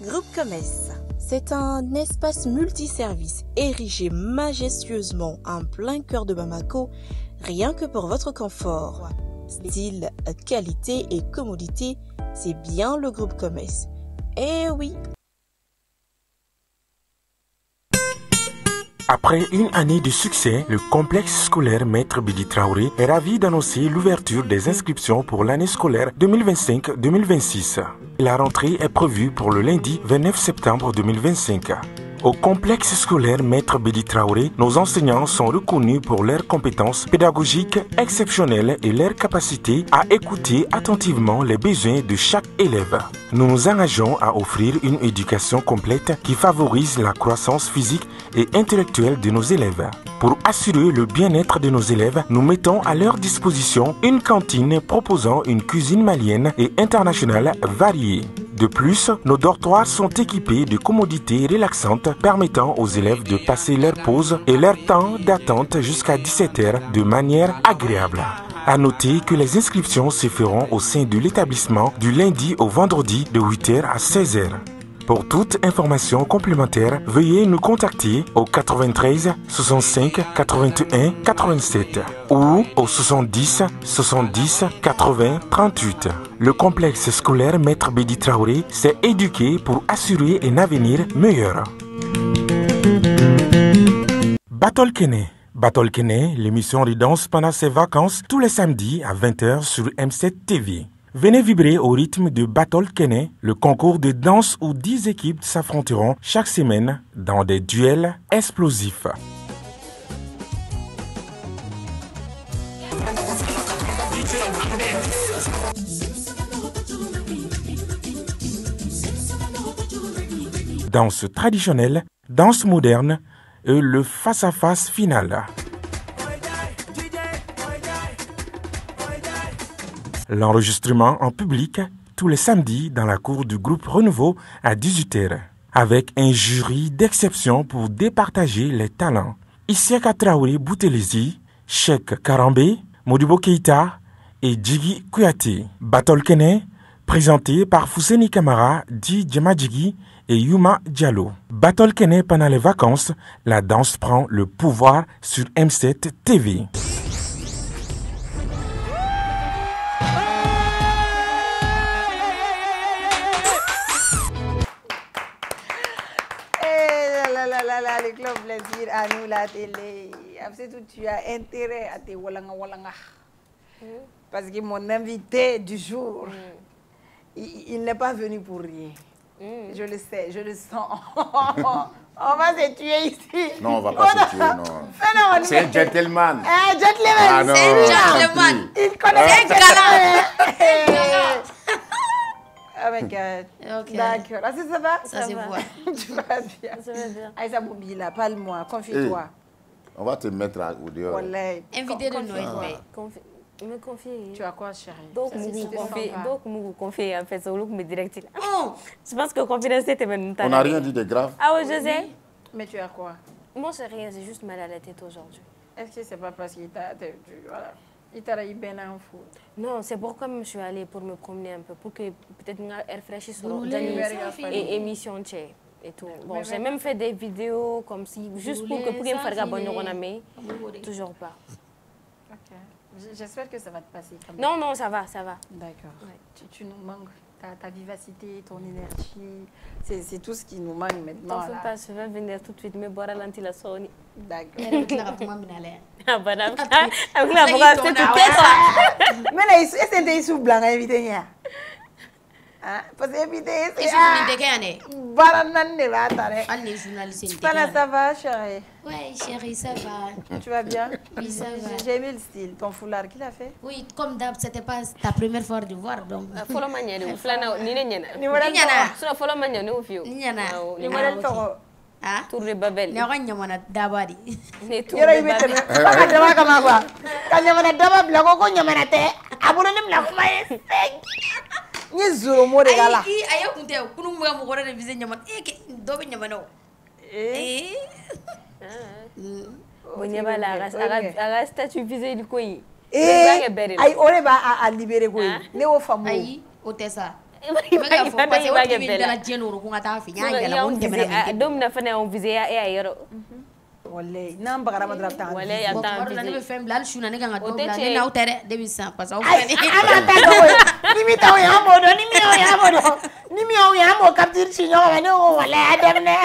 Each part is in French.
Groupe Commerce. C'est un espace multiservice érigé majestueusement en plein cœur de Bamako, rien que pour votre confort. Style, qualité et commodité, c'est bien le Groupe Commerce. Eh oui! Après une année de succès, le complexe scolaire Maître Bidi Traoré est ravi d'annoncer l'ouverture des inscriptions pour l'année scolaire 2025-2026. La rentrée est prévue pour le lundi 29 septembre 2025. Au complexe scolaire Maître Bidi Traoré, nos enseignants sont reconnus pour leurs compétences pédagogiques exceptionnelles et leur capacité à écouter attentivement les besoins de chaque élève. Nous nous engageons à offrir une éducation complète qui favorise la croissance physique et intellectuelle de nos élèves. Pour assurer le bien-être de nos élèves, nous mettons à leur disposition une cantine proposant une cuisine malienne et internationale variée. De plus, nos dortoirs sont équipés de commodités relaxantes permettant aux élèves de passer leur pause et leur temps d'attente jusqu'à 17 h de manière agréable. À noter que les inscriptions se feront au sein de l'établissement du lundi au vendredi de 8 h à 16 h. Pour toute information complémentaire, veuillez nous contacter au 93 65 81 87 ou au 70 70 80 38. Le complexe scolaire Maître Bidi Traoré s'est éduqué pour assurer un avenir meilleur. Battle Kene. Battle Kene, l'émission de danse pendant ses vacances tous les samedis à 20 h sur M7 TV. Venez vibrer au rythme de Battle Kene, le concours de danse où 10 équipes s'affronteront chaque semaine dans des duels explosifs. Danse traditionnelle, danse moderne et le face-à-face final. L'enregistrement en public tous les samedis dans la cour du groupe Renouveau à 18 h, avec un jury d'exception pour départager les talents. Isiaka Traoré Boutelezi, Cheikh Karambe, Modibo Keita et Djigi Kouyaté. Battle Kene, présenté par Fousseni Kamara, Di Djemadjigi et Yuma Diallo. Battle Kene pendant les vacances, la danse prend le pouvoir sur M7 TV. Le club plaisir à nous la télé. Après tout, tu as intérêt à te walanga walanga. Parce que mon invité du jour, il n'est pas venu pour rien. Je le sais, je le sens. On va se tuer ici. Non, on va pas se tuer, non. C'est un gentleman. Un gentleman. Ah non, c'est un gentleman. Il connaît un galant. Oh my God. Okay. D'accord. Ah, ça va? Ça se voit. Tu vas bien. Ça va bien. Aïssa Boubila, parle-moi, confie-toi. Hey, on va te mettre au dehors. Invité de Noël. Me confier. Tu as quoi, chérie? Donc, vous confiez en fait, c'est vous me direct. Je pense que confidence était même. On n'a rien dit de grave. Ah oui, je sais. Mais tu as quoi? Moi, c'est rien, j'ai juste mal à la tête aujourd'hui. Est-ce que c'est pas parce qu'il t'a... Voilà. Il t'a eu bien en fou. Non, c'est pourquoi je suis allée pour me promener un peu, pour que peut-être je réfléchisse sur et émission et tout. Bon, j'ai même fait des vidéos comme si, juste pour me faire gagner, mais toujours pas. Ok. J'espère que ça va te passer. Non, non, ça va, ça va. D'accord. Ouais. Tu nous manques. Ta vivacité, ton énergie, c'est tout ce qui nous manque maintenant. T'en fais pas, je vais venir tout de suite, me boire à l'antilasoni. D'accord. Mais là, c'est sous blanc invité. Parce que invité, ça va, chérie? Oui, chérie, ça va. Tu vas bien? Oui, ça va. J'ai aimé le style. Ton foulard, qui l'a fait? Oui, comme d'hab, c'était pas ta première fois de voir, donc. Follow manière, flana, ni nyana. Ni nyana. So follow manière, no fio. Nyana. Ni modèle toro. Ah? Tour de Babel. Ne ronnya mana dabadi. Ne tour de Babel. Paka dama kama kwa. Kanya mana daba blago ko nyamana te. Aburo ni blago mai. Ni zuro mo de gala. Ai ayo kunte kunu mo mo gore de vise nyamana. Do be nyamana. Bonya bala aga statut visé du koyi. Ai ore ba a libérer koyi. Ne o famu. Ai o tesa. Domina fana on visé ya yero. Wallahi nan bagara madra ta. Wallahi ya ta. Ne be fem blal shuna ne ganga do blal ne na utere de bi san parce que Ni mi taw ya mo do ni mi ya mo do. Ni mi ya mo capture chinyo ne o wallahi adam ne.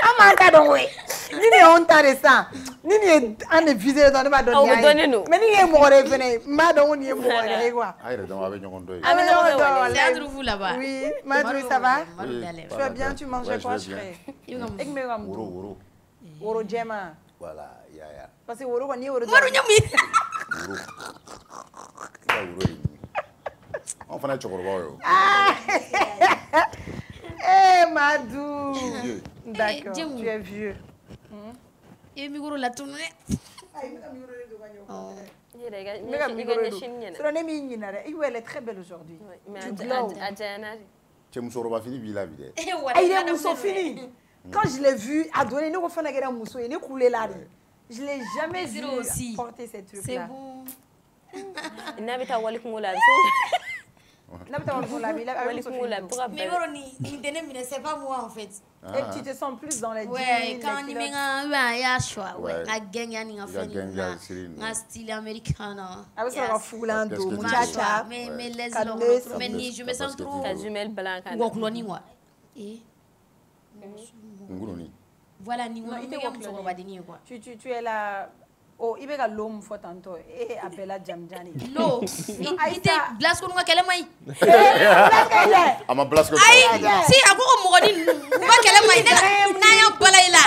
Amanta do we. Ni ne on tare ça. Ni ne an visé do ne ba do ya. Mais ni e mo re fene ma do ni e mo re quoi. Ayre donc avec ñon do. c'est entre vous là-bas. Oui, Madou ça va? Tu vas bien, tu manges quoi chérie? Ek me gam. Woro. Woro jema. Voilà, ya. Parce que woro ko ni woro. Maru ñami. Woro. On fana chokoro yo. Eh Madou. D'accord, tu es vieux. Et mi woro la tourne. Ay mi am woro do ganyo. Elle est très belle aujourd'hui. Tu me fini bila vide. Il est mousso fini. Quand je l'ai vu à donner nous refait la mousso et ne couler là. Je l'ai jamais vu porter cette truc là. C'est bon. Nabita walikum la. Nabita walikum la. Mais Moroni, c'est pas moi en fait. Et tu te sens plus dans les jeans. Ouais, quand il y a choix, ouais, la gang yani en fait, un style américain. Ah oui, ça va foulando, muchacha. Mais les mais ni je me sens trop. Ta jumelle blanche. Gokloni moi. Et nguloni. Voilà ni moi, il y a quoi. Tu es là. Oh, il y a l'homme faut tantôt et appela Jamjani. L'eau. Il était blasco nous quelle mai. Ama blasco. Aïe, si à quoi on me dit nous quelle mai na ya balaila.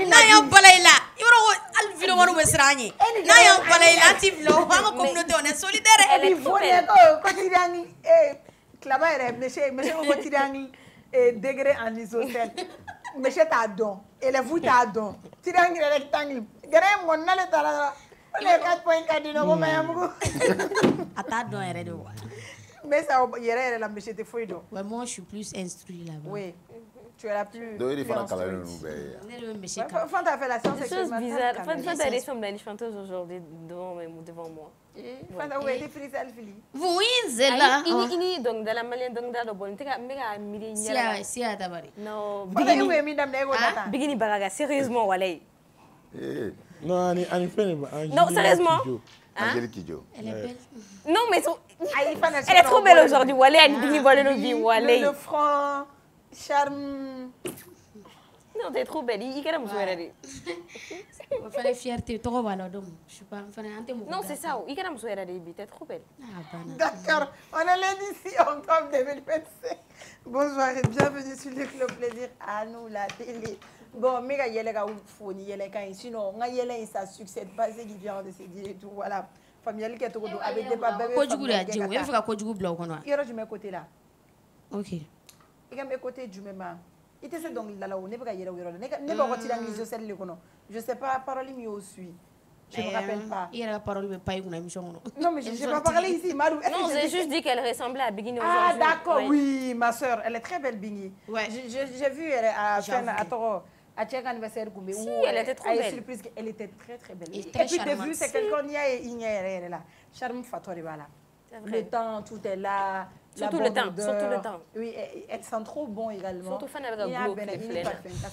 Na ya balaila. Yoro al vidéo mo mesrani. Na ya balaila ti vlo ba ko communauté on est solidaire. Elle faut ko tirani klaba ere monsieur ko tirani degré en isocèle. Monsieur t'a don. Élève t'a don. Tirani rectangle. Gare mon nale tara. On est 4.4 dino ko mayamugo. Ata don ere de. Mais ça yere la monsieur te foi do. Ouais, moi je suis plus instruit là-bas. Oui. Tu es la plus. Do il faut la caler nous Fanta fait la science expérimentale. Fanta ressemble à une chanteuse aujourd'hui devant moi. Fanta où était prise Alfili. Oui, c'est là. Ini donc dans la malienne donc dans le bon tika mega mili nyala. Si à tabari. Non, bigini baraga sérieusement walay. Non, non, sérieusement. Angélique Kidjo. Elle est belle. Non, mais elle est trop belle aujourd'hui. Walay, elle bigini volé nos vies walay. Le franc, charme. Non, t'es trop belle. Il est moussouéré. Il fallait fierté. Trop belle donc. Je suis pas non, c'est ça. Il est moussouéré. T'es trop belle. D'accord. On est lundi ici en octobre 2025. Bonsoir et bienvenue sur le Club Plaisir à nous la télé. Bon, mais il y a les gars qui font sinon, il y a les ça succède pas ce qui vient de se dire et tout voilà. Famille qui est tout avec des papas. Il faut que tu bloques on a. Il y a du même côté là. OK. Il y a même côté du même. Il était donc là là où ne pas y aller ne pas retirer les yeux celle là. Je sais pas parole mieux au suit. Je me rappelle pas. Il y a la parole mais pas une émission. Non mais je vais pas parler ici Marou. Non, j'ai juste dit qu'elle ressemblait à Bigini aujourd'hui. Ah d'accord, oui, ma sœur, elle est très belle Bigini. Ouais. J'ai vu elle à fin à Toro. À chaque anniversaire Goumé. Si, elle était trop belle. Surprise, elle était très très belle. Et puis tu as vu, c'est quelqu'un qui est là. Charme Fatori, voilà. Le temps, tout est là. Surtout le temps, surtout le temps. Oui, elle sent trop bon également. Surtout fan avec un glow qui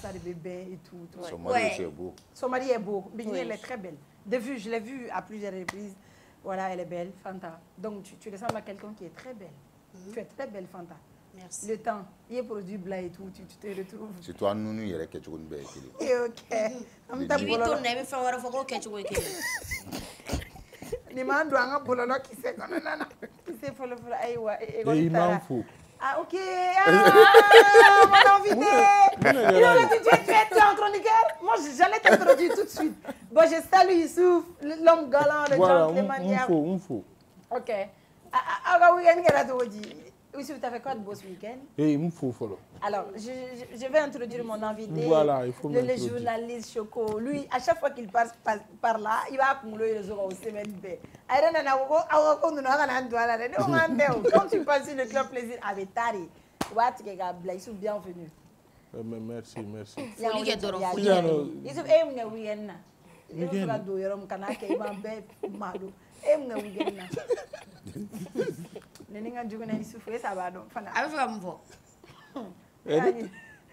ça de bébé et tout. Son mari est beau. Son mari est beau. Bigni, elle est très belle. De vue, je l'ai vue à plusieurs reprises. Voilà, elle est belle, Fanta. Donc tu ressembles à quelqu'un qui est très belle. Tu es très belle, Fanta. Merci. Le temps, il est produit blanc et tout, tu te retrouves. C'est toi, nous, il y a quelque chose de belle. Ok. Ni mandu anga bololo kise kono nana. Kise folo aiwa il m'en faut. Ah ok. Mon invité. Il a dit tu es en chroniqueur. Moi j'allais t'introduire tout de suite. Bon je salue Youssouf, l'homme galant, le gentleman. Il me faut. Ok. Ah week-end qu'elle a tout dit. Youssouf, tu as fait quoi de beau ce week-end? Il me faut follow. Alors, je vais introduire mon invité, voilà, il faut le journaliste Choco. Lui, à chaque fois qu'il passe par là, il va accumuler les jours au semaine B. Quand tu passes sur le Club Plaisir avec Tari, Youssouf, bienvenue. Merci. Youssouf, weekend do yaram kana ke ma be mado nga weekend na nene nga jugo na isufu esa ba do fana abi fika mfo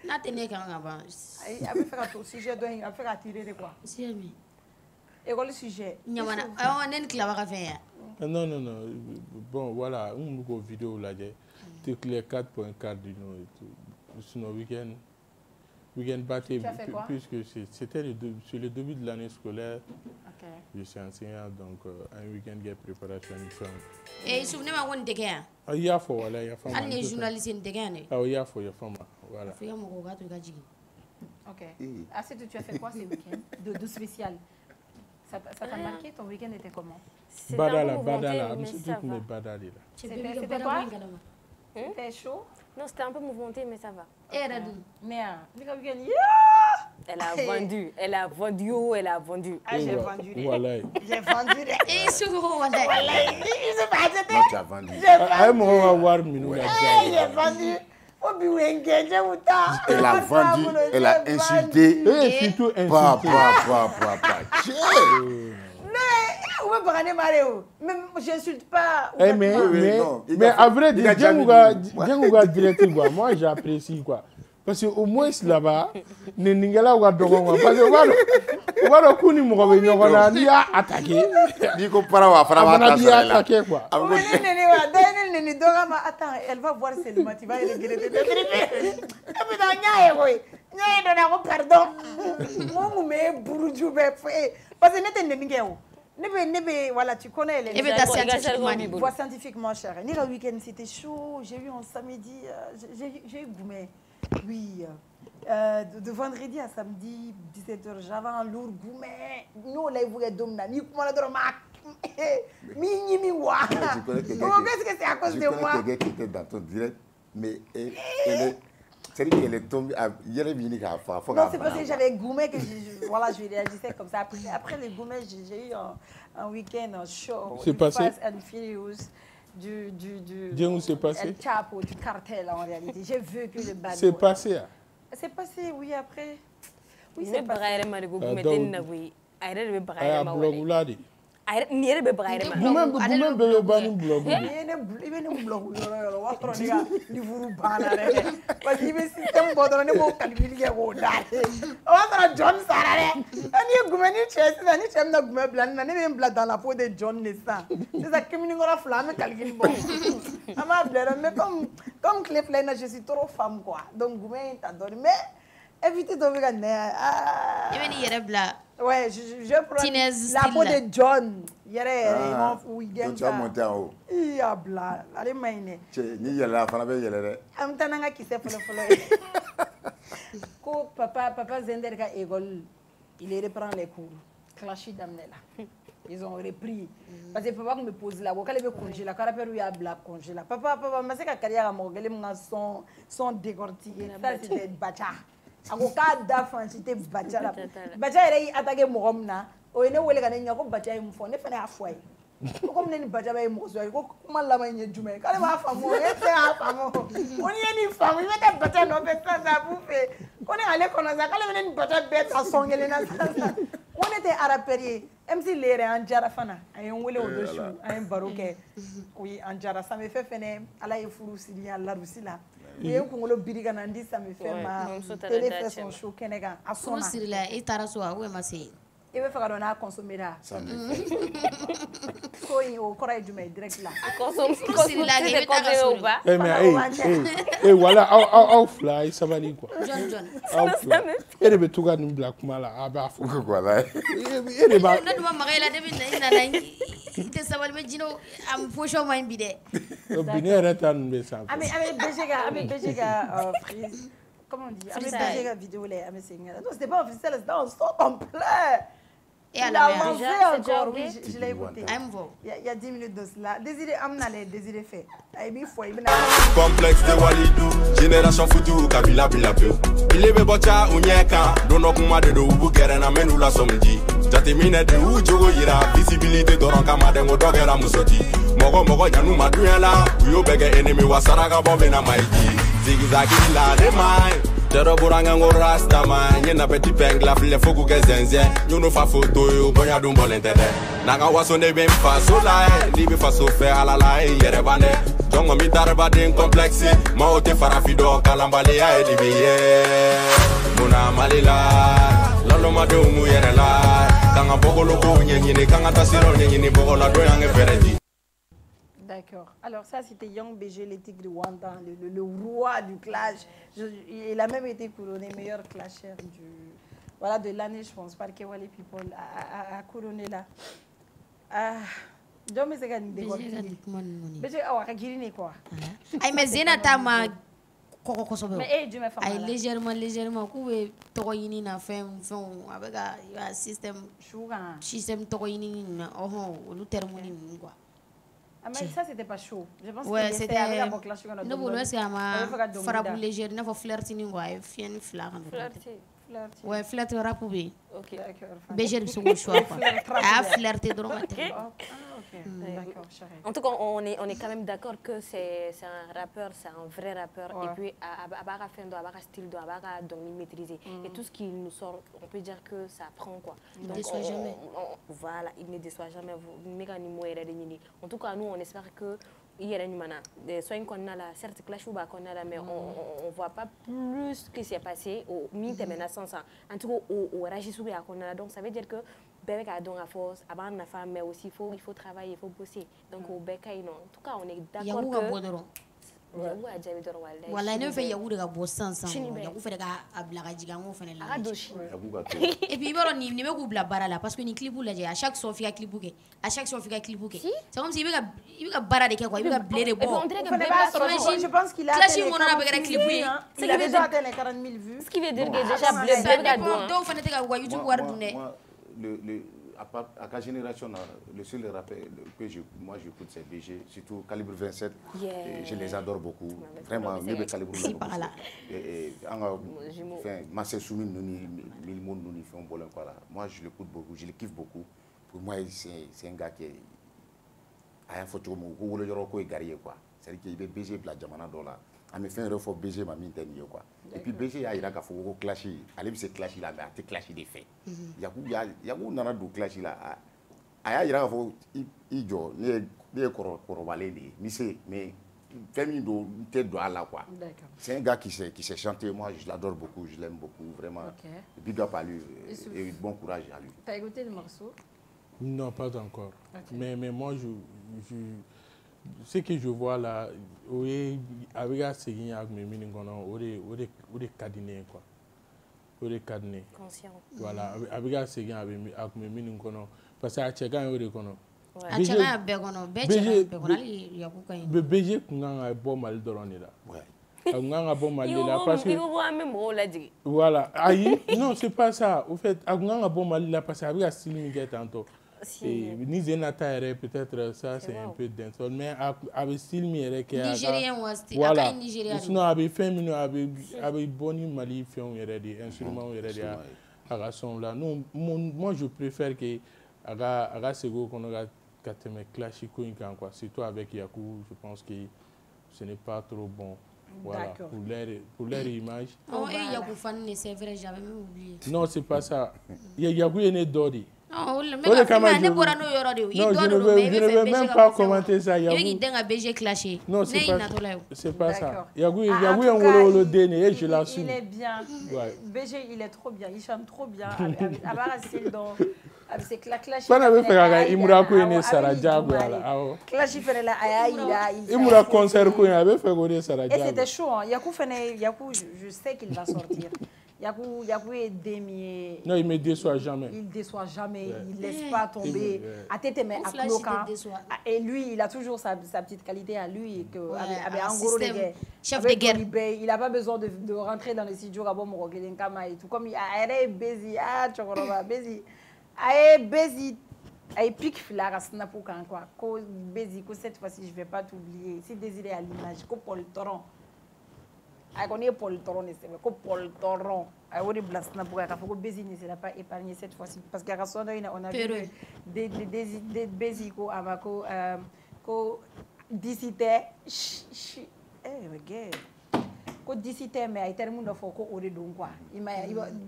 na tene kan nga ba ai abi fika to sujet do abi fika tirer de quoi si mi école sujet nyamana nen klaba ka fe ya non bon voilà on go vidéo là c'est les 4.4 du nom et tout sinon week-end batté puisque c'était sur le début de l'année scolaire. OK. Je suis enseignant donc un week-end de préparation et souvenez-moi on te gagne il y a faut voilà il y a femme les journalistes te gagne ah il y a faut il y a femme voilà faut mo ko ga to ga jigi OK. Ensuite tu as fait quoi ce week-end de spécial? Ça t'a marqué? Ton week-end était comment? Badala c'était quoi? C'était chaud? Non, c'était un peu mouvementé, mais ça va. Elle a dit. Elle a vendu. Ah, j'ai vendu. Voilà. J'ai vendu. Et souvent, voilà. Non, tu as vendu. J'ai vendu. Elle a vendu, elle a insulté. Et surtout insulté. Je n'insulte pas. Mais à vrai dire, Djangouga directement quoi. Moi j'apprécie quoi. Parce qu'au moins là-bas, Ningala ou Gadogonga. Parce que voilà, Kuni Mouravi, on a attaqué. Nico Parawa, attaqué quoi. Attends, elle va voir Selma, tu vas regretter. Pardon. Parce que voilà, tu connais les voix scientifiquement cher. Le week-end c'était chaud, j'ai eu un samedi, j'ai eu gourmet. Oui, de vendredi à samedi, 17h, j'avais un lourd gourmet. Nous, là, vous êtes domnés. Ni comment la drama. Wa. Qu'est-ce que c'est à cause de moi? Quelqu'un qui était dans ton direct, mais elle est tombée. Non, c'est parce que j'avais gourmet que voilà, je réagissais comme ça. Après les gourmets, j'ai eu un week-end, un show. C'est passé. Fast and Furious. Où c'est passé? El Chapo, du cartel en réalité. J'ai vu que le bad. C'est passé. C'est passé, oui, après. Oui, c'est passé. Ni yɛrɛ bɛ baga yɛrɛ ma. Bumɛn bɛɛ bɛ ban ni blog ye. I bɛ ni blog yɔrɔ o b'a sɔrɔ ne ka livre banna dɛ. Parce que i bɛ système bɔ dɔrɔn ne b'o calcul kɛ k'o da. O b'a sɔrɔ John sara dɛ. N'i ye gumɛ ni cɛ sisan ni cɛ bɛna gumɛ bila ne na ne bɛ n bila dans la peau de John de sisan. Sisan kiminikɔrɔ fila an bɛ calcul bɔ. An b'a bila yɔrɔ mais comme tile fila in na je suis trop femme quoi donc gumɛ in ta dɔɔni mais éviter dɔ bɛ ka nɛ. I bɛ n'i yɛrɛ bila. Ouais, je prends la peau de John. Donc tu as monté en haut. Il a bla. Allez, maïne. Ni yala, fana be yelere. Am tananga qui sait folo. Ko papa Zender ka école, il reprend les cours. Clashi d'amnela. Ils ont repris. Parce que papa me pose là, quand il veut congé là, quand il a bla congé là. Papa, mais c'est ka carrière à Mogele sont décortiqués. Ça c'était bacha. Ako ka da fancité bacha la. Bacha yɛrɛ attaqué mɔgɔ min na, o ye ne wele ka ne ɲɛ ko bacha ye mun fɔ, ne fana y'a fɔ a ye. Ko comme ne ni bacha bɛ ye mɔgɔ sɔrɔ, ko kuma laban in ye jumɛn ye? K'ale m'a faamu, e tɛ k'a faamu. Ko n'i ye nin faamu, i bɛ taa bacha nɔfɛ sisan a b'u fɛ. Ko ne ale kɔnɔ sa, k'ale bɛ ne ni bacha bɛɛ ta sɔn kelen na sisan. Ko ne tɛ arapɛri ye. MC Lere an jara fana, a ye n wele o don su, an ye baro kɛ. Oui, an jara Samefɛ fɛnɛ, Ala ye furu siri a larusi la. I ye n kunkolo biri ka na n di Samefɛ ma. Télé fɛ son show kɛnɛ kan, a sɔnna. Furu siri la, i taara so wa ou ma se? I bɛ fɛ ka dɔn n'a consommé ra. Ko in o kɔrɔ ye jumɛn ye direct la. Furu siri la kɛ i bɛ taa ka so de. Mais voilà, aw fila ye sabali quoi. John. Aw fila. E de bɛ to ka nin bila kuma la, a b'a fɔ. Voilà. E de b'a. Ne dun ma maga i la depuis i nana i tɛ sabali mais Jino a position ma ɲi bi dɛ. Bi ne yɛrɛ ta nin bɛ sanfɛ. An bɛ BG ka prise. Comment on dit? An bɛ BG ka vidéo la, an bɛ segin ka. Non, c'était pas officiel, c'était un son complet. Et à il la a avancé encore, oui, je l'ai écouté. Il y a 10 minutes de cela. Désiré, Amnale, Désiré fait. Complexe de Walidou, génération foutu, Kabila Bilapio. Il est bebocha, Unyeka, Donokuma de Ubu Kerena, Menula Somji. Jatimine de Ujogo Ira, visibilité d'Oranka Madengo Dogera Musoti. Mogo Yanu Maduela, Uyo Bege enemy Wasaraga Bobena Maiki. Zigzagila, Remai. Tero burangango rasta man, yena petit pengla file foku ke zenze. Nyuno fa photo yo bonya dum bolentede. Nanga waso ne ben faso la, libi faso fe alala yere bane. Jongo mi darba den complexe, ma ote farafido kalambale ya edibiye. Muna malila, lalo mado mu yere la. Kanga bogolo ko nyeni kanga tasiro nyeni bogola do yange feredi. D'accord. Alors ça, c'était Young BG, les Tigres de Wanda, le roi du clash. Il a même été couronné meilleur clasher de l'année, je pense, par Kewale People, à couronner là. Donc, mais c'est quand même BG, quoi. Aïe, mais Zena Tama. Mais Dieu m'a fait mal. Légèrement, coué, Toyini n'a fait avec un système Toyini, oh, nous terminons quoi. Ah, mais ça, c'était pas chaud. Je pense que c'était avec un bon clash. Non, c'est un frappe légère, il faut flirter, ouais, flirter rapoué. Ok. BG de second choix. Ah, flirter de En tout cas, on est quand même d'accord que c'est un rappeur, c'est un vrai rappeur. Et puis, Abara fait un style, Abara donc maîtriser. Et tout ce qu'il nous sort, on peut dire que ça prend quoi. Il ne déçoit jamais. Voilà, il ne déçoit jamais. En tout cas, nous, on espère que soit qu'on a la certes clash ou qu'on a la mais on voit pas plus ce qui s'est passé au minute menaçant ça en tout cas au ragissou qu'on a donc ça veut dire que bébé a donc à force avant la femme mais aussi il faut travailler il faut bosser donc au bec en tout cas on est d'accord que voilà ne fait yaoud ga bossan sans yaoud fait ga blaga jigango fait la et puis baro ni me ko bla bara là parce que ni clip la à chaque fois fika clip ke à chaque fois fika clip ke c'est comme si il va bara de quoi il va blé bon je pense qu'il a clash mon na ba clip il a déjà atteint les 40 000 vues ce qui veut dire que déjà blé ga donc fa te ga YouTube war dune à la génération, le seul rappeur que moi j'écoute c'est BG, surtout Calibre 27. Je les adore beaucoup. Vraiment, mieux que Calibre 27. Moi je l'écoute beaucoup, je le kiffe beaucoup. Pour moi, c'est un gars qui a un photo qui est guerrier. C'est-à-dire qu'il est BG pour la Jamana Dola. A me fait un refort BG ma mine quoi. Et puis BG a ira ka fo clash allez c'est clash là mais c'est clash des faits. Yaku nana do clash là aya ira ka fo ijo ne korobale ni c'est mais famille do te do ala quoi. C'est un gars qui sait chanter, moi je l'adore beaucoup, je l'aime beaucoup vraiment. Big up à lui et bon courage à lui. Tu as écouté le morceau? Non, pas encore. Mais moi ce que je vois là, avec la série avec mes mini on est cadiné quoi, on est cadiné. Conscient. Voilà, avec la série avec mes mini parce que à Tchèque on est kono. À Tchèque on est kono, BG kunga bon mal doroni là. Ouais. Kunga bon mal là parce que. Il voit même rôle dit. Voilà, aïe, non c'est pas ça. Au fait, kunga bon mal là parce que avec la style qui est tantôt. Ni Zenata peut-être ça c'est un peu dense mais avec style miré qui est nigérien ou style voilà nigérien sinon avec féminin avec boni mali fait on irait des instruments irait des à son là non moi je préfère que aga sego qu'on a kateme classico quoi surtout avec Yaku je pense que ce n'est pas trop bon. Voilà, pour leur image. Oh, et Yaku fan c'est vrai, j'avais même oublié. Non, c'est pas ça. Yaku est né d'Ori. Non, je ne vais même pas commenter ça. Non, c'est pas ça. Yaku est un déné et je l'assume. Il est bien. BG, il est trop bien. Il chante trop bien. Avec ses clashs. Pas n'avait fait il m'a connu Saraja. Clash il fait là, il m'a concert qu'on avait fait connaître Saraja. Et c'était chaud. Yaku, je sais qu'il va sortir. Yaku est démié. Non, il ne me déçoit jamais. Il ne déçoit jamais, il ne laisse pas tomber. À tête mais à cloquant. Et lui, il a toujours sa petite qualité à lui. Avec un gros chef de guerre. Il n'a pas besoin de rentrer dans le studio et tout. Comme il est busy, busy. Aïe, busy. Aïe, pique la snap ou quoi. Busy, cette fois-ci, je ne vais pas t'oublier. Si désiré à l'image, que Paul Toron. Aïe, on est Paul Toron, c'est vrai. Que Paul Toron. Aïe, on est blasna pour que busy ne sera pas épargné cette fois-ci. Parce qu'à Rasson, on a vu des busy ko amako ko disité. Eh, regarde. ko d'ici terme ay terme do fo ko ore don quoi ima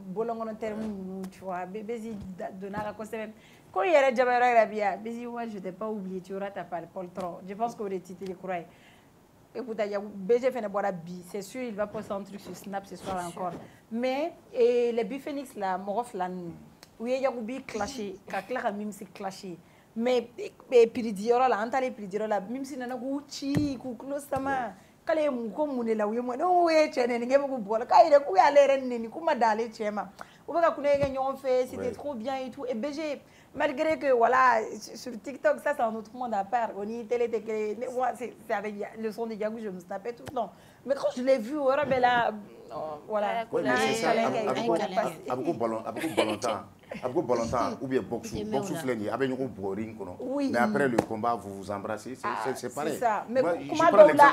bolongono terme tu vois bébé donara ko c'est ko yere jabara rabia bisi moi je t'ai pas oublié tu auras ta poltron je pense que aurait titre les croix écoute il y a BG fait boire bi c'est sûr il va poster un truc sur Snap ce soir encore mais et les bi Phoenix là morof là oui il y a bi clashé ka clara même c'est clashé mais piridiro la antale piridiro la même si nana ku chi ku close sama kale mu ko mu ne la wi mo no we chene ngebe ku bola kai de ku ya lere nini kuma dale chema ou bien qu'on ait gagné en fait c'était trop bien et tout et BG malgré que voilà sur TikTok ça c'est un autre monde à part on y télé c'est avec le son de Yagou je me snappais tout le temps mais quand je l'ai vu voilà ben là voilà beaucoup ballon ou bien boxe fleni avec une boring mais après le combat vous vous embrassez c'est pareil c'est ça mais comment donc là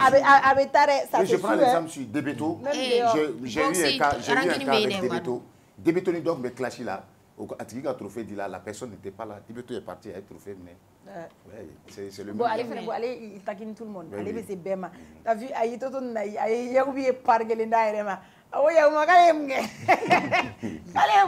avec Tare ça je prends l'exemple sur Debeto j'ai eu un cas avec Debeto Debeto ni donc me clashé là a tigi trophée dit là la personne n'était pas là Debeto est parti avec trophée mais c'est le bon allez il taquine tout le monde allez c'est bema t'as vu ayi toto na ayi yagubi pargele ndairema awo ya makalem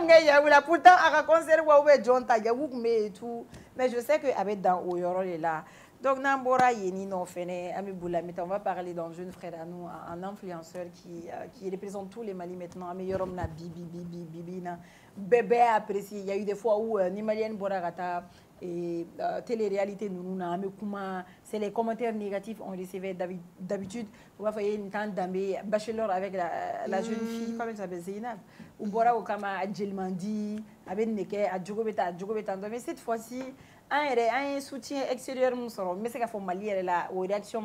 ya la pourtant à concert wa oube jonta yagu mais tout mais je sais que avec dans oyoro là donc Nambora Yeni non fene Ami Boulamit, on va parler d'un jeune frère à nous, un influenceur qui représente tous les Mali maintenant. Ami Yorom na bibi na bébé apprécié. Il y a eu des fois où Nimalienne Boragata et télé-réalité nous na Ami Kuma, c'est les commentaires négatifs on recevait d'habitude. On va faire une tante d'Amé bachelor avec la jeune fille, comment elle s'appelle Zeynab. Ou Bora Okama Adjelmandi, avec Neke, Adjogobeta, mais cette fois-ci. Un soutien extérieur mais c'est qu'à faire Mali là aux réactions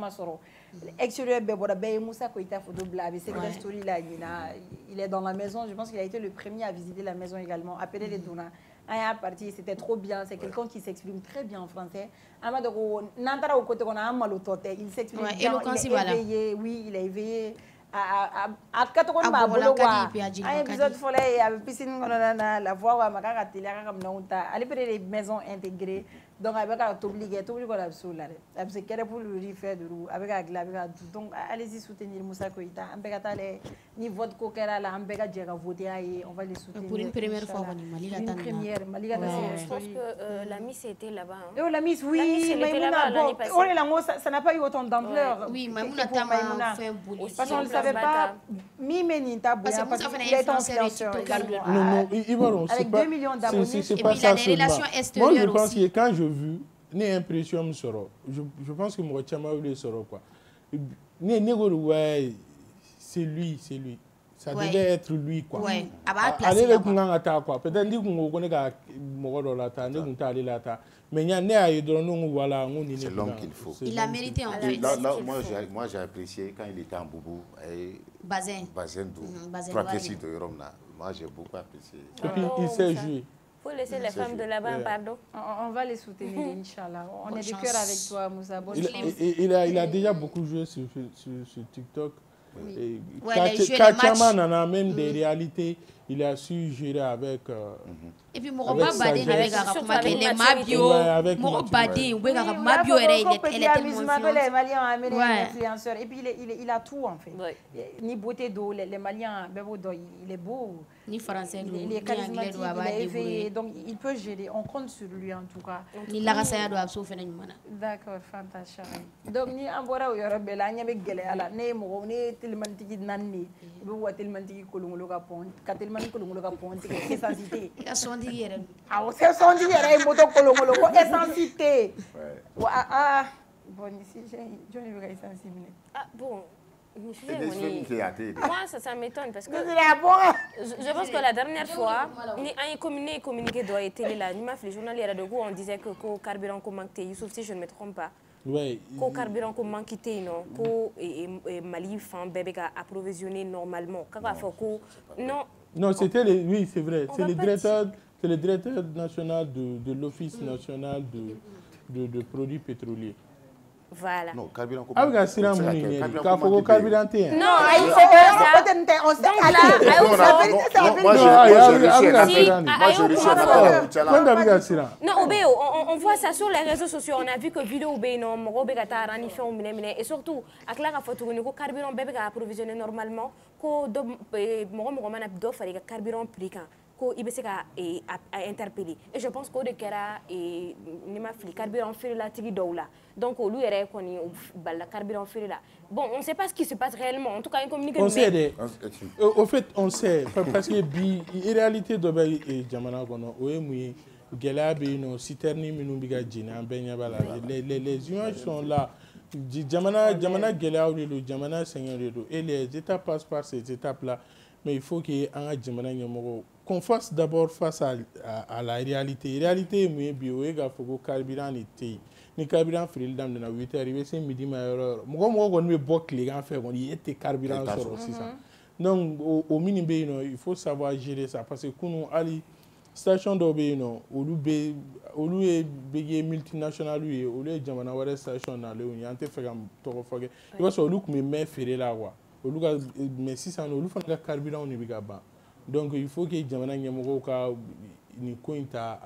extérieur beboda be Moussa Koita photo blabé c'est la story là il est dans la maison je pense qu'il a été le premier à visiter la maison également appeler les dona un parti c'était trop bien c'est quelqu'un qui s'exprime très bien en français Amadou nantara au côté qu'on a mal au tote il s'exprime bien il est éveillé oui il est éveillé à quatre ans ma bolo quoi un épisode folle avec piscine la voix wa makaka télé comme non ta aller près des maisons intégrées donc avec t'obliger la soula c'est qu'elle pour lui faire de roue avec donc allez-y soutenir Moussa Koita ambeka les ni vote kokera la ambeka djega voter et on va les soutenir pour une première fois une première Malika je pense que la Miss était là-bas oh la Miss oui mais ça n'a pas eu autant d'ampleur oui mais Maimouna fait un boulot parce qu'on ne savait pas Mimeninta parce qu'il est influenceur non Ibaron avec 2 millions d'abonnés c'est pas ça seulement moi je pense que quand je vu ni impression soro je pense que moi chama voulait soro quoi ni ouais c'est lui ça devait être lui quoi ouais allez le kunga ata quoi peut-être ndi kungo ko ne ka mogodo la ta ndi kunta ali la ta mais nya ne ayi do no voilà ngoni c'est l'homme qu'il faut il a mérité en fait moi j'ai apprécié quand il était en boubou et Bazin de Yoromna moi j'ai beaucoup apprécié et puis il sait jouer. Faut laisser les femmes de là-bas, pardon. On va les soutenir, Inch'Allah. On est de cœur avec toi, Moussa. Il a déjà beaucoup joué sur TikTok. Oui. Kachama nana même des réalités, il a su gérer avec. Et puis Moroba Badé les Mabio, Moroba Badé, Mabio elle est tellement les Maliens ont amené un influenceur et puis il a tout en fait. Ni beauté d'eau, les Maliens, il est beau. Ni français, il est charismatique, il est éveillé, donc il peut gérer. On compte sur lui en tout cas. Ni la rasaya doit sauver les humana. D'accord, fantastique. Donc ni ambora ou yorobela, ni avec gele ala, ne mo ne telmantiki nanni, be wa telmantiki kolongolo ka pont, ka telmantiki kolongolo ka pont, c'est essentiel. Ya sondi yere. Ah, c'est sondi yere moto kolongolo ko essentiel. Wa bon ici je ne veux pas sensible. Ah bon. Moi, ça m'étonne parce que je pense que la dernière fois, un communiqué doit être là. Les journalistes de on disait que le carburant manquait, si je ne me trompe pas. Oui. Le carburant manquait, non. Que Mali fait bébé approvisionné normalement. Non, c'était oui, c'est vrai. C'est le directeur national de l'Office national de produits pétroliers. Voilà. Non, carburant. Avec un sirène, carburant. Non, on sait on voit ça sur les réseaux sociaux. On a vu que vidéo et surtout, à la photo, le carburant bébé approvisionné normalement. Carburant il se interpeller et je pense qu'au de kera et carburant fait la tigui doula donc au lieu de carburant fait là bon on ne sait pas ce qui se passe réellement en tout cas on sait au fait on sait parce que en réalité de jamana kono o emu gelabe no citerni minu biga jina benya bala les images sont là jamana gelao le jamana seigneur et les étapes passent par ces étapes là mais il faut que un jamana qu'on fasse d'abord face à la réalité. La réalité est mieux bio et gafo carburant ni carburant fril dam na 8h arrivé c'est midi meilleur. Moi on me bok les gars fait on y était carburant sur aussi ça. Donc au minimum il faut savoir gérer ça parce que nous ali station d'obéino au lieu bégé multinational lui au lieu jamana wara station na le on ante fait comme toko foge. Il va so look me me faire là quoi. Au lieu mais si ça no lu fa carburant ni biga ba. Donc il faut que jamana nyamoko ka ni kointa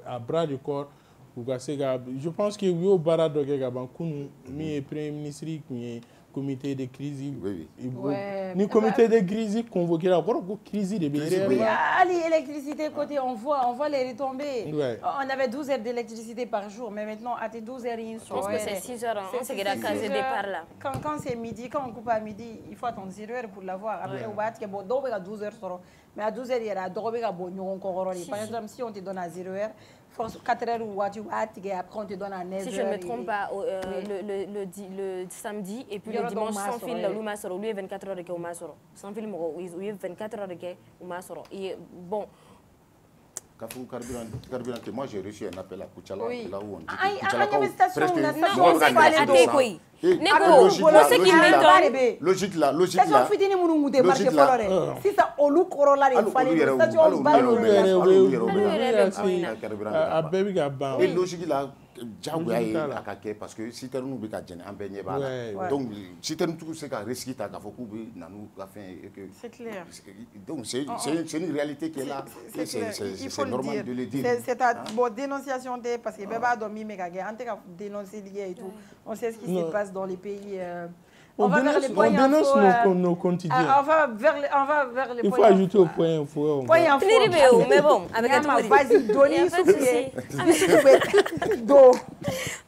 à bras de corps pour que je pense que yo bara doge ga ban kunu mi premier ministre qui comité de crise ni comité de crise convoqué la crise de oui ali électricité côté on voit les retombées on avait 12 heures d'électricité par jour mais maintenant à tes 12 heures je pense que c'est 6 heures c'est la case de départ là quand c'est midi quand on coupe à midi il faut attendre 0 heures pour l'avoir après on va que bon donc à 12 heures mais à 12 heures il y a droit à bon par exemple si on te donne à 0 heures 4 heures ou après on te donne à 9 heures. Si je ne me trompe pas, le samedi et puis le dimanche, sans fil, il y a 24 heures de Masoro. Sans fil, il y a 24 heures de Masoro. Et bon. Moi j'ai reçu un appel à Kuchala là où on dit logique là si ça au loup corolla il fallait logique là parce que si tu as un donc si tu as un risque c'est clair donc c'est une réalité qui est là c'est normal de le dire c'est ta dénonciation parce que bébé a dormi mais dénoncer et tout on sait ce qui se passe dans les pays on dénonce nos quotidiens. On va vers les il faut ajouter au point info. Mais bon, avec un vas-y, donnez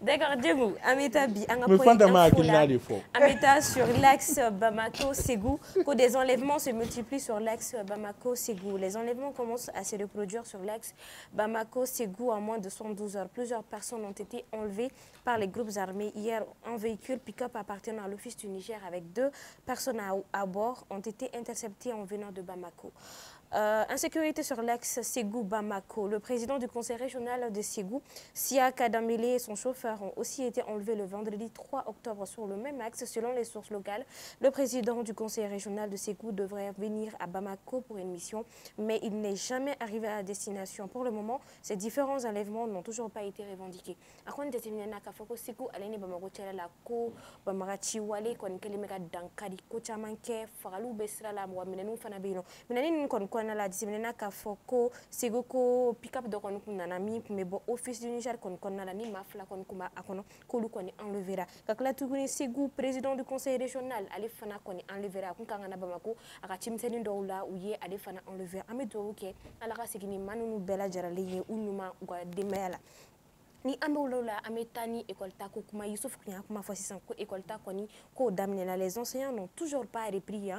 d'accord, Diego, Ameta sur l'axe Bamako-Ségou, que des enlèvements se multiplient sur l'axe Bamako-Ségou. Les enlèvements commencent à se reproduire sur l'axe Bamako-Ségou en moins de 112 heures. Plusieurs personnes ont été enlevées par les groupes armés. Hier, un véhicule pick-up appartenant à l'office du Niger avec 2 personnes à bord ont été interceptées en venant de Bamako. Insécurité sur l'axe Ségou-Bamako. Le président du conseil régional de Ségou, Sia Kadamele, et son chauffeur ont aussi été enlevés le vendredi 3 octobre sur le même axe. Selon les sources locales, le président du conseil régional de Ségou devrait venir à Bamako pour une mission, mais il n'est jamais arrivé à destination. Pour le moment, ces différents enlèvements n'ont toujours pas été revendiqués. na la disemena ka foko Ségou ko pick-up do kon kunana mi mais bon office du Niger kon na ni mafla kon kuma akono ko lu kon enlevera kakla tuguni Ségou président du conseil régional ali fana kon enlevera kun kanga na Bamako aka timseni ndowla uye ali fana enlever amedo ke ala ka sigini manunu bela jarale ye unyuma gwa demela ni amolola ametani école ta ko kuma Youssouf Kounia kuma fasisan ko école ta koni ko damnela les enseignants n'ont toujours pas repris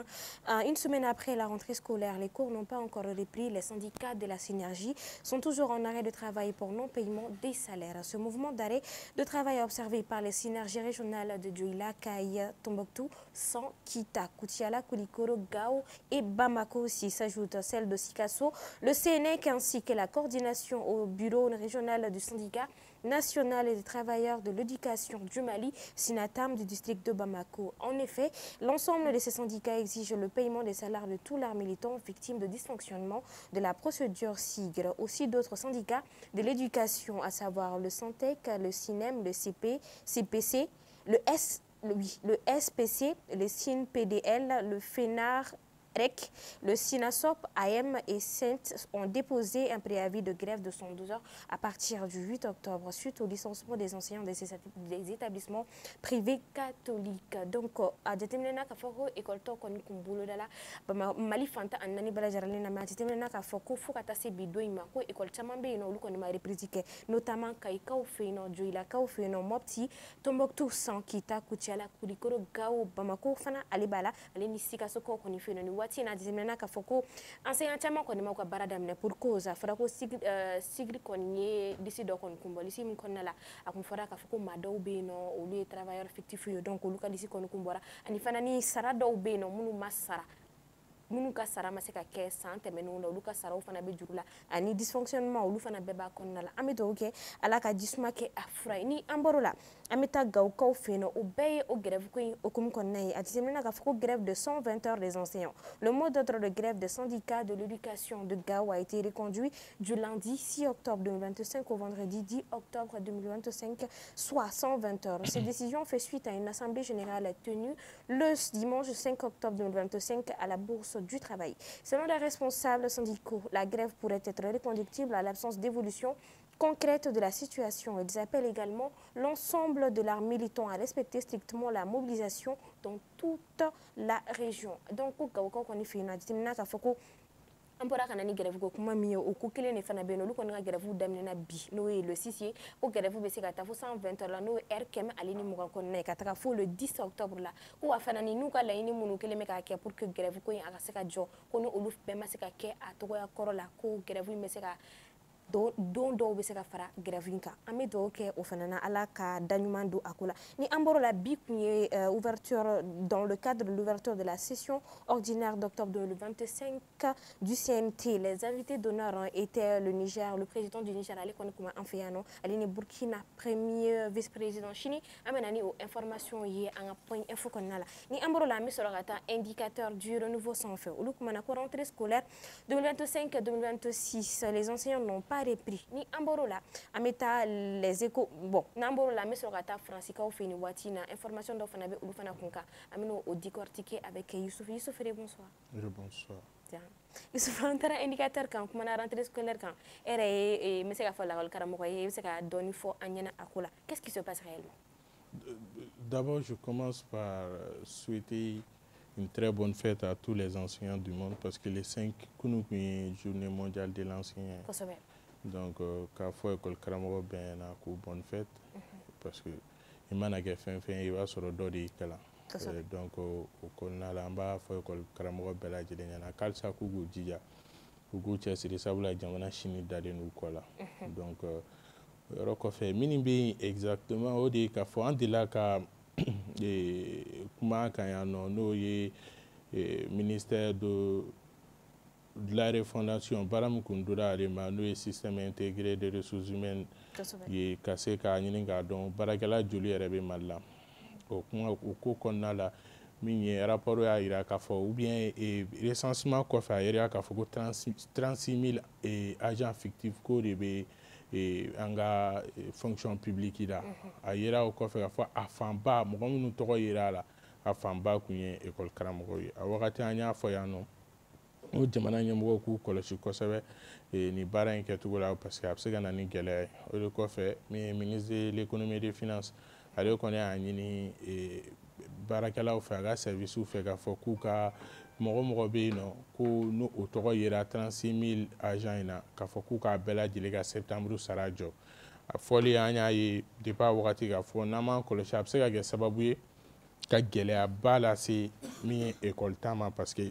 une semaine après la rentrée scolaire les cours n'ont pas encore repris les syndicats de la synergie sont toujours en arrêt de travail pour non-paiement des salaires. Ce mouvement d'arrêt de travail observé par les synergies régionales de Dioula, Kaï, Tombouctou, San, Kita, Koutiala, Koulikoro, Gao et Bamako aussi s'ajoute celle de Sikasso, le CNEC ainsi que la coordination au bureau régional du syndicat national et des travailleurs de l'éducation du Mali, Sinatam du district de Bamako. En effet, l'ensemble de ces syndicats exigent le paiement des salaires de tous leurs militants victimes de dysfonctionnement de la procédure SIGRE. Aussi d'autres syndicats de l'éducation, à savoir le Santec, le CINEM, le CPC, le SPC, le SIN-PDL, le FENAR, REC, le SINASOP, AM et SENT ont déposé un préavis de grève de 112 heures à partir du 8 octobre suite au licenciement des enseignants des établissements privés catholiques. Donc, à déterminer que faut école to koni kumbulo dala mali fanta annani bala jarale na ma déterminer que faut kata se bido ima ko école chamambe no lu koni ma représenter notamment kai kaw feino joila kaw feino mopti Tombouctou Sankita Koutiala Koulikoro Gao Bamako fana alibala aleni sika soko koni feino ni wati na déterminer que faut ko enseignant chama koni ma ko baradamne pour cause fara ko sigri koni d'ici do kon kumboli sim konnala akum fara ka faut ko madaw beno au lieu travailleur fictif donc lu ka d'ici koni kumbora ani fana ni sara do beno munu masara munu ka sara ma se ka kɛ san tɛmɛnenw na olu ka saraw fana bɛ juru la ani dysfonctionnement olu fana bɛɛ b'a kɔnɔna la an bɛ dugawu kɛ ala ka jisuma kɛ a fura ye ni an bɔr'o la an bɛ taa Gawokaw fɛ yen nɔ o bɛɛ ye o grève ko in okumu kɔnɔna ye a jateminɛ k'a fɔ ko grève de 120 heures des enseignants. Le mot d'ordre de grève des syndicats de l'éducation de Gao a été reconduit du lundi 6 octobre 2025 au vendredi 10 octobre 2025, soit 120 heures. Cette décision fait suite à une assemblée générale tenue le dimanche 5 octobre 2025 à la Bourse du Travail. Selon les responsables syndicaux, la grève pourrait être reconductible à l'absence d'évolution concrète de la situation. Ils appellent également l'ensemble de leurs militants à respecter strictement la mobilisation dans toute la région. Donc, quand on fait une ampora kana ni grève ko kuma mi o ko kele ne fana be no lu ko nga grève damne na bi no le 6 ko grève be se ka ta fo 120 la no kem alini mo ko ne ka ta fo le 10 octobre la ko wa fana ni nuka la ini munu kele me ka ke pour que grève ko aka se ka jo ko no olu be ma se ka ke atogo ya korola ko grève me se ka don dɔw bɛ se ka fara grève in kan an bɛ dugawu kɛ o fana na ala ka daɲuman don a ko la ni an bɔr'o la bi kun ye ouverture dans le cadre de l'ouverture de la session ordinaire d'octobre 2025 du CNT. Les invités d'honneur étaient le Niger, le président du Niger ale kɔni kuma an fɛ yan nɔ ale ni Burkina premier vice-président Chini an bɛ na ni o information ye an ka point info kɔnɔna la ni an bɔr'o la an bɛ sɔrɔ ka taa indicateur du renouveau sans fɛ olu kuma na ko rentrée scolaire 2025-2026 les enseignants n'ont pas repris ni amborola ameta les échos bon n'amborola mais sur kata francika au fini watina information do fana be ulu fana kunka amino au décortiquer avec Youssouf bonsoir. Bonsoir. Tiens Youssouf antara indicateur kan kuma na rentrée scolaire kan et monsieur ka fala karamo ye monsieur ka doni fo anyana akola qu'est-ce qui se passe réellement? D'abord je commence par souhaiter une très bonne fête à tous les enseignants du monde parce que les 5 Kounoukmi journée mondiale de l'enseignant. Donc, quand faut école Karamogo ben na ko bonne fête parce que il m'a n'a fait il va sur le dos de kala. Donc au konna lamba faut école Karamogo bela jidenya na kalsa kugu jija kugu chesiri sabula jamana chini dade nu kola. Donc roko fait minimbi exactement au de ka faut andila ka kuma kan ya no ye ministère de la refondation baram kundura alema no système intégré de ressources humaines ye kase ka nyininga don barakala joli yɛrɛ bɛ Mali la o ko kɔnɔna la min ye rapport y'a yira k'a fɔ ou bien recensement kɔfɛ a yɛrɛ k'a fɔ ko 36 000 agents fictifs ko de bɛ an ka fonction publique la a yira o kɔfɛ k'a fɔ a fanba mɔgɔ minnu tɔgɔ yira la a fanba kun ye école karamɔgɔ ye a wagati an y'a fɔ yan nɔ o jamana ɲɛmɔgɔw k'u kɔlɔsi kosɛbɛ ni baara in kɛcogo la parce que a bɛ se ka na ni gɛlɛya ye o de kɔfɛ min ye ministre de l'économie et des finances ale kɔni y'a ɲini baarakɛlaw fɛ a ka services fɛ k'a fɔ k'u ka mɔgɔ bɛ yen nɔ ko n'o tɔgɔ yera 36 000 agents in na k'a fɔ k'u k'a bɛɛ lajɛlen ka septembre sara jɔ a fɔli an y'a ye depuis a wagati k'a fɔ n'an m'an kɔlɔsi a bɛ se ka kɛ sababu ye ka gɛlɛyaba lase min ye école ta ma parce que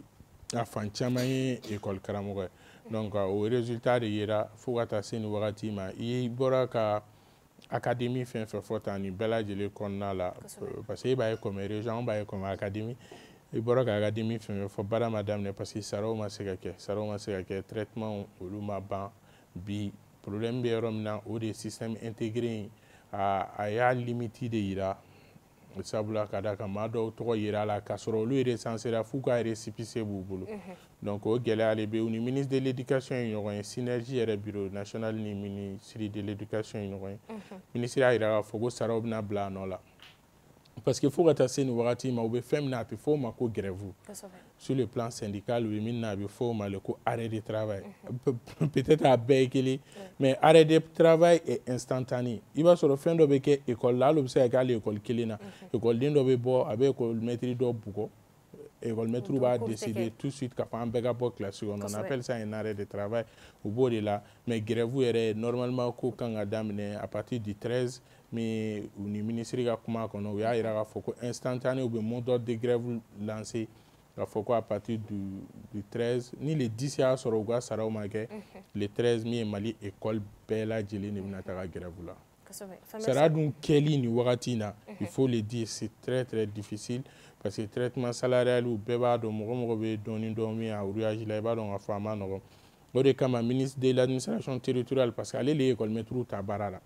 a fan caman ye école karamɔgɔ ye donc o résultat de yera fo ka taa se ni wagati ma i bɔra ka académie fɛn fɛn fɔ tan nin bɛɛ lajɛlen kɔnɔna la parce que e b'a ye comme région an b'a ye comme académie i bɔra ka académie fɛn fɛn fɔ baara ma daminɛ parce que saraw ma se ka kɛ traitement olu ma ban bi problème bɛ yɔrɔ min na o de système intégré a y'a limite de yira sabula ka da kan maa dɔw tɔgɔ yira la k'a sɔrɔ olu recensera f'u ka récépissé b'u bolo donc o gɛlɛya de bɛ u ni ministre de l'éducation ye ɲɔgɔn ye synergie yɛrɛ bureau national ni ministre de l'éducation ye ɲɔgɔn ye ministre y'a yira k'a fɔ ko saraw bɛna bila a nɔ la parce que faut que tu wagati ma ube fem na pi fo ma ko grève sur le plan syndical ou min na bi fo ma le ko arrêt de travail peut-être à Bekele mais arrêt de travail est instantané il va sur le fin de beke école là le c'est à l'école kelina école din do be bo avec école maîtrise do buko école maîtrise va décider tout de suite qu'à un bega pour classe on appelle ça un arrêt de travail au bout de là mais grève est normalement ko kan adamne à partir du 13 mais au ministère ga kuma kono ya ira ga foko instantané ou be mot d'ordre de grève lancé ga foko à partir du 13 ni le 10 ya soro ga sara o make le 13 mi mali école bela jeli ni binata ga grève là sera donc keli ni wagatina il faut le dire c'est très très difficile parce que traitement salarial ou beba do mo be doni do mi a uriage la ba do nga fama no o de kama ministre de l'administration territoriale parce que aller l'école métro ta barala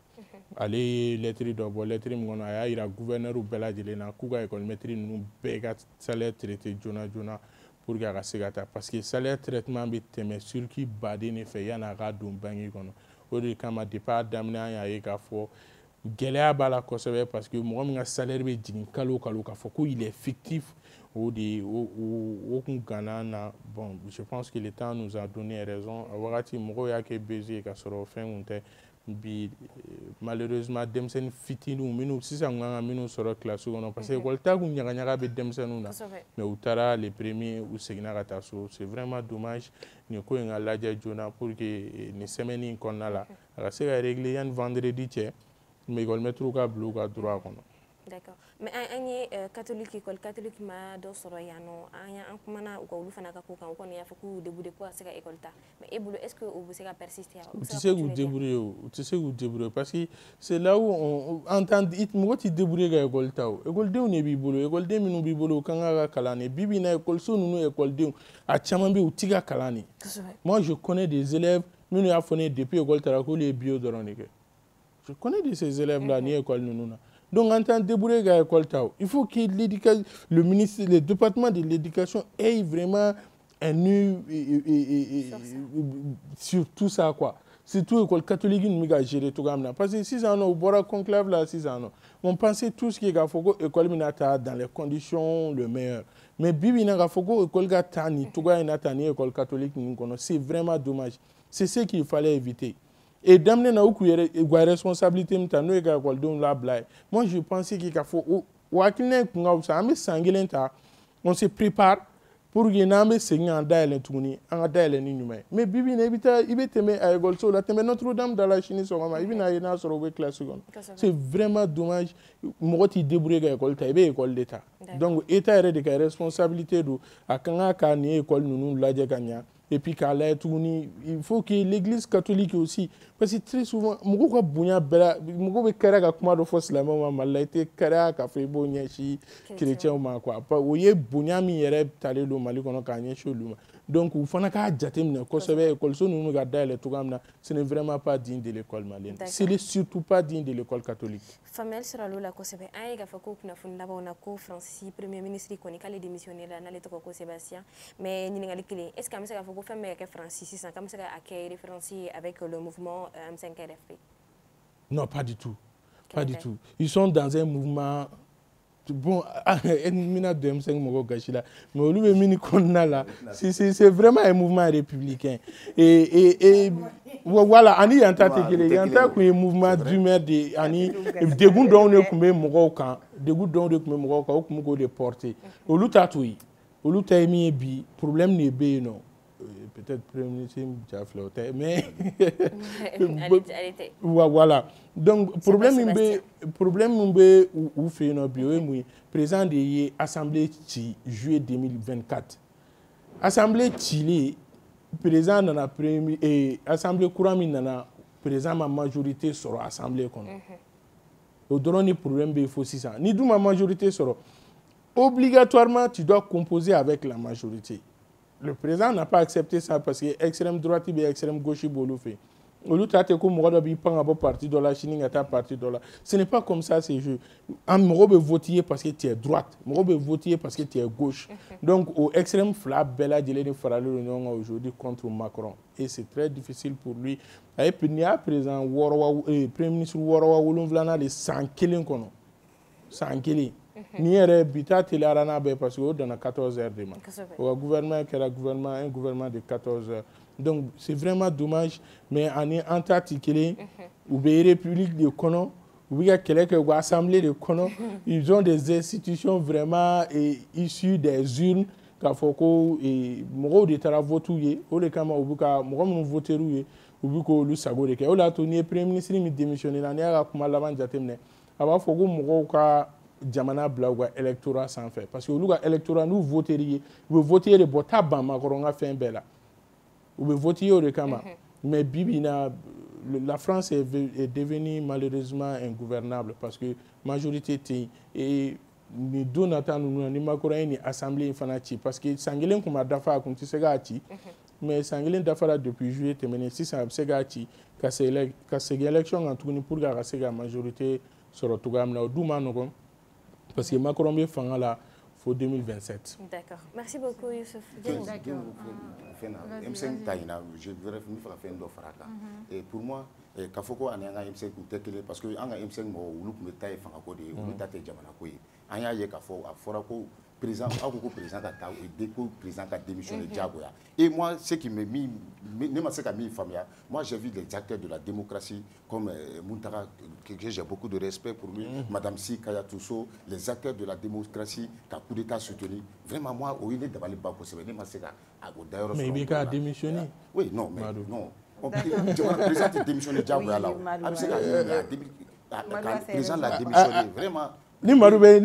aller lettre do bo lettre mon aya ira gouverneur ou bela jelena kuga école maîtrise nous bega salaire traité jona pour ga segata parce que salaire traitement bi teme sur qui badine fait yana ga dum bangi kono o de kama départ damna ya e ka fo gɛlɛya b'a la kosɛbɛ parce que mɔgɔ min ka salaire bɛ jigin kalo kalo k'a fɔ ko il est fictif o de o kun ganna na bon je pense que le temps nous a donné raison a wagati mɔgɔw y'a kɛ beze ye ka sɔrɔ fɛn kun tɛ bi malheureusement denmisɛnnin fitininw minnu sisan kan ka minnu sɔrɔ classe kɔnɔ parce que école ta kun ɲagaɲaga bɛ denmisɛnninw na mais u taara les premiers u seginna ka taa so c'est vraiment dommage nin ko in ka lajɛ joona pour que nin semaine in kɔnɔna la a ka se ka régler yanni vendredi cɛ mais école maître ka bleu ka droit kono d'accord mais ani catholique école catholique ma do soro yano anya an kumana ko lu fana ka ko kan ko ne ya fa ku débrouiller pour se ka école ta mais ebulu est-ce que vous se ka persister tu sais vous débrouiller parce que c'est là où on entend it mo ti débrouiller ga école ta école de ne bi bolo école de minu bi bolo kan ga kalane bibi na école so nunu école de a chaman bi utiga kalane moi je connais des élèves minu ya fone depuis école ta ko les bio doronike. Je connais de ces élèves-là, ni école nous. Donc, en tant que débrouiller à l'école, il faut que le ministère, le département de l'éducation ait vraiment un œil sur tout ça, quoi. Surtout l'école catholique, nous avons géré tout ça. Parce que 6 ans, au bord conclave, là, 6 ans, on pensait tout ce qui est à l'école Minata dans les conditions le meilleur. Mais Bibi n'a Fogo, l'école Gatani, tout ça, l'école catholique, c'est vraiment dommage. C'est ce qu'il fallait éviter. Et d'amener na uku yere responsabilité mtano e ga kwal don la blaye. Moi je pensais qu'il faut wakine kunga usa ame sangilenta on se prépare pour que na ame seigneur daile tuni anga daile ni nyuma. Mais bibi na ibita ibeteme a école so la teme Notre-Dame dans la Chine so ma ibina yena so robe classe seconde. C'est vraiment dommage moti débrouiller ga école ta ebe école d'état. Donc état est de responsabilité do akanga ka ni école nunu la jaganya. Et puis il faut que l'église catholique aussi parce que très souvent mugo bunya bela mugo be kara ka kuma do fos la mama malaite kara ka fe bo nyashi chrétien ma quoi pa oye bunya mi yere tale lo mali kono ka nyashi luma donc il faut ka jatem ko sebe école so nous ga dale tout gamna ce n'est vraiment pas digne de l'école malienne c'est surtout pas digne de l'école catholique famel sera lo la ko sebe ay ga fa ko kuna funda ba na ko Francis premier ministre ko ni kale démissionner la na le to ko Sébastien mais ni ngali kile est-ce que amsa ga fa ko faire mais que Francis c'est comme ça à quelle référence avec le mouvement M5RFP? Non, pas du tout. Pas du tout. Ils sont dans un mouvement bon, c'est vraiment un mouvement républicain. Et voilà, Ani Yanta Tekele, Yanta qui est un mouvement d'humeur de Ani, des goûts dont on est comme Moroka, des goûts dont on est comme Moroka, ou comme on est porté. Au Lutatoui, au Lutaimi, problème n'est pas non. Peut-être premier ministre déjà flotté mais voilà donc problème ou fait no bio président de assemblée juillet 2024 assemblée Chili président dans la première et assemblée courant nana président ma majorité sur assemblée kon au donner problème il faut 600 ni d'où ma majorité sur obligatoirement tu dois composer avec la majorité. Le président n'a pas accepté ça parce que extrême droite et extrême gauche bolo fait. Au lieu de comme moi d'habiller pas un parti de la Chine à ta parti de la. Ce n'est pas comme ça ces jeux. Un moi be voter parce que tu es droite, moi be voter parce que tu es gauche. Donc au extrême flab bella de les faire l'union aujourd'hui contre Macron et c'est très difficile pour lui. Et puis il y a président Warawa premier ministre Warawa Wolonvlana les 100 killing kono. 100 killing. Ni yɛrɛ bi ta télé arana bɛ parce que o donna 14 heures de ma. O gouvernement kɛra un gouvernement de 14 heures. Donc c'est vraiment dommage, mais ani an ta ti kelen u bɛ république de kɔnɔ u bɛ ka kɛlɛ kɛ u ka assemblée de kɔnɔ ils ont des institutions vraiment issues des urnes k'a fɔ ko mɔgɔw de taara vote ye o de kama u bɛ ka mɔgɔ minnu voter'u ye u bɛ k'olu sago de kɛ o de y'a to ni ye premier ministre min démissionné la n'i y'a ka kuma laban jateminɛ a b'a fɔ ko mɔgɔw ka jamana bila u ka électorat sanfɛ parce que olu ka électorat n'u voter'i ye u bɛ voter de bɔ taa ban makɔrɔ n ka fɛn bɛɛ la. Ou bien voter au Rekama. Mais Bibina, la France est devenue malheureusement ingouvernable parce que la majorité et ni donata ni makora ni assemblée fanati parce que Sangelen comme dafa comme tu sais gati mais Sangelen dafa depuis juillet terminé si ça se gati que c'est élection en tout ni pour garder la majorité sur le Tougam là douma non parce que Macron bien fanga là pour 2027. D'accord. Merci beaucoup, Youssef. D'accord. Et pour moi, Kafoko a M5 parce que M5 président a démissionné. Et moi, ce qui me mis, moi j'ai vu les acteurs de la démocratie comme Muntara, que j'ai beaucoup de respect pour lui, Madame Si Kayatousso, les acteurs de la démocratie qu'a coup d'État soutenu. Vraiment, moi, au lieu d'avoir les bas possible, mais il a démissionné. Oui, non, mais non. Le président a démissionné. Le président l'a démissionné, vraiment. Ni Maroubé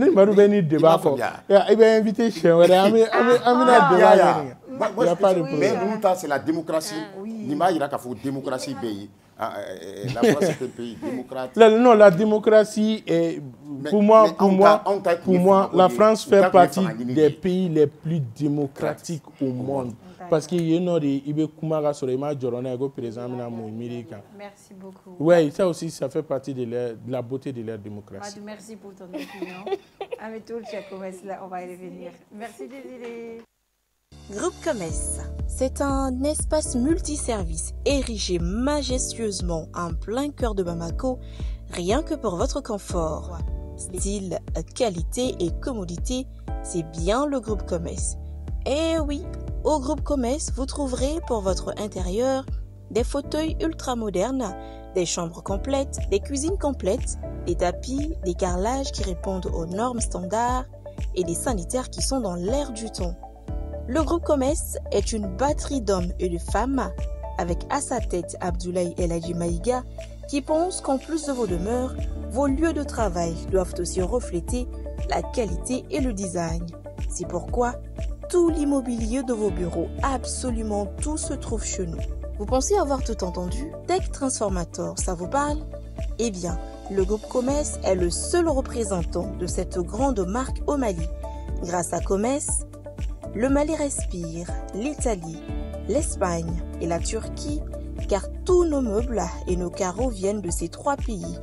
ni débat quoi. Il va inviter chez moi. Amina débat. Il n'y a pas de problème. Mais nous, c'est la démocratie. Nima ira qu'il faut démocratie pays. La France est un pays démocratique. Non, la démocratie est pour moi, la France fait partie des pays les plus démocratiques au monde. Parce qu'il y a des Kumara sur les président. Merci beaucoup. Oui, ça aussi, ça fait partie de la beauté de leur démocratie. Merci pour ton opinion. Amitoul Tchakomès, là, on va y revenir. Merci Désiré. Groupe Comès, c'est un espace multiservice érigé majestueusement en plein cœur de Bamako, rien que pour votre confort. Style, qualité et commodité, c'est bien le groupe Comès. Et oui, au groupe Comès, vous trouverez pour votre intérieur des fauteuils ultra modernes, des chambres complètes, des cuisines complètes, des tapis, des carrelages qui répondent aux normes standards et des sanitaires qui sont dans l'air du temps. Le groupe Comès est une batterie d'hommes et de femmes avec à sa tête Abdoulaye El Hadji Maïga qui pense qu'en plus de vos demeures, vos lieux de travail doivent aussi refléter la qualité et le design. C'est pourquoi tout l'immobilier de vos bureaux, absolument tout se trouve chez nous. Vous pensez avoir tout entendu? Tech Transformator, ça vous parle? Eh bien, le groupe Comès est le seul représentant de cette grande marque au Mali. Grâce à Comès, le Mali respire, l'Italie, l'Espagne et la Turquie, car tous nos meubles et nos carreaux viennent de ces trois pays.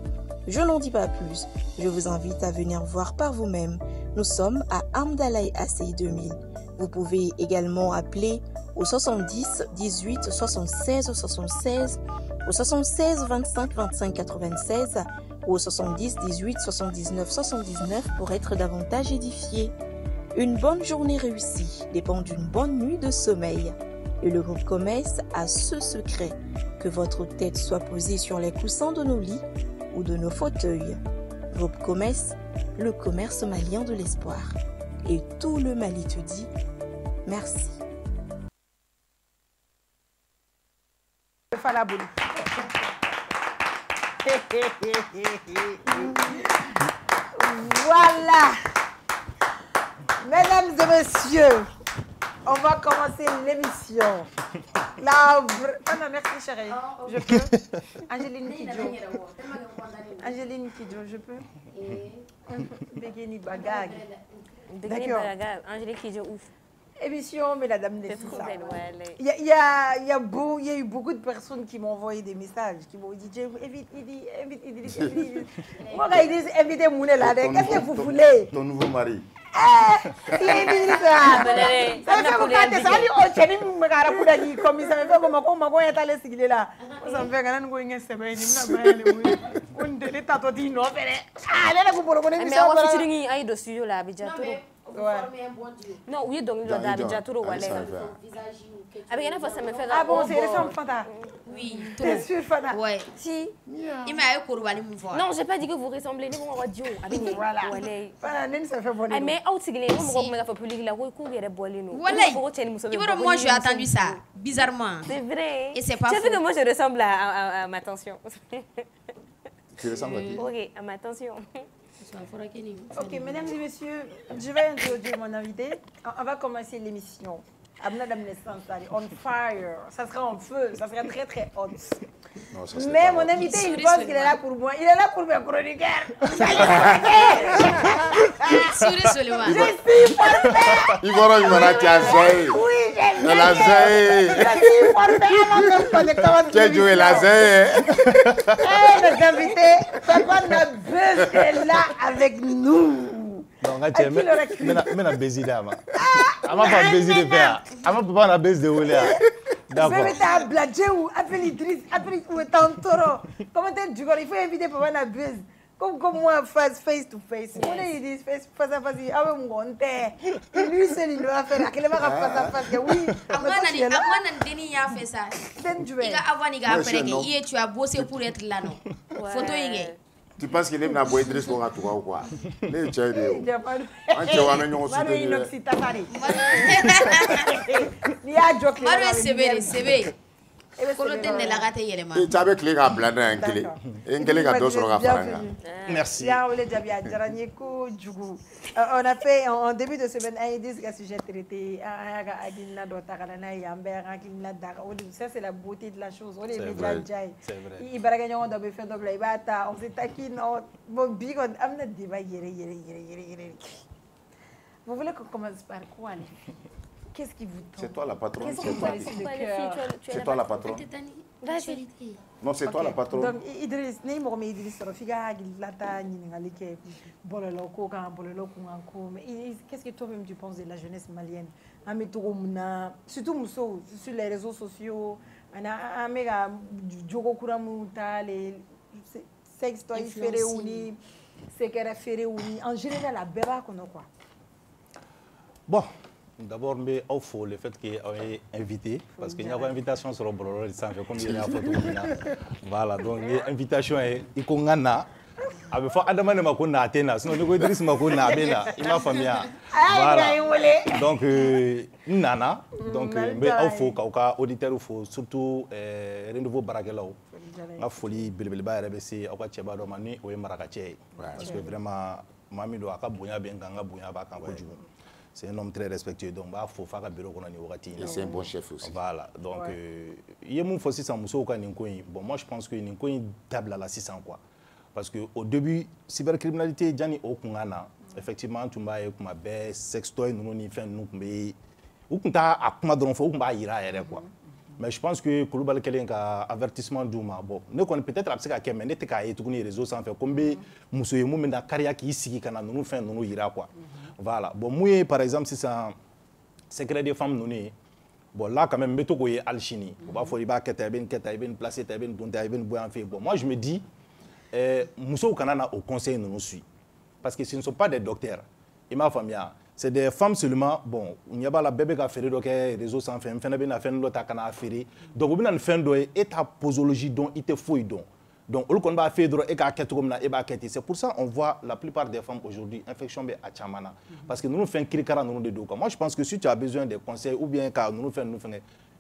Je n'en dis pas plus, je vous invite à venir voir par vous-même. Nous sommes à Amdalaï Assey 2000. Vous pouvez également appeler au 70 18 76 76, au 76 25 25 96 ou au 70 18 79 79 pour être davantage édifié. Une bonne journée réussie dépend d'une bonne nuit de sommeil. Et le groupe Comès a ce secret, que votre tête soit posée sur les coussins de nos lits ou de nos fauteuils. Groupe Comès, le commerce malien de l'espoir. Et tout le Mali te dit merci. Voilà. Mesdames et messieurs, on va commencer l'émission. Merci chérie. Je peux? Angéline Kidjo. Angéline Kidjo, je peux? Begeni Bagag. D'accord. Angéline Kidjo ouf. émission, mais la dame Nessissa. Il y a eu beaucoup de personnes qui m'ont envoyé des messages, qui m'ont dit, évite. Moi, quand ils disent, invitez Mounela, qu'est-ce que vous voulez? Ton nouveau mari. Non, oui, donc il doit déjà tout rouler. Avec une fois, ça me fait ah bon, c'est récent, Fanta. Oui, t'es sûr, Fanta? Ouais. Si. Il m'a eu Kouroubali mon frère. Non, j'ai pas dit que vous ressemblez, ni mon radio. Voilà. Fanta, ça fait bon. Mais où tu gagnes? Moi, je me fais public là, où il y a des bois nous. Voilà. Moi, j'ai attendu ça, bizarrement. C'est vrai. Et c'est pas. Tu sais que moi, je ressemble à ma tension. Tu ressembles à qui? Ok, à ma tension. Ok, mesdames et messieurs, je vais introduire mon invité. On va commencer l'émission. Madame Nessissa, on fire. Ça sera en feu, ça sera très très hot. Non, mais mon invité, il pense qu'il est là pour moi. Il est là pour mes chroniqueurs. Je suis parfait. Il va revenir à Zay. Oui, j'aime bien. La Zay. Je suis parfait. Tu as joué la Zay. Mes invités, Papa Nabuzz est là avec nous. Donc, je vais baiser d'ama. Je vais baiser de faire. Je vais pas baiser de rouler. D'accord. Je vais t'appeler ou appeler Idriss, appeler ou Tantoro. Comment tu dis? Il faut inviter Papa Nabuzz. Comme moi, face to face. On est dit face à face. Ah oui, mon Dieu. Lui, c'est lui qui va faire. Il va faire face à face. Oui. Moi, Nandini a fait ça. Il a avant, il a après. Hier, tu as bossé pour être là, non? Photo, il tu penses qu'il est venu à boire Idriss pour toi ou quoi? Les tchèques. Il y a pas de. Il y a joke. C'est Merci. On a fait en début de semaine un sujet traité. Ça, c'est la beauté de la chose. C'est vrai. On s'est taquine. Vous voulez qu'on commence par quoi? Qu'est-ce qui vous tente? C'est toi la patronne. C'est toi la patronne. Non, c'est toi la patronne. Donc, Idriss, qu'est-ce que toi-même tu penses de la jeunesse malienne? Surtout sur les réseaux sociaux, en général, la béba qu'on a quoi? Bon. D'abord, mais il faut le fait qu'il ait invité, parce qu'il y a une invitation sur le blog, comme il y a une photo. Voilà, donc l'invitation est Ikongana. Avec fois, Adam ne m'a pas atteint, sinon le Idriss m'a pas atteint. Il m'a famille. Voilà. Donc, Nana. Donc, mais il faut qu'aucun auditeur, il faut surtout renouveau Barakelo. La folie, Bilbilba, RBC, Awa Tcheba Domani, ou Marakache. Parce que vraiment, Mami doit avoir Bouya Benganga, Bouya Bakankoju. C'est un homme très respectueux, donc il faut faire un bureau. C'est un bon chef aussi. Voilà, donc il y a mon fils bon, moi je pense que Ninkoy table à la 600 quoi. Parce qu'au début, cybercriminalité, Gianni Okungana, effectivement, tu m'as dit que sextoy, nous n'y faisons nous mais ou qu'on t'a accumulé dans le fond, on va y aller quoi. Mais je pense que Kouroubali Kelen a avertissement d'Ouma. Bon, nous connaissons peut-être après ça, mais n'était qu'à être les réseaux sans faire combien Moussouye Mou mais dans carrière qui ici qui nous fait nous ira quoi. Voilà. Bon, moi par exemple si c'est un secret des femmes nous bon là quand même mettons qu'on est alchimie. On va faire ibak qu'être placer t'es bon moi je me dis Moussou Kanana au conseil nous suit parce que ce ne sont pas des docteurs. Et ma famille c'est des femmes seulement. Bon, il n'y a pas la bébé qui a fait donc réseau sans fin, fin bien fait l'autre qui a fait. Donc on a une fin de et ta posologie dont il te fouille donc. Donc on va faire et qu'à comme na et ba c'est pour ça on voit la plupart des femmes aujourd'hui infection be à chamana parce que nous faisons krikara nous de dos. Moi je pense que si tu as besoin de conseils ou bien car nous faisons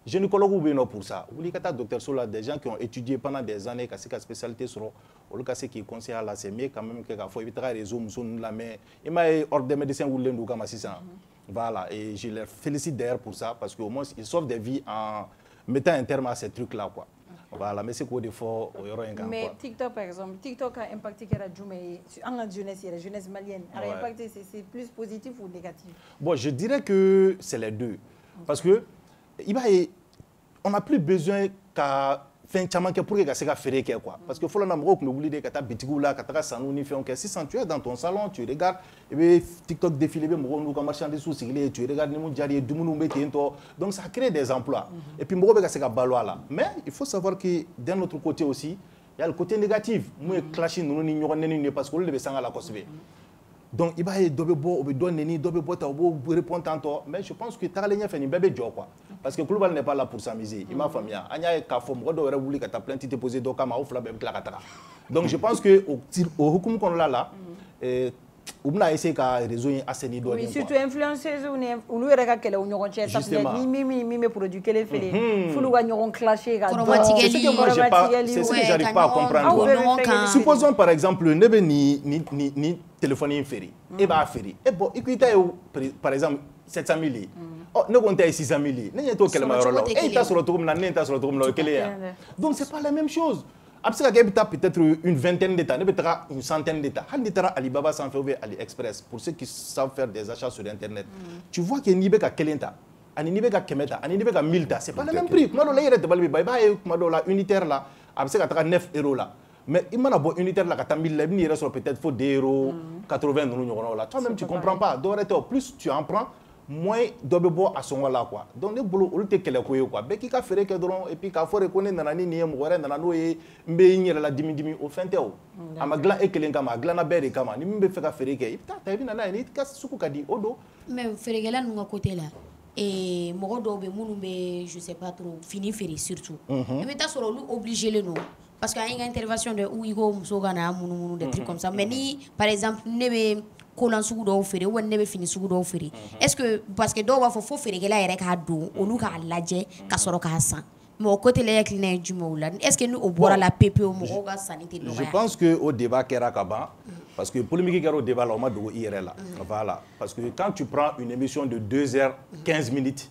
gynécologue ou bien non pour ça. Ou les docteurs sont là des gens qui ont étudié pendant des années qui ont spécialité sur le cas qui conseille là c'est mieux quand même que faut éviter les réseaux nous la mais il m'a ordre des médecins ou l'endou comme ça. Voilà et je les félicite d'ailleurs pour ça parce qu'au moins ils sauvent des vies en mettant un terme à ces trucs là quoi. Voilà, mais c'est quoi des fois mais TikTok par exemple, TikTok a impacté la jeunesse malienne. A impacté, c'est plus positif ou négatif? Bon, je dirais que c'est les deux. Parce que on n'a plus besoin qu'à faire un pour que ça faire quoi. Parce que faut la namro comme oublier que ta bitigou là, que ta sanou ni fait on si tu es dans ton salon, tu regardes et bien TikTok défiler bien mo nous comme marchand sous sigler, tu regardes les moun jari du moun mettre into. Donc ça crée des emplois. Et puis mo que ça baloa là. Mais il faut savoir que d'un autre côté aussi, il y a le côté négatif. Moi clashing nous ni ñoro parce que le be sanga la kosbe. Donc il va y répondre tantôt, mais je pense que Taralenia fait une bébé joie quoi. Parce que Global n'est pas là pour s'amuser. Il m'a famille. Anya Kafom, Rodo République, tu as plein de déposés d'Okama, Oufla, Bebklakatara. Donc je pense que au Hukum qu'on l'a là, on a essayé de résoudre assez ni oui, surtout influenceuse, on nous regarde qu'elle est union entière. Ça fait mi produit qu'elle fait. Faut nous gagner un clashé. C'est ce que j'arrive pas à comprendre. Supposons par exemple, ne ni téléphone inférieur. Et bah inférieur. Et bon, écoutez par exemple 700 000. Oh, ne comptez 600 000. N'est pas quel malheur là. Et t'as sur le tour, n'est pas sur le tour là. Donc c'est pas la même chose. Après, peut-être une vingtaine d'États, peut-être une centaine d'États. Alibaba s'en fait AliExpress pour ceux qui savent faire des achats sur Internet. Tu vois qu'il y a un Kelenta, un Nibeka Kemeta, un Nibeka Milta. Ce n'est pas le même prix. Moi, là, unitaire là, après, c'est 9 € là. Mais il m'a dit unitaire là, quand 1000 il reste peut-être 2 €, 80 €. Toi-même, tu ne comprends pas. Plus tu en prends, moins d'obébo à son là quoi. Donc les boulot on te kele quoi. Be qui ka fere que et puis ka faut reconnaître nanani ni mo wore nanano e mbe la dimi au fin teo. Ama glan e kelen kama glan na bere kama ni mbe fe ka fere que ita ta bi nana ni ka suku kadi odo. Mais fere gela nous côté là. Et mo do be munu be je sais pas trop fini fere surtout. Et mais ta soro obligé le nous. Parce qu'il y a une intervention de où il go muso gana munu des trucs comme ça. Mais ni par exemple ne kolan sugu dɔw feere ou ne bɛ fini sugu dɔw feere est-ce que parce que dɔw b'a fɔ fo feerekɛla yɛrɛ k'a don olu k'a lajɛ ka sɔrɔ k'a san mais o côté la hakilina ye jumɛn o la est-ce que ni o bɔra la pepewu mɔgɔw ka sanni tɛ nɔgɔya. Je pense que au débat kɛra ka ban parce que polémique kɛra au débat là o ma dogo i yɛrɛ la voilà parce que quand tu prends une émission de 2h15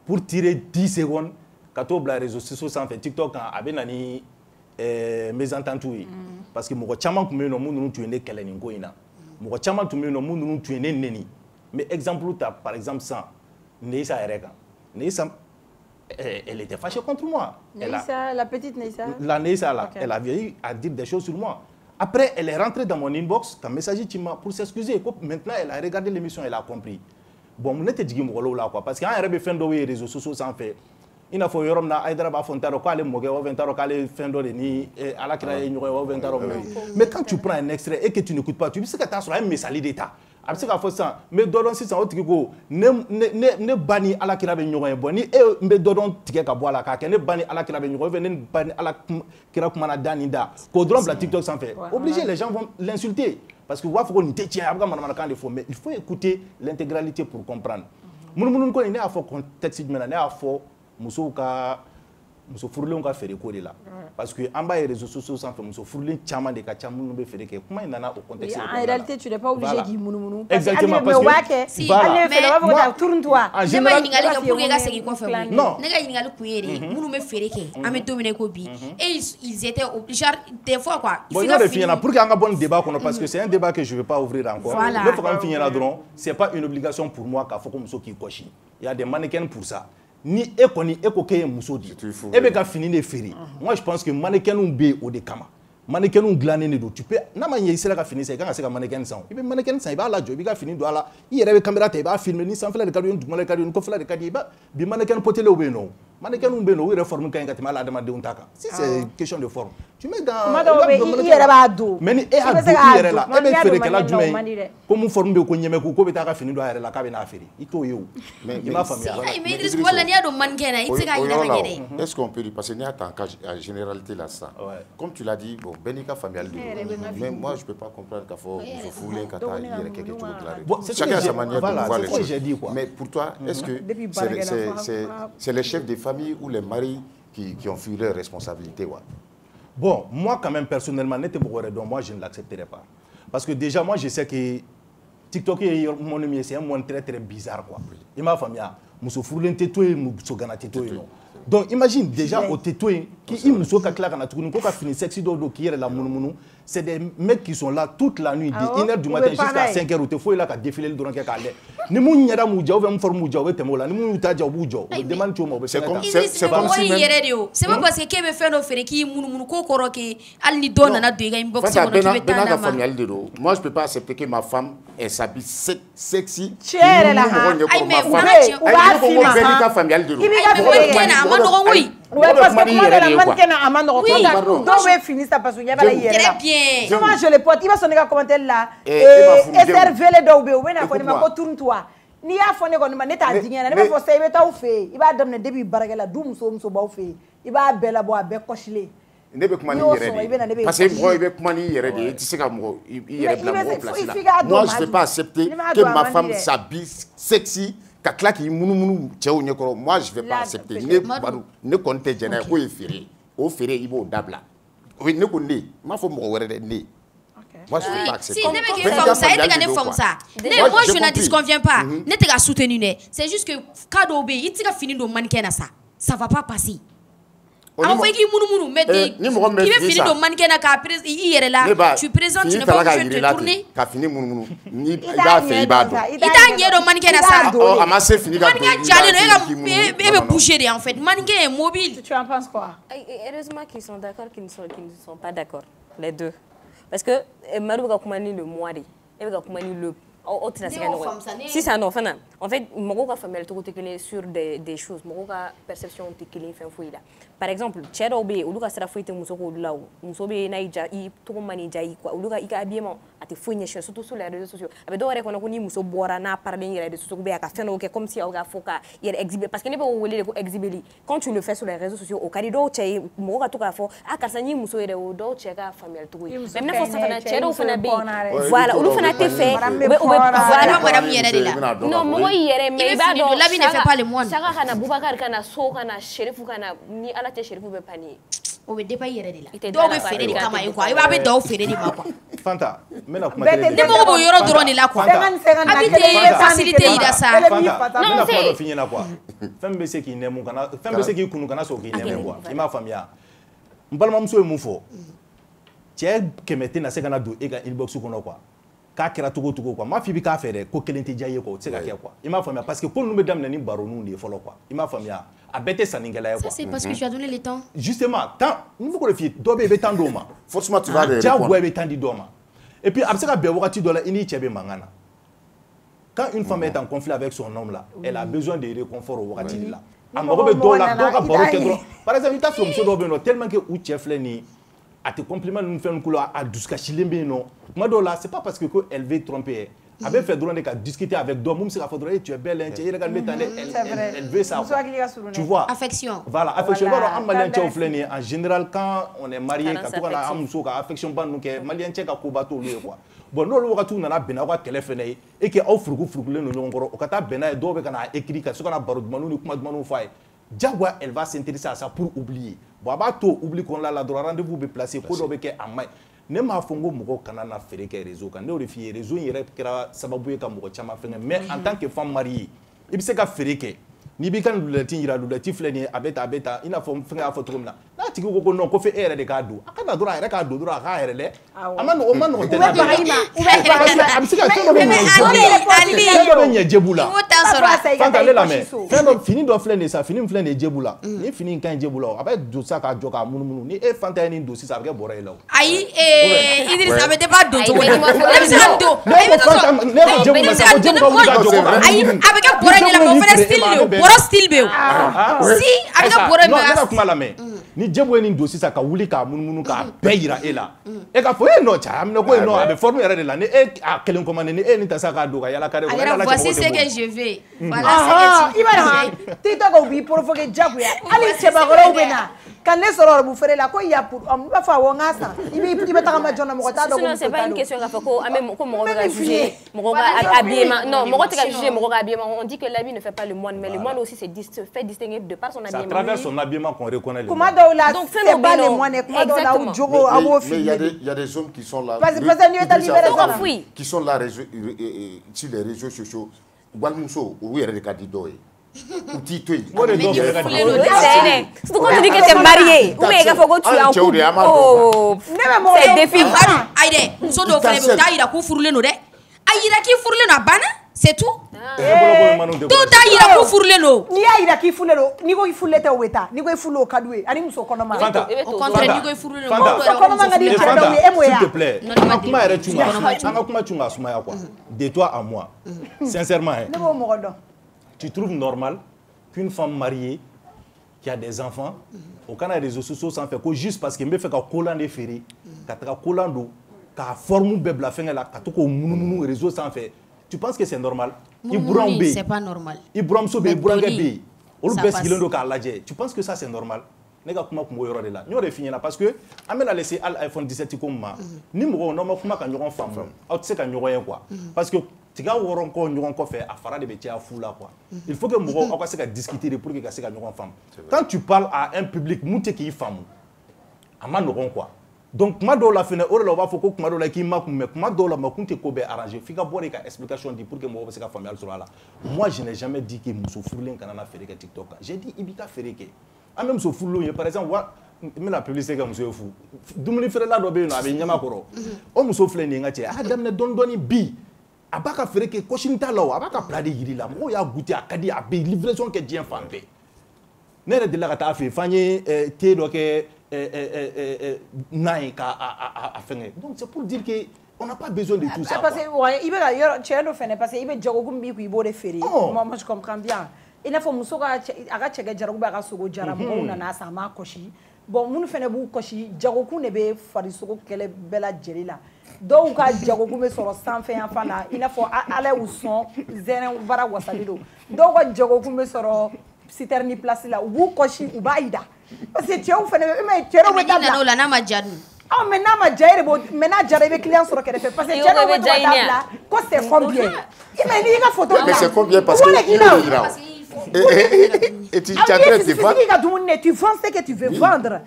pour tirer 10 secondes ka t'o bila réseaux sociaux sanfɛ TikTok kan a bɛ na ni mésentente ye parce que mɔgɔ caman tun bɛ yen nɔ minnu tun ye ne kɛlɛ nin ko in na. Mɔgɔ caman tun bɛ yen nɔ minnu ninnu tun ye ne neni mais exemple ta par exemple sans Neissa yɛrɛ kan Neissa elle était fâchée contre moi. Neissa, la petite Neissa. La Neissa là, elle avait à dire des choses sur moi. Après elle est rentrée dans mon inbox quand message pour s'excuser. Maintenant elle a regardé l'émission, elle a compris. Bon ne tɛ jigin mɔgɔ la quoi parce que an yɛrɛ bɛ fɛn dɔw ye réseaux sociaux sanfɛ il n'a pas eu na Aïdara b'a fɔ taro k'ale mɔkɛ wa taro k'ale fɛn dɔ de ni ala kira ye ɲɔgɔn ye taro mais quand tu prends un extrait et que tu n'écoutes pas tu bɛ se ka taa sɔrɔ a ye misali de ta a bɛ se k'a fɔ sisan n bɛ dɔ dɔn sisan o tigi ko ne ba ni ala kira bɛ ɲɔgɔn ye bɔn ni n bɛ dɔ dɔn tigɛ ka bɔ a la k'a kɛ ne ba ni ala kira bɛ ɲɔgɔn ye ne ba ni ala kira kumana da ni da k'o dɔrɔn bila TikTok sanfɛ obligé les gens vont l'insulter parce que u b'a fɔ ko nin tɛ tiɲɛ a bɛ ka manamanakan de fɔ mais il faut écouter l'intégralité pour comprendre munumunu ko in ne y'a fɔ contexte jumɛn na ne y'a fɔ muso furulenw ka feere ko de la parce que an b'a ye réseaux sociaux sanfɛ muso furulen caman de ka ca minnu bɛ feere kɛ kuma in nana au contexte en réalité tu n'es pas obligé k'i munumunu exactement parce que ale fɛnɛ b'a fɔ ko taa tourne-toi ne ma ɲininkali kɛ pour que ka segin kɔfɛ non ne ka ɲininkali kun ye de minnu bɛ feere kɛ an bɛ don min na i ko bi et ils étaient obligés des fois quoi bon il faut de f'i ɲɛna pour que an ka bɔ nin débat kɔnɔ parce que c'est un débat que je vais pas ouvrir encore ne fɔ k'an f'i ɲɛna dɔrɔn c'est pas une obligation pour moi k'a fɔ ko muso k'i kɔsi il y a des mannequins pour ça. Ni e koni e ko ke ye muso di e be ka fini de feere moi je pense que mannequin be o de kama mannequin glané ne do tu peux na ma ɲɛ sera ka fini sa i kan ka se ka mannequin san i be mannequin san i b'a lajɔ i b'i ka fini don a la i yɛrɛ be caméra ta i b'a filmer ni sanfɛla de ka di ni dugumala de ka di ni kɔfɛla de ka di bi mannequin potelenw be yen nɔ mannequin bɛ yen nɔ u yɛrɛ forme ka ɲi ka tɛmɛ hali adamadenw ta kan si c'est question de forme tu mets dans i yɛrɛ b'a don mais ni e y'a don i yɛrɛ la e bɛ feerekɛla jumɛn ye ko mun forme bɛ ko ɲɛmɛku ko bɛ taa ka fini don a yɛrɛ la k'a bɛ n'a feere i t'o ye o i m'a faamuya. mais Idriss wala n'i y'a dɔn mannequin na i tɛ se k'a ɲininka ka ɲɛ dɛ. est-ce qu'on peut dire parce que n'i y'a ta en généralité là ça comme tu l'as dit bon bɛɛ n'i ka faamuyali de don mais moi je peux pas comprendre k'a fɔ muso furulen ka taa i yɛrɛ kɛ kɛcogo dilan chacun a sa manière de voir les choses mais pour toi est-ce que c'est les chefs de famille ou les maris qui ont fui leurs responsabilités. Ouais. Bon, moi quand même personnellement, moi je ne l'accepterai pas. Parce que déjà, moi je sais que TikTok c'est un monde très très bizarre. Quoi. Il m'a famille. muso furulen tɛ to yen muso gana tɛ to yen nɔ. Donc imagine déjà au této qui muso ka kila kana tuguni ko ka fini sexy do qui est la munumunu, c'est des mecs qui sont là toute la nuit de 1h du matin jusqu'à 5h ou te faut là ka défiler le dronke ka le ni mun yara mu jaw mu formu jaw temo la ni mun ta jaw bu jaw demande to mo be c'est comme si même c'est pas parce que kebe fait no fere ki munumunu ko koro ke al ni do na do ga inbox ko no ki beta na moi je peux pas accepter que ma femme elle s'habille sexy chere la ha ay mais ou ba fi ma familial de oui. Ouais, parce que moi, la mannequin a amande donc je finis ça parce que y a pas la hier. Très bien. Moi je le porte, il va sonner comme commentaire là et servez les dobe ou na ko ni ma ko tourne toi. Ni ya fone ko ni ma neta digena ne fo say beta ou fe. Il va damne début baragala dum so ba ou fe. Il va bela bo abe kochile. Ne be kuma ni yere parce que moi il be kuma ni yere de tu sais ka mo il yere bla mo place là. Moi je peux pas accepter que ma femme s'habille sexy. Moi je vais pas accepter ne compte jena ko efere o fere ibo dabla oui ne ko ne ma fo mo wéré ne moi je vais pas accepter si ne me comme ça et te comme ça moi je ne disconviens pas ne te ga soutenir c'est juste que cadeau be il te fini do mannequin na ça va pas passer. On fait qui mounou mais qui veut finir de mannequin na ka hier là tu présentes tu ne pas obligé de tourner ka fini mounou ni ba fait iba do ita nyedo mannequin na ça oh amasse fini ka mannequin jale no be bouger en fait mannequin est mobile. Tu en penses quoi? Heureusement qu'ils sont d'accord qu'ils ne sont pas d'accord les deux parce que Marou ka kumani le mois et ka kumani le si ça non en fait mon ka famille tout est sur des choses mon ka perception est qu'il fait fouille là par exemple chero be ou ka sera fouille muso ko là muso be na ija i to mani jai quoi ou ka ika habillement ati fouille surtout sur les réseaux sociaux avec do reconnaître ko ni muso bora na parler les réseaux sociaux be ka faire no comme si ka foka il exhiber parce que ne pas wele ko exhiber quand tu le fais sur les réseaux sociaux au carido chei mo ka to ka fo aka ni muso ere o do cheka famille tout même na fo ça na chero fana be voilà ou fana te fait voilà madame yere de là non mo yere mais ba do la vie ne fait pas le moine saka kana Boubacar kana so kana Cherifu kana ni ala te Cherifu be pani o be de pas yere de là do be fere de kama yi quoi il va be do fere de ma quoi Fanta mena kuma ne mo bo yoro drone là quoi habite facilité ida ça non c'est fini là quoi femme be se ki nemu kana femme be se ki kunu kana so ki nemu quoi il m'a famia mbalma mso e mu fo tie kemete na se kana do e ga inbox ko no quoi k'a kɛra togo quoi ma fi bi k'a fɛ dɛ ko kelen tɛ diya ye quoi o tɛ se ka kɛ quoi i m'a faamuya parce que ko ninnu bɛ daminɛ ni baronniw de ye fɔlɔ quoi i m'a faamuya a bɛɛ tɛ sannikɛla ye quoi. ça c'est parce que tu as donné le temps. justement temps n bɛ k'o de f'i ye dɔ bɛ yen i bɛ temps d'o ma. forcément tu vas le répondre diyagoya i bɛ temps di dɔ ma et puis a bɛ se ka bɛn wagati dɔ la i n'i cɛ bɛ mankan na quand une femme est en conflit avec son homme là elle a besoin de réconfort o wagati de la a mago bɛ dɔw la dɔw ka baro kɛ dɔrɔn par exemple i t'a sɔrɔ muso dɔw bɛ yen nɔ tellement que u cɛ filɛ nin ye a te compliment nous fait un coup à dusukasilen be non moi là c'est pas parce que elle veut tromper elle veut faire drôle de discuter avec d'autres même si la faudrait tu es belle hein tu es regarde elle veut ça tu vois affection voilà affection alors en malien tu es en général quand on est marié quand on a amuso ka affection ban nous que malien tu ka ko bato lui quoi bon non le wakatu na bena ka téléphone et que au furukulen no ngoro o kata bena do be kana écrit ka so kana barod manu ni kuma manu fay Diagua, elle va s'intéresser à ça pour oublier. Bon, abato oublie qu'on l'a droit rendez-vous be placer ko do be ke amay. Ne ma fongo mugo kana na fere ke réseau kan. Ne o refi réseau yere kira sababu ye ka mugo chama fenga mais en tant que femme mariée, il se ka fere ke. Ni bi kan lulati ira lulati fleni abeta ina fo fenga fo tromna. Na tigi ko non ko fe ere de ka do. Aka na droit ere ka do droit ka ere le. Amano o mano te na. Am se ka fengo be ni jebula. Fanta le la mais fengo fini do fleni ça fini fleni jebula. Ni fini kan jebula avec do ça ka joka munumunu ni e fanta ni do si ça avec bora ela. Ayi Idriss abete pas do to. Ayi avec bora ela ko fere style bora style be. Si avec bora me kuma la mais ni jebwe ni do si ça ka wuli ka munumunu ka beira ela. E ka fo e no cha amne ko e no abe forme yere de la ni e a kelen commande ni e ni ta sa ka do ka yala kare ko la voici ce que je vais. Voilà ce que tu vas. TikTok obi provoquer Diagua. Ali cheba goro bena. Quand les sorors vous ferez la quoi il y a pour va faire wangasa. Il va ta ma jona mo ta do. C'est pas une question ka fako même ko mo ga juger. Mo ga habillement. Non, mo ga juger mo ga habillement. On dit que l'habit ne fait pas le moine mais le moine aussi se fait distinguer de par son habillement. C'est à travers son habillement qu'on reconnaît le moine. Donc c'est pas les moines comment dans la jogo amo fi. Mais il y a des hommes qui sont là. Qui sont là sur les réseaux sociaux. Walmuso ou yere de kadidoy. Ou titoy. Surtout quand tu dis que tu es marié. Ou bien il faut que tu es en couple. Oh, c'est défi. Aïe, so do fele ta ira ku furule no de. Ayira ki furule na bana, c'est tout. Tout ta ira ku furule no. Ni ayira ki furule no, ni go ifurule te weta, ni go ifurule kadwe, ani muso kono ma. Au contraire, ni go ifurule no. Muso kono ma ngadi chado ni emoya. S'il te plaît. Anga kuma ere chunga. Anga kuma chunga sumaya quoi. De toi à moi. Sincèrement. Tu trouves normal qu'une femme mariée qui a des enfants au Canada des réseaux sociaux sans faire juste parce qu'il me fait qu'à Colande ferré, qu'à Colando, qu'à forme bébla fin là, qu'à tout au mounou réseau sans faire. Tu penses que c'est normal? C'est pas normal. Ibrahim Sobe, Ibrahim Gabi, on le baisse qu'il a ladje. Tu penses que ça c'est normal? Nega kuma kuma yoro de là. Nous on fini là parce que amena laissé iPhone 17 comme ma. Ni mo normal kuma kan yoron femme. Tu sais kan yoron quoi. Parce que tu gars woron ko yoron ko fait afara de betia fou là quoi. Il faut que mo on va se discuter pour que se yoron femme. Quand tu parles à un public mouté qui femme. Ama noron quoi. Donc kuma do la fene o la va faut ko kuma do la ki ma kuma do la ma kunte ko be arranger. Fika bore ka explication dit pour que mo se ka familial sur là. Moi je n'ai jamais dit que muso furlen kanana faire que TikTok. J'ai dit ibika faire que même so fullo par exemple me la publicité comme so fou dumuni fere la do be no abi nyama koro o muso fle ni ngati adam ne don doni bi abaka fere ke koshinta law abaka pladi yiri la mo ya guti akadi abi livraison ke dien fambe ne re de la kata fe fanye te do ke nai ka a fene donc c'est pour dire que on n'a pas besoin de tout ça parce que ouais il va yo chendo fene parce que il be jogo gumbi ku ibo de fere moi je comprends bien. Il faut que nous ayons des gens na sama koshi bon mun fene bu koshi jagoku ne be farisogo kele bela jelila do ka jagoku me soro sanfé enfant là il faut aller au son zeren bara wasalido do ka jagoku me soro citerni place là bu koshi u baida parce que tu fene me tero weta na la na majadu ah mais na majaire bo mais na jarabe client soro kele fait parce que tero weta là ko c'est combien il me dit photo mais c'est combien parce que et tu vends ce que tu veux vendre.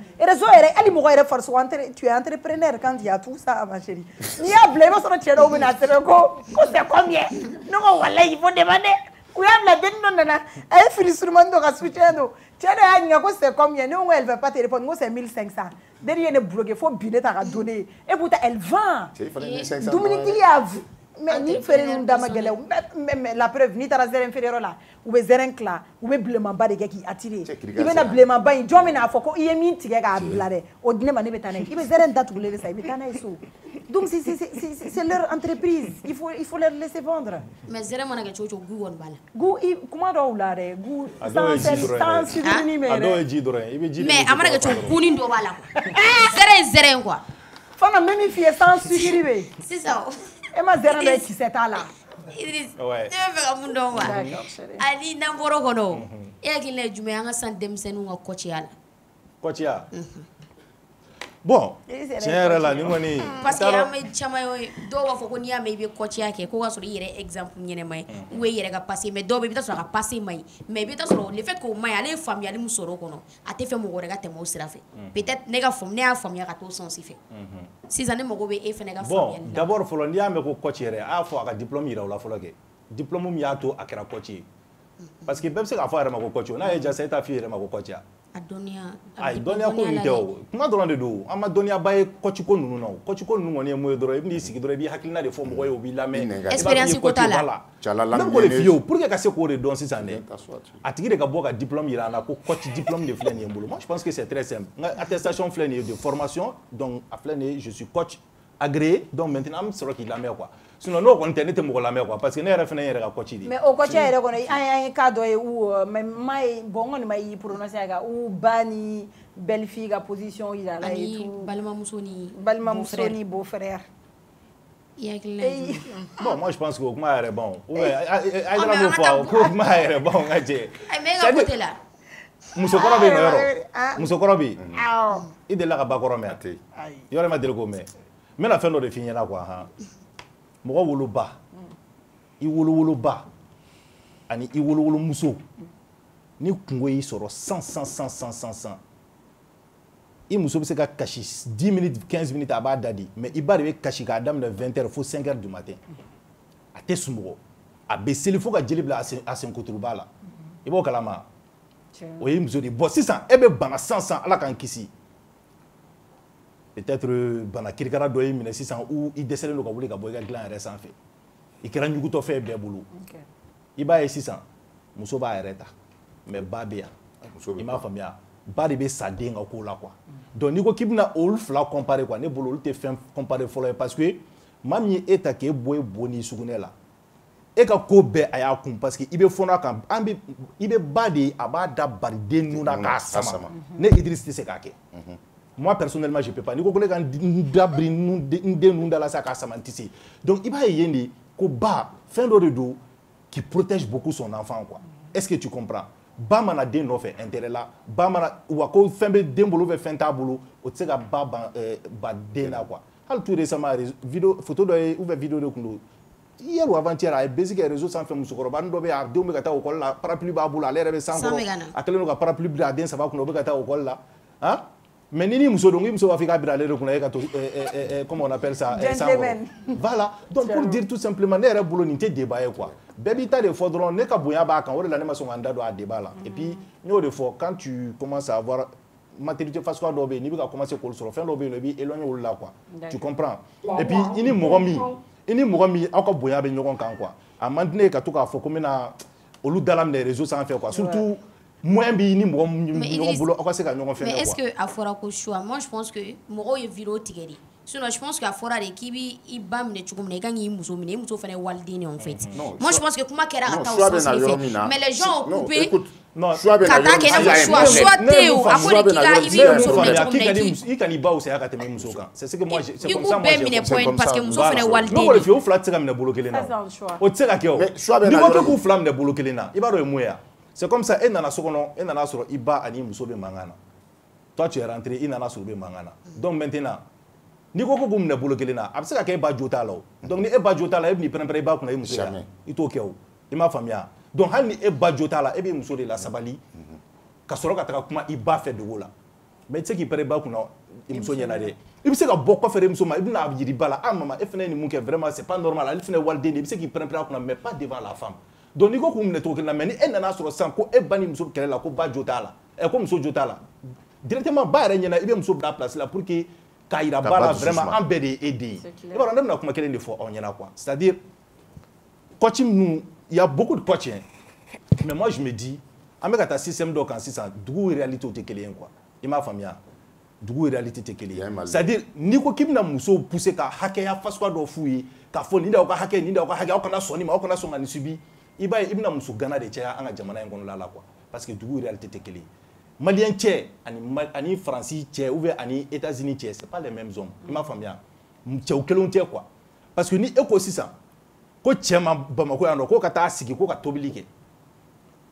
Tu es entrepreneur quand il y a tout ça, ma chérie. Il y a blé, c'est combien? Non, il faut demander. C'est combien? Non, elle ne va pas te répondre. C'est 1500. Derrière, elle bloqué, il faut billet à donner. Et pourtant, elle vend. Dominique, il y a. Mais ni faire une dame mais la preuve ni tara zeren inférieur là ou be zeren cla ou be bleman ba de qui attiré il be na bleman ba in jomi na foko il mi tige ga blare o dine ma ne betana il be zeren date ou le ça il betana so donc c'est leur entreprise il faut leur laisser vendre mais zeren mana ga chocho gu won bala gu comment do lare gu sans sublimé ado ji dore ibe ji mais amana ga chocho kuni ndo bala zeren quoi fana même fille sans sublimé c'est ça. Et ma zéro de qui c'est là. Idriss. Ouais. Ne fais pas mon don wa. Ali namboro kono. E ki le jume anga san demsenu nga kochia la. Kochia. Bon. Tiens là ni ngoni. Parce que ame chama yo do wa foko ni ame be kochia ke ko ga so yere exemple nyene mai. We yere ga passer mais do be bita so ga passer mai. Mais bita so le fait que mai ale famille ale musoro kono. Ate fe mo gore ga te mo sira fe. Peut-être ne ga fam ne a famille ga to son si fe. 6 années mogo be e fene ga famille. Bon, d'abord folo ndi ame ko coachere a fo aga diplôme ira wala folo ke. Diplôme mi ato akera coachi. Parce que même se ga fa re ma ko coachi na e ja sa ta fi re ma ko coachia. Adonia. Ai donia ko ndeo. Kuma doron de do. Ama donia baye coach ko nunu no. Coach ko nunu ngoni mo doro e bi sigi doro e bi hakilina de fo mo yo bi la me. Expérience ko tala. Chala la. Même ko le fio pour que ka se ko re don 6 années. Atigi de ka bo ka diplôme ira na ko coach diplôme de fleni mbolo. Moi je pense que c'est très simple. Attestation fleni de formation donc à fleni je suis coach agréé donc maintenant am soro ki la me quoi. Sinon no on tenait mo la me quoi parce que ne refene yere ka coach di. Mais au coach yere ko ay cadeau e ou mai bon on mai prononcer ga ou bani belle fille ga position il a là et tout balma musoni beau frère. Bon moi je pense que kuma est bon. Ouais ay la mo fois kuma est bon ngaje. Ay me ga côté là. Musokoro be no yoro. Musokoro bi. Ide la ka bakoro me ate. Yoro ma dele ko me. Mais la fin de finir là quoi ha. Mogo woloba I woloba ani I wolo muso ni kungo yi soro 100 I muso be se ka kashi 10 minutes 15 minutes aba dadi mais I ba de kashi ka dame de 20h faut 5h du matin ate sumogo a be seli faut ka jeli bla asen koturuba la i b'o kalama o ye muso de bon sisan e bɛ bana sansan ala k'an kisi peut-être bana kirikara dɔ y'i minɛ sisan ou i dɛsɛlen don ka wuli ka bɔ i ka dilan yɛrɛ sanfɛ i kɛra ɲugutɔfɛn bɛɛ bolo i b'a ye sisan muso b'a yɛrɛ ta mais ba bɛ yan i m'a faamuya ba de bɛ sa den ka ko la quoi donc n'i ko k'i bɛna olu fila comparer quoi ne bolo olu tɛ fɛn comparer fɔlɔ ye parce que maa min ye e ta k'e bɔ n'i sugunɛ la e ka ko bɛɛ a y'a kun parce que i bɛ fɔnɔ a kan i bɛ ba de ye a b'a da bari den nun na k'a sama ne Idriss tɛ se k'a kɛ moi personnellement je peux pas n'i ko ne ka n da biri n den nun da la sa k'a sama n tɛ se donc i b'a ye yen de ko ba fɛn dɔ de don qui protège beaucoup son enfant quoi est-ce que tu comprends ba mana den nɔfɛ intérêt la ba mana wa ko fɛn bɛ den bolo fɛn t'a bolo o tɛ se ka ba ban den na quoi hali tout récemment photo dɔ ye ou bien vidéo de tun don hier ou avant-hier a ye basique réseau sanfɛ musokɔrɔbanin dɔ bɛ yen a denw bɛ ka taa école la parapluie b'a bolo ale yɛrɛ bɛ san kɔrɔ a kɛlen don ka parapluie biri a den saba kunna o bɛ ka taa école la han mais ni muso don i muso b'a fɔ i k'a biri ale de kunna e ka to comment on appelle ça san kɔrɔ voilà donc pour dire tout simplement ne yɛrɛ bolo nin tɛ débat ye quoi bɛɛ b'i ta de fɔ dɔrɔn ne ka bonya b'a kan o de la ne ma sɔn ka n da don a débat la et puis n y'o de fɔ quand tu commences à avoir maternité fasuguya dɔw bɛ yen n'i bɛ ka commencer k'olu sɔrɔ fɛn dɔw bɛ yen nɔ i b'i éloigner olu la quoi tu comprends et puis i ni mɔgɔ min aw ka bonya bɛ ɲɔgɔn kan quoi a man di ne ye ka to k'a fɔ ko n bɛna olu dalaminɛ réseau sanfɛ quoi surtout moyen b'i ni mɔgɔ ɲɔgɔn bolo aw ka se ka ɲɔgɔn fɛngɛ quoi mais est-ce que a fɔra ko choix moi je pense que mɔgɔw ye vidéo tigɛ de sinon je pense que a fɔra de k'i b'i ba minɛ cogo min na i kan k'i muso minɛ i muso fana ye waliden de en fait moi je pense que kuma kɛra ka taa o sens de fɛ mais les gens ont coupé ka taa kɛ i n'a fɔ choix tɛ yen o a ko de k'i b'i muso minɛ cogo min na i ka n'i ba fisaya ka tɛmɛ i muso kan c'est ce que moi c'est comme ça moi j'ai compris i k'u bɛɛ minɛ parce que muso fana ye waliden de ye ne kɔni fɛ o fila tɛ se ka minɛ bolo kelen na o tɛ se ka kɛ o n'i ko k'u fila minɛ bolo kelen na i b'a dɔn o ye mun ye c'est comme ça e nana so kɔnɔ e nana sɔrɔ i ba ani muso bɛ mankan na toi tu es rentré i nana sɔrɔ u bɛ mankan na donc maintenant n'i ko k'u minɛ bolo kelen na a bɛ se ka kɛ e ba jo t'a la o donc ni e ba jo t'a la e bɛ n'i pɛrɛn-pɛrɛn i ba kunna i muso ya i t'o kɛ o i m'a faamuya donc hali ni e ba jo t'a la e b'i muso de la sabali ka sɔrɔ ka taga kuma i ba fɛ dogo la mais i tɛ se k'i pɛrɛn i ba kunna i muso ɲɛna dɛ i bɛ se ka bɔ kɔfɛ de muso ma i bɛna jira i ba la ah maman e fana ye nin mun kɛ vraiment c'est pas normal ale fana ye waliden de i bɛ se k'i pɛrɛn-pɛrɛn a kunna mais pas devant la femme donc n'i ko k'u minɛ cogo kelen na mais ni e nana sɔrɔ sisan ko e ba ni muso kɛlɛ la ko ba jo t'a la ko muso jo t'a la directement ba yɛrɛ ɲɛna i bɛ muso bila place la pour que k'a yira ba la vraiment an bɛɛ de ye e den ye i b'a dɔn ne bɛna kuma kelen de fɔ aw ɲɛna quoi c'est à dire coach ninnu il y a beaucoup de coach hein mais moi je me dis an bɛ ka taa système dɔ kan sisan dugu réalité tɛ kelen ye quoi i m'a faamuya dugu réalité tɛ kelen ye c'est à dire n'i ko k'i bɛna musow pousser ka hakɛya fasuguya dɔ f'u ye k'a fɔ nin de y'aw ka hakɛ nin de y'aw ka hakɛ aw kana sɔn nin ma aw kana sɔn ka nin subi i b'a ye i bɛna muso gana de caya an ka jamana in kɔnɔla la quoi parce que dugu réalité tɛ kelen ye malien cɛ ani faransi cɛ ou bien ani États-Unis cɛ c'est pas les mêmes hommes i m'a faamuya cɛw kelenw tɛ quoi parce que ni e ko sisan ko cɛ ma Bamako yan nɔ ko ka taa sigi ko ka tobili kɛ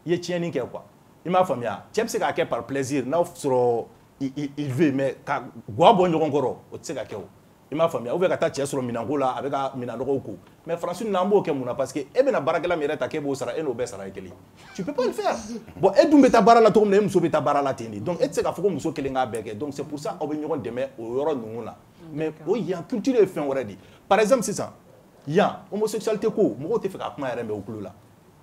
i ye tiɲɛni kɛ quoi i m'a faamuya cɛ bɛ se k'a kɛ par plaisir n'aw sɔrɔ il veut mais ka gwa bɔ ɲɔgɔn kɔrɔ o tɛ se ka kɛ o i m'a faamuya ou bien ka taa cɛ sɔrɔ minɛnko la a bɛ ka minɛnnɔgɔw ko mais faransi ninnu an b'o kɛ mun na parce que e bɛna baarakɛla min yɛrɛ ta k'e b'o sara e n'o bɛɛ sara ye kelen tu peux pas le faire bon e dun bɛ taa baara la cogo min na e muso bɛ taa baara la ten de donc e tɛ se k'a fɔ ko muso kelen k'a bɛɛ kɛ donc c'est pour ça aw bɛ ɲɔgɔn dɛmɛ o yɔrɔ ninnu na mais o yan culture ye fɛn wɛrɛ de par exemple sisan yan homosexualité ko mɔgɔw tɛ fɛ ka kuma yɛrɛ mɛn o kulo la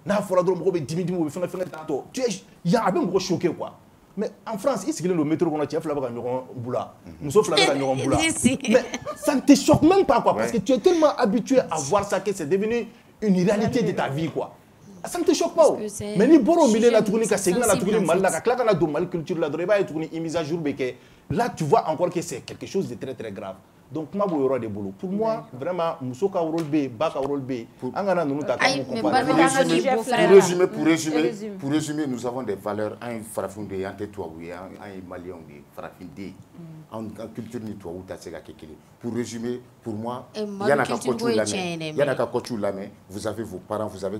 n'a fɔra dɔrɔn mɔgɔw bɛ dimi dimi u bɛ fɛn fɛn tantɔ tu es yan a bɛ mɔgɔ choquer quoi mais en France i sigilen don métro kɔnɔ cɛ fila bɛ ka ɲɔgɔn bula muso fila bɛ ka ɲɔgɔn bula mais ça ne te choque même pas quoi parce que tu es tellement habitué à voir ça que c'est devenu une réalité de ta vie quoi ça ne te choque pas mais ni bɔra o milieu la tuguni ka segin ka na tuguni Mali la ka tila ka na don Mali culture la dɔrɔn i b'a ye tuguni mise à jour bɛ kɛ là tu vois encore que c'est quelque chose de très très grave donc kuma b'o yɔrɔ de bolo pour moi vraiment muso ka rôle bɛ yen ba ka rôle bɛ yen an kana ninnu ta k'an b'u comparer pour résumer nous avons des valeurs an ye farafinw de ye an tɛ tubabu ye an ye maliyɛnw de ye farafinden an culture ni tubabu ta se ka kɛ kelen pour résumer pour moi yan'a ka coachu lamɛn vous avez vos parents vous avez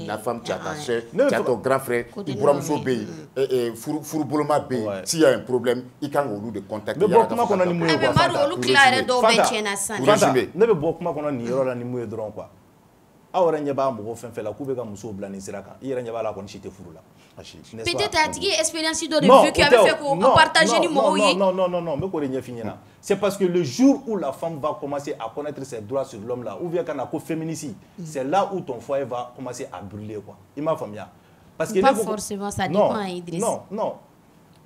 la femme tu as ta sœur tu as ton grand frère i buramuso bɛ yen furuboloma bɛ yen s'il y a un problème i kan k'olu de contacter yan'a ka fɔ ka taa ne bɛ bɔ kuma kɔnɔ nin yɔrɔ la ni mun ye dɔrɔn quoi aw yɛrɛ ɲɛ b'a mɔgɔ fɛn fɛn la k'u bɛ ka musow bila nin sira kan i yɛrɛ ɲɛ b'a la kɔni si tɛ furu la peut-être a tigi ye expérience dɔ de vécu a bɛ fɛ k'o partager ni mɔgɔw ye non n bɛ k'o de ɲɛf'i ɲɛna c'est parce que le jour où la femme va commencer à connaître ses droits sur l'homme là ou bien ka na ko féminicide c'est là où ton foyer va commencer à brûler quoi i m'a faamuya Parce que pas forcément, ça dépend, Idriss. Non.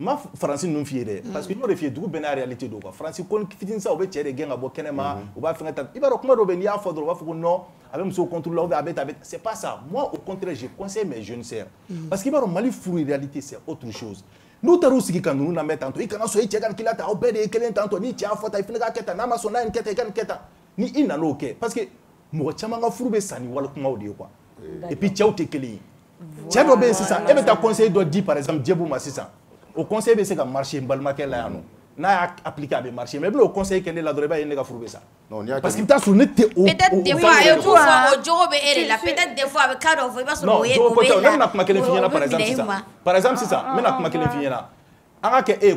Ma France nous fier parce que nous les fier du ben la réalité do quoi. France kon fitin ça obe tirer genga bo kenema ou ba finga tan. Ibaro kuma do ben ya fodro ba fuko non avec monsieur contrôle là avec c'est pas ça. Moi au contraire, je conseille mes jeunes sœurs parce que ibaro Mali furu réalité c'est autre chose. Nous taru sigi kan nous na mettre tanto ikana so ichegan kilata obede kelen tanto ni tia fota ifinga keta na masona en keta ni ina no ke parce que mo chama nga furu be sani wala kuma odi quoi. Et puis tiao te keli. Tiao do ben c'est ça. Et ben ta conseil do dit par exemple Djebou ma c'est ça. Au conseil c'est que marché mbalmaké là non n'a appliqué à marché mais au conseil qu'elle là devrait pas frouver ça parce qu'il t'a sonné peut-être des fois et tout au job et là peut-être des fois avec cadre il va se non on n'a pas qu'elle finit là par exemple c'est ça mais n'a pas qu'elle finit là anga que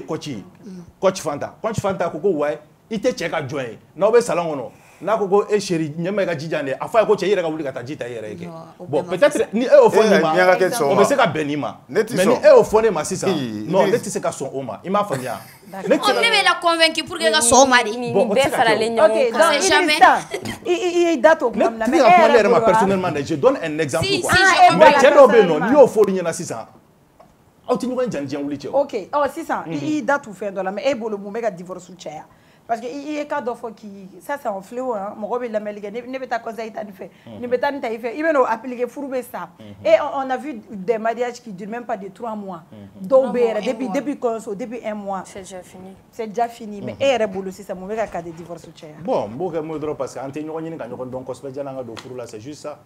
coach Fanta koko ouais il te check à joindre na obe salon non na koko chéri nyama ga jijane afa ko che yere ga wuli ka tajita yere ke bon peut-être ni au fond on va se ka benima mais ni au fond ma c'est ça non net c'est ka son oma il m'a famia on devait la convaincre pour que la son mari bon OK donc jamais il date au problème là mais personnellement je donne un exemple quoi mais che do be non ni au fond ni na 600 OK oh 600 il date tout faire dans la mais et bolo mumega divorce ou cher. Parce que il y a cas d'offre qui ça c'est un fléau hein mon robin la melga ne peut pas conseiller t'en fait ne peut pas t'en faire il veut appliquer fourber ça et on a vu des mariages qui durent même pas de 3 mois donc depuis conso depuis 1 mois c'est déjà fini mais est boulot c'est ça mon cas de divorce cher bon boka mo dro parce que antenyo ni ka nyoko donc cospe jana nga do furu là c'est juste ça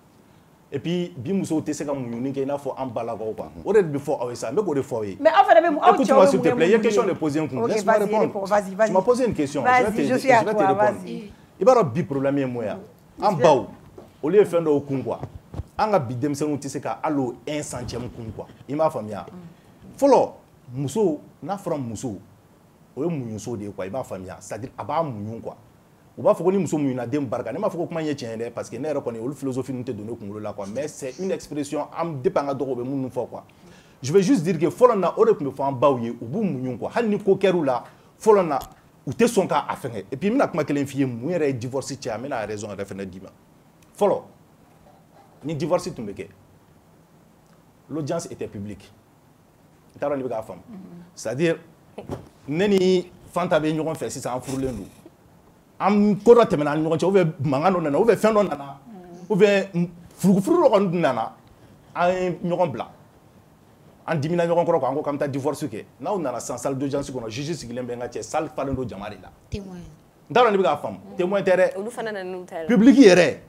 et puis bi muso te se ka muyuni ke na fo ambala ko quoi aurait before awe ça mais ko de fo yi mais en fait même écoute-moi s'il te plaît il y a question de poser un coup laisse-moi répondre vas-y tu m'as posé une question je suis à toi vas-y il va bi problème moya en baw au lieu faire do kun quoi anga bi dem senu te se ka allo 1 centième kun quoi il m'a famia folo muso na from muso o ye munyuso de quoi il m'a famia c'est-à-dire aba munyun quoi on va faire que nous sommes une adem barka ne m'a fait comment y est parce que ne reconnaît la philosophie nous te donner comme là quoi mais c'est une expression am dépend de robe mun fo quoi je vais juste dire que folona ore me fo en bawye ou bu munyon quoi han ni ko keru la folona ou te son ka afin et puis mina kuma kelen fiye mu yere divorce ti amena raison refena dima folo ni divorce tumbeke l'audience était publique tara ni be ga fam c'est-à-dire neni fanta be ñogon fait 600 furlen nous am ko do temena ñogon ci ou mangano nana ou fen do nana ou furu ko nana ay ñogon bla en dimina ñogon ko ko kam ta divorce ke na on nana sans salle d'audience ko no juge sigilen be nga ci salle falendo jamari la témoin ndaro ni be ga fam témoin tere olu fana na nu tere public yere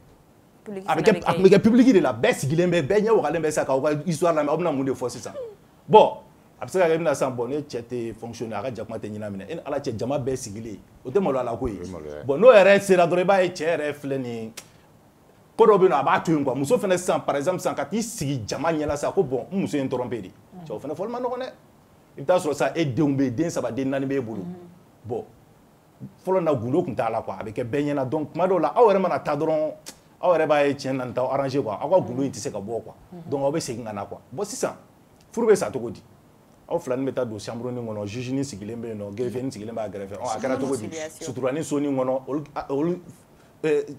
avec public de la baisse sigilen be be nya wakalen be sa ka histoire la mais obna mu de force ça bon après ça na san bon ne chete fonctionnaire ga jakma te nyina mine en ala che jama be sigile o te molo ala ko yi bon no ere sera dore ba e chere fleni ko do be no aba to ngwa muso fene san par exemple san kati sigi jama nyela sa ko bon muso en tromper di che o fene folma no ne il ta so ça e deumbe den sa ba den nani be bulu bon folo na gundo kunta ala quoi avec be nyena donc ma do la awere mana ta doron awere ba e chen nan ta arranger quoi akwa gundo inti se ka bo quoi donc o be sigi ngana quoi bon c'est ça furbe sa to ko di aw flan meta do chambre ni ngono juge ni sigilen be no greffe ni sigilen ba greffe on akara to godi suturani soni ngono ol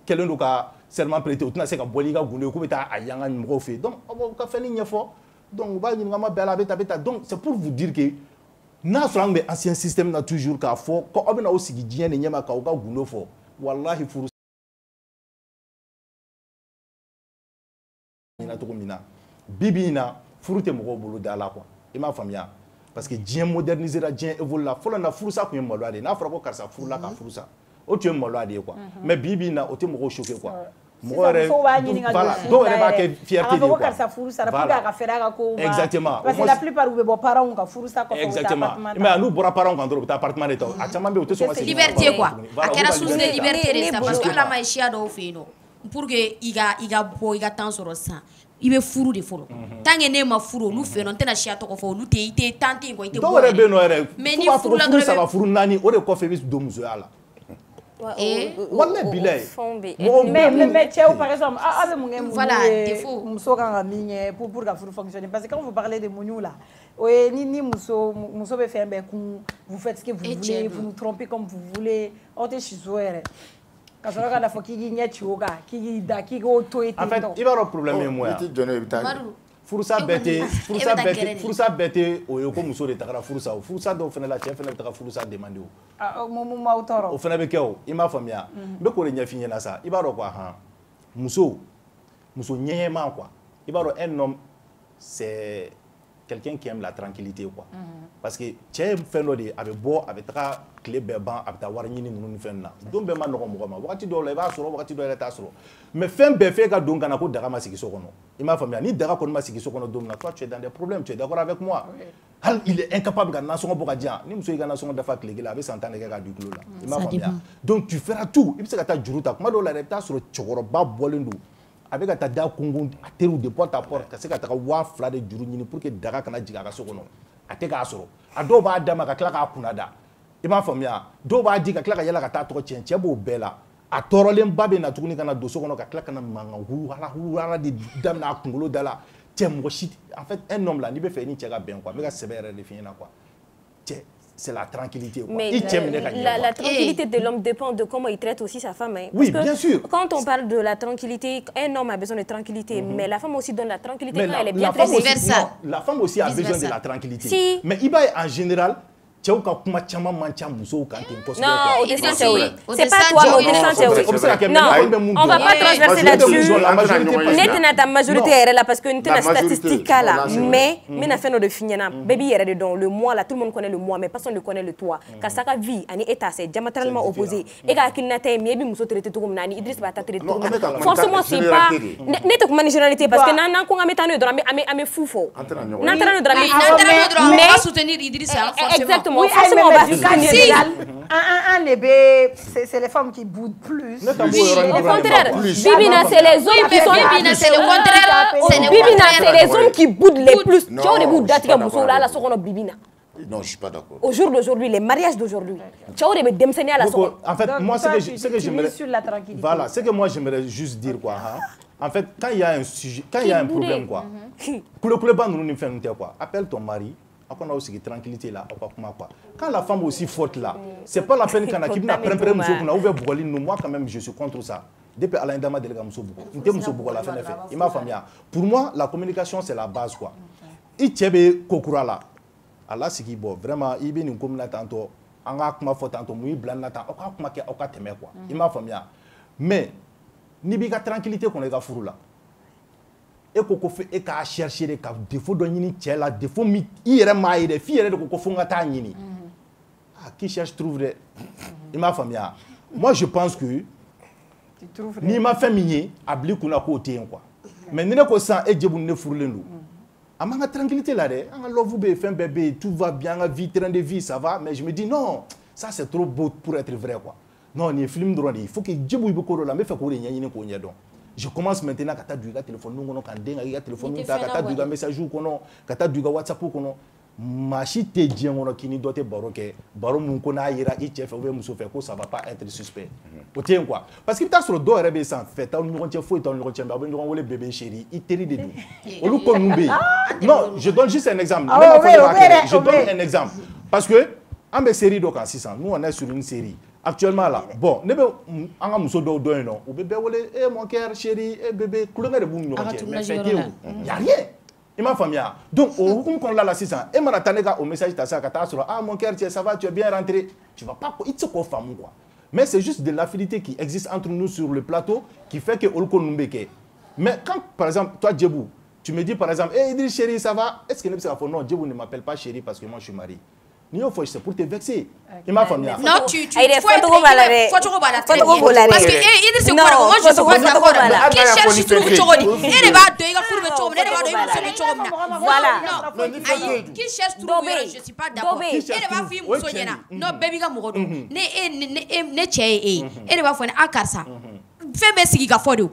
kelen do ka serment prêté o tuna se ka boli ka gunde ko beta ayanga ni mo fe donc o ka fani nyefo donc ba ni ngama bela beta donc c'est pour vous dire que na srang be ancien système na toujours ka fo ko obina o sigi jien ni nyama ka o ka gundo fo wallahi furu ina to ko mina bibina furu te mo bolo dala quoi il m'a famia parce que Dieu moderniser la Dieu évolue la fola na furusa ko yemolo ade na fara ko karsa furula ka furusa o tu yemolo ade quoi mais bibi na o te mo choquer quoi mo re voilà do re ba ke fierté de quoi karsa furusa ra puga ka fera ka ko exactement parce que la plupart ou be parents ka furusa ko exactement mais nous bora parents quand on appartement de to a chama be o te so liberté quoi a kera sous de liberté ça parce que la maïchia do fino pour que iga temps sur ça il be furu de folo tant que ne ma furu lu fe non tena chia to ko fo lu te ite tanti ko ite do re be no re mais ni furu la do ça va furu nani o de ko fe bis do muso ala wala bilay mais tiens par exemple avec mon voilà défaut muso kan minye pour que furu fonctionne parce que quand vous parlez de monu là ni muso be faire ben vous faites ce que vous voulez vous nous trompez comme vous voulez on te chizoere quand on regarde la fois qui gagne tu oga qui da qui go to et en fait il va avoir problème moi furusa bɛte o ye ko muso de tagara furusa o furusa dɔw fana la cɛ fana bɛ taga furusa demande o fana bɛ kɛ o i m'a faamuya n bɛ k'o de ɲɛf'i ɲɛna sa i b'a dɔn quoi muso ɲɛɲɛma quoi i b'a dɔn un homme c'est quelqu'un qui aime la tranquillité quoi parce que cɛ fɛn dɔ de a bɛ bɔ a bɛ taga tile bɛɛ ban a bɛ taa wari ɲini ninnu ni fɛn na don bɛɛ ma nɔgɔ mɔgɔ ma wagati dɔw la i b'a sɔrɔ wagati dɔw yɛrɛ t'a sɔrɔ mais fɛn bɛɛ f'e ka don ka na ko daga ma sigi so kɔnɔ i m'a faamuya ni daga kɔni ma sigi so kɔnɔ don min na toi tu es dans des problèmes tu es d'accord avec moi hali il est incapable ka nasɔngɔ bɔ ka di yan ni muso y'i ka nasɔngɔ dafa tile kelen a bɛ san 10 de kɛ k'a di tulo la i m'a faamuya donc tu feras tout i bɛ se ka taa juru ta kuma dɔw la yɛrɛ i bɛ taa sɔrɔ cɛkɔrɔba bɔlen don a bɛ ka taa da kungun a teriw de porte à porte ka se ka taga 2000 de juru ɲini pour que daga kana jigin a ka so kɔnɔ a tɛ k'a sɔrɔ a dɔw b'a d'a ma ka tila k'a kunna da i m'a faamuya dɔw b'a di ka tila ka yala ka taa tɔgɔ tiɲɛ cɛ b'o bɛɛ la a tɔɔrɔlenba bɛ na tuguni ka na don so kɔnɔ ka tila ka na mankan hurara de daminɛ a kunkolo da la cɛ mɔgɔ si en fait un homme là n'i bɛ fɛ i ni cɛ ka bɛn quoi n bɛ ka sɛbɛn yɛrɛ de f'i ɲɛna quoi cɛ c'est la tranquillité. Mais la tranquillité de l'homme dépend de comment il traite aussi sa femme. Hein. Oui, bien sûr. Quand on parle de la tranquillité, un homme a besoin de tranquillité, mais la femme aussi donne la tranquillité quand elle est bien traitée. La femme aussi a besoin de la tranquillité. Si. Mais il va en général, c'est pas toi, mais on va pas transverser là-dessus. N'est ta majorité est là parce que nous la statistique là, mais na fait de finir baby est dedans le moi là tout le monde connaît le moi mais personne ne connaît le toi. Car ça vie ani état c'est diamétralement opposé. Et quand il n'a pas aimé bi muso traité tout comme nani Idriss va traiter tout comme forcément c'est pas n'est comme une généralité parce que nan ko ngame tanu drame ame foufo. Nan tanu drame mais soutenir Idriss exactement. Oui, forcément, on va c'est les femmes qui boudent plus. Au contraire, Bibina, c'est les hommes qui sont. Bibina, c'est le contraire. Bibina, c'est les hommes qui boudent les plus. Tu vois, les boudes d'Atika Moussoula, la seconde Bibina. Non, je suis pas d'accord. Au jour d'aujourd'hui, les mariages d'aujourd'hui. Tu vois, les démessénés à la seconde. En fait, moi, ce que j'aimerais. Voilà, ce que moi, j'aimerais juste dire, quoi. En fait, quand il y a un sujet, quand il y a un problème, quoi. Appelle ton mari. On a aussi tranquillité là, quand la femme aussi faute là, c'est pas la peine qu'on a qui n'a pas moi quand même je suis contre ça. Depuis Alain Dama délégué pour moi la communication c'est la base quoi. Il tient kokura là. Allah c'est qui bon vraiment il vient une communauté tantôt on a comment faute tantôt muy blanc là tantôt on a quoi temer quoi. Il m'a famille mais ni biga tranquillité qu'on est furu là. Et qu'on fait et qu'à chercher des défauts de nini tchela défaut mi ire maï de filles de qu'on fonga ta nini ah qui cherche trouve des il m'a famille moi je pense que ni ma famille abli kuna côté quoi mais ni ko sans et djebu ne fourlendu amanga tranquillité là de anga love be fin bébé tout va bien la vie train de vie ça va mais je me dis non ça c'est trop beau pour être vrai quoi non ni film droit il faut que djebu be ko la me fait ko nyani ko nyedon. Je commence maintenant à du téléphone, nous quand denga téléphone, nous du message kono, kata du WhatsApp kono. Machi te dien ono kini dote baroke, baro mun kona ira ITF ou muso fait ko ça va pas être suspect. Otien quoi? Parce que t'as sur le dos rebe sans fait, on nous retient fou et on nous retient ba on le bébé chéri, il teri de nous. On nous konumbe. Non, je donne juste un exemple. Je donne un exemple parce que en be série donc en 600, nous on est sur une série. Actuellement là, bon, ne anga muso do do non, ou bébé wole mon cœur chéri, bébé couleur de boum non, mais fait il y a rien. Il m'a famille. Donc au comme qu'on l'a là 600, et m'a tanega au message ta ça kata sur ah mon cœur ça va, tu es bien rentré. Tu vas pas it's ko femme quoi. Mais c'est juste de l'affinité qui existe entre nous sur le plateau qui fait que olko numbeke. Mais quand par exemple toi Djebou, tu me dis par exemple "Eh Idriss chéri, ça va?" Est-ce que non, Djebou ne m'appelle pas chéri parce que moi je suis marié. C'est pour te vexer. Il m'a famille. Non, tu faut parce que Idriss c'est quoi moi je suis pas d'accord. Qui cherche trouve choroni. Elle va de ga fourbe choroni, elle va de choroni. Voilà. Qui cherche trouve je suis pas d'accord. Elle va faire muso nyena. Non baby ga mugodo. Ne cheye elle va faire akarsa. Fais bien ce qu'il a fait. Donc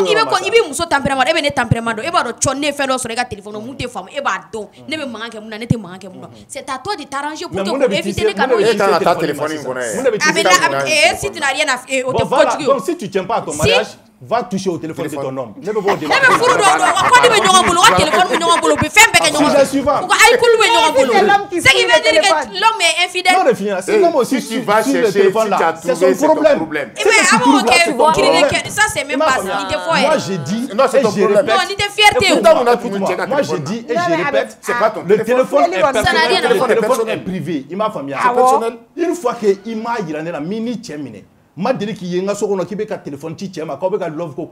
il veut muso tempérament, et ben tempérament. Et bah chonner faire sur le téléphone, monter femme, et bah donc ne me manque que mon ne te manque que mon. C'est à toi de t'arranger pour que éviter les canaux. Si tu n'as rien à faire, donc si tu tiens pas à ton mariage, va toucher au téléphone de ton homme. Ne pas ce qui veut dire que l'homme est infidèle. Non, c'est l'homme aussi si tu vas chercher le téléphone là. C'est son problème. Ça c'est même pas ça. Moi j'ai dit non, c'est ton problème. Non, on était fierté. Moi j'ai dit et je répète, c'est pas ton téléphone. Le téléphone est privé. Il m'a famille. C'est personnel. Une fois que il m'a yirané la mini terminé. Ma dit qu'il y a un sokono qui a téléphone tchema, quand on love pour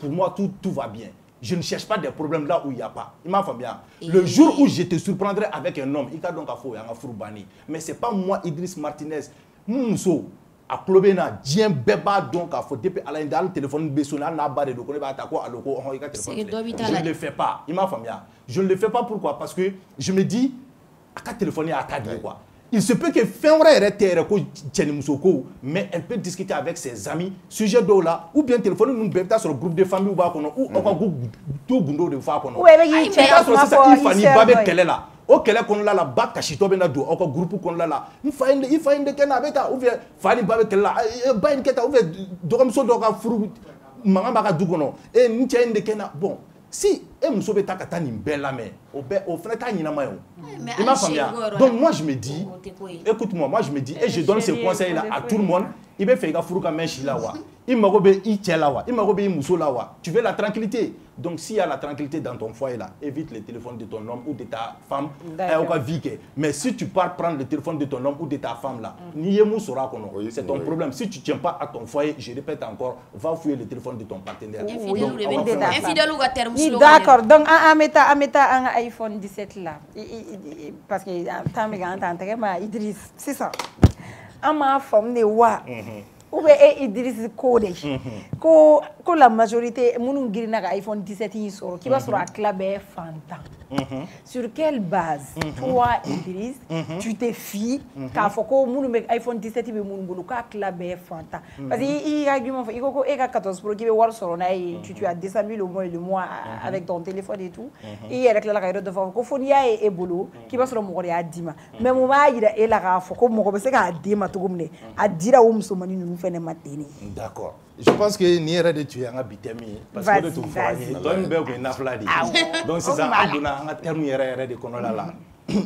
moi tout va bien. Je ne cherche pas des problèmes là où il n'y a pas. Il m'a fait bien. Le jour où je te surprendrai avec un homme, il t'a donc à faux, il y a un fourbani. Mais c'est pas moi, Idriss Martinez, Moumousso, à Klobena, Dien Beba donc à faux, depuis Alain Dal, téléphone Bessona, n'a pas de quoi, à quoi, à l'oko, on regarde téléphone. Je ne le fais pas. Il m'a fait bien. Je ne le fais pas pourquoi? Parce que je me dis, à quoi téléphoner à cadre quoi. Il se peut que mais elle peut discuter avec ses amis, sujet d'eau là, ou bien téléphoner nous bête sur le groupe de famille ou un groupe tout bundo de fois qu'on a. Il fallait pas qu'elle est là. Au qu'elle qu'on l'a la bas cachito ben ado, au groupe qu'on l'a là. Il faut une de qu'elle beta ou bien fallait pas qu'elle là. Bah une quête ou bien d'oram so d'oram fru maman baka dugono. Et une tienne de qu'elle bon. Si elle me sauve ta katani belle mais au frère ta ni na mayo. Il m'a famille. Donc moi je me dis, écoute-moi, moi je me dis et je donne ces conseils là à tout le monde. Il va faire furuka menshi là wa. Il m'a robé il tient là wa. Il m'a robé muso là wa. Tu veux la tranquillité. Donc s'il y a la tranquillité dans ton foyer là, évite le téléphone de ton homme ou de ta femme au vie. Mais si tu pars prendre le téléphone de ton homme ou de ta femme là, ni yemu sera kono. C'est ton problème. Si tu tiens pas à ton foyer, je répète encore, va fouiller le téléphone de ton partenaire. Infidèle ou terme. D'accord. Donc ameta un iPhone 17 là. Parce que tant que j'entends Idriss, c'est ça. Ma femme ne wa ou bien Idriss Code que la majorité mon girina iPhone 17 yi soro qui va sur la club Fanta. Sur quelle base toi Idriss tu te fies qu'à faut que mon iPhone 17 be mon bulu ka club Fanta parce que il argument il ko e ka 14 Pro qui be war soro na tu as 200 000 au moins le mois avec ton téléphone et tout et avec la caïro de fois ko foni ya e bulu qui va sur mo ya dima mais mo ma yira e la ka faut ko mo ko be se ka dima to gumne a dira o musomani nu fene mateni. D'accord. Je pense que ni era de tu anga bitemi parce que de tout fani don be ko na fladi. Donc c'est ça aduna anga terme era de kono la.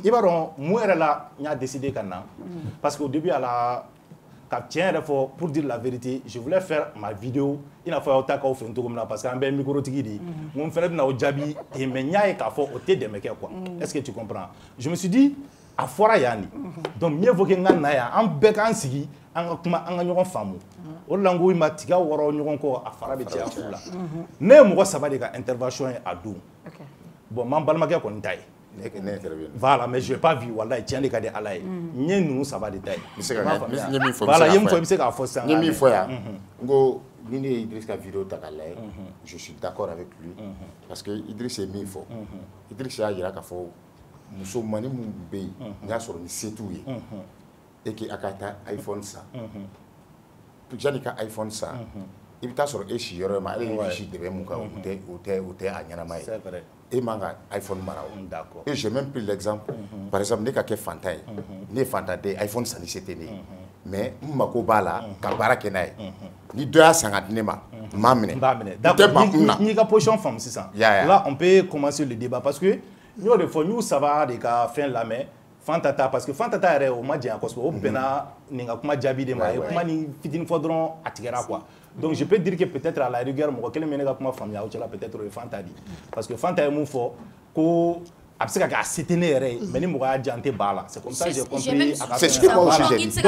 Ibaron mo era la nya décidé kana parce qu'au début à la pour dire la vérité, je voulais faire ma vidéo. Il a fallu attaquer au fond parce qu'un bel micro tigidi. Mon frère n'a au jabi et menya et kafo au thé de meke quoi. Est-ce que tu comprends? Je me suis dit à fora yani. Donc mieux vaut que naya en bec en sigi en ñogon famu. O lango ma tiga woro ñogon ko a fara be ti afula. Ne mo ça va de intervention à dou. Bon man balma ke ko ntai. Voilà, mais je n'ai pas vu, voilà, tiens les cas de Alaï. Nous, ça va détailler. Voilà, il me faut que ça. Je suis d'accord avec lui. Parce que Idriss est mis fort. Idriss a dit qu'il faut que nous sommes pays. Il y a sur le site et qui a un iPhone 100. Puis j'ai dit qu'un iPhone 100. Il y a sur le site, il y a un site de et manga iPhone marao. D'accord. Et j'ai même pris l'exemple. Par exemple, ne ka ke Fanta ye. Ne Fanta de iPhone sani c'était ne. Mais mako bala ka bara kenai. Ni 250 ne ma. Mamene. D'accord. Ni ka position femme c'est ça. Là on peut commencer le débat parce que nous de fois nous ça va de ka fin la main. Fantata parce que Fantata est au maji en cosmo. Bena ninga kuma jabi de ma. Kuma ni fitini fodron atigera quoi. Donc je peux dire que peut-être à la rigueur, moi, quel est le famille peut-être le Fanta dit. Parce que Fanta est mon fort, que absolument c'est mais ni moi janté bala. C'est comme ça que j'ai compris. C'est ce que moi aussi j'ai dit.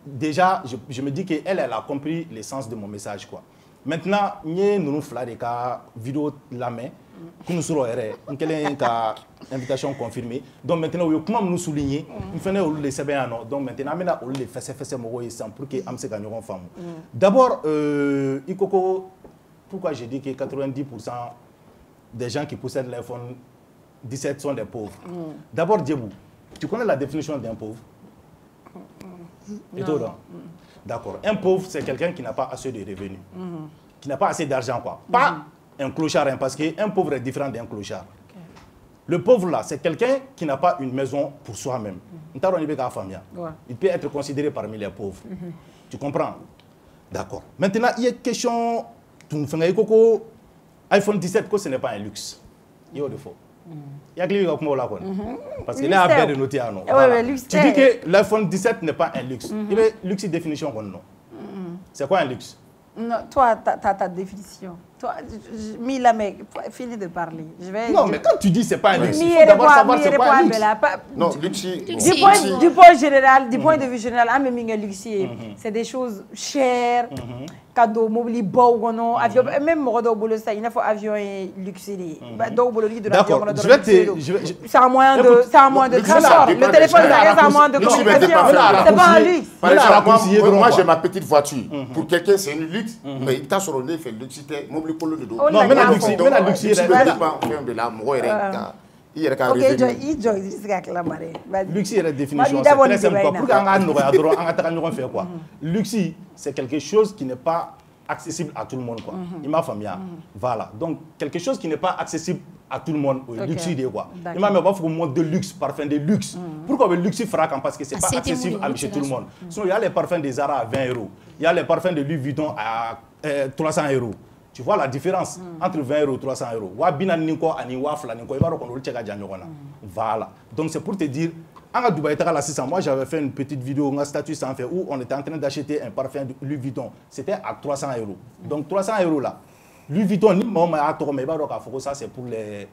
Déjà, je me dis que elle a compris l'essence de mon message quoi. Maintenant, nous faisons des vidéo la main. Nous serons une invitation confirmée. Donc maintenant, comment nous souligner, nous faisons les CBA. Donc maintenant, nous les faisons pour que nous se gagnions femme. D'abord, pourquoi j'ai dit que 90% des gens qui possèdent l'iPhone 17 sont des pauvres. D'abord, Djebou, tu connais la définition d'un pauvre? D'accord. Un pauvre, c'est quelqu'un qui n'a pas assez de revenus, qui n'a pas assez d'argent quoi. Pas un clochard, parce qu'un pauvre est différent d'un clochard. Le pauvre là, c'est quelqu'un qui n'a pas une maison pour soi-même. Il peut être considéré parmi les pauvres. Tu comprends? D'accord. Maintenant, il y a une question tu fais Coco iPhone 17, ce n'est pas un luxe. Il y a des faux. Il y a qui va comme là parce qu'il est à peine de noter à nous. Tu dis que l'iPhone 17 n'est pas un luxe. Il y a une luxe définition qu'on a. C'est quoi un luxe? Non, toi, ta définition. Toi, Mila, mec, finis de parler. Non, mais quand tu dis c'est pas un luxe, il faut d'abord savoir c'est quoi un luxe. Non, luxe. Du point général, du point de vue général, luxe, c'est des choses chères, cadeaux, mobilier, beau, avion, même au boulot, ça, il faut avion et luxe. D'accord, c'est un moyen de transport. Le téléphone, c'est un moyen de communication. C'est pas un luxe. Par exemple, moi j'ai ma petite voiture. Pour quelqu'un, c'est une luxe, mais il t'a sur le nez, fait luxe. Non, mais la luxe, luxe, c'est quelque chose qui n'est pas accessible à tout le monde. Il m'a famille. Voilà. Donc, quelque chose qui n'est pas accessible à tout le monde. Luxe, quoi. Il m'a pas fait mode de luxe, parfum de luxe. Pourquoi le luxe frappe? Parce que c'est pas accessible à tout le monde. Sinon, il y a les parfums des Zara à 20 €. Il y a les parfums de Louis Vuitton à 300 €. Tu vois la différence entre 20 € et 300 €. Voilà. Donc c'est pour te dire, moi j'avais fait une petite vidéo, un statut sans fait, où on était en train d'acheter un parfum de Louis Vuitton. C'était à 300 €. Donc 300 € là. Louis Vuitton, ça c'est pour les...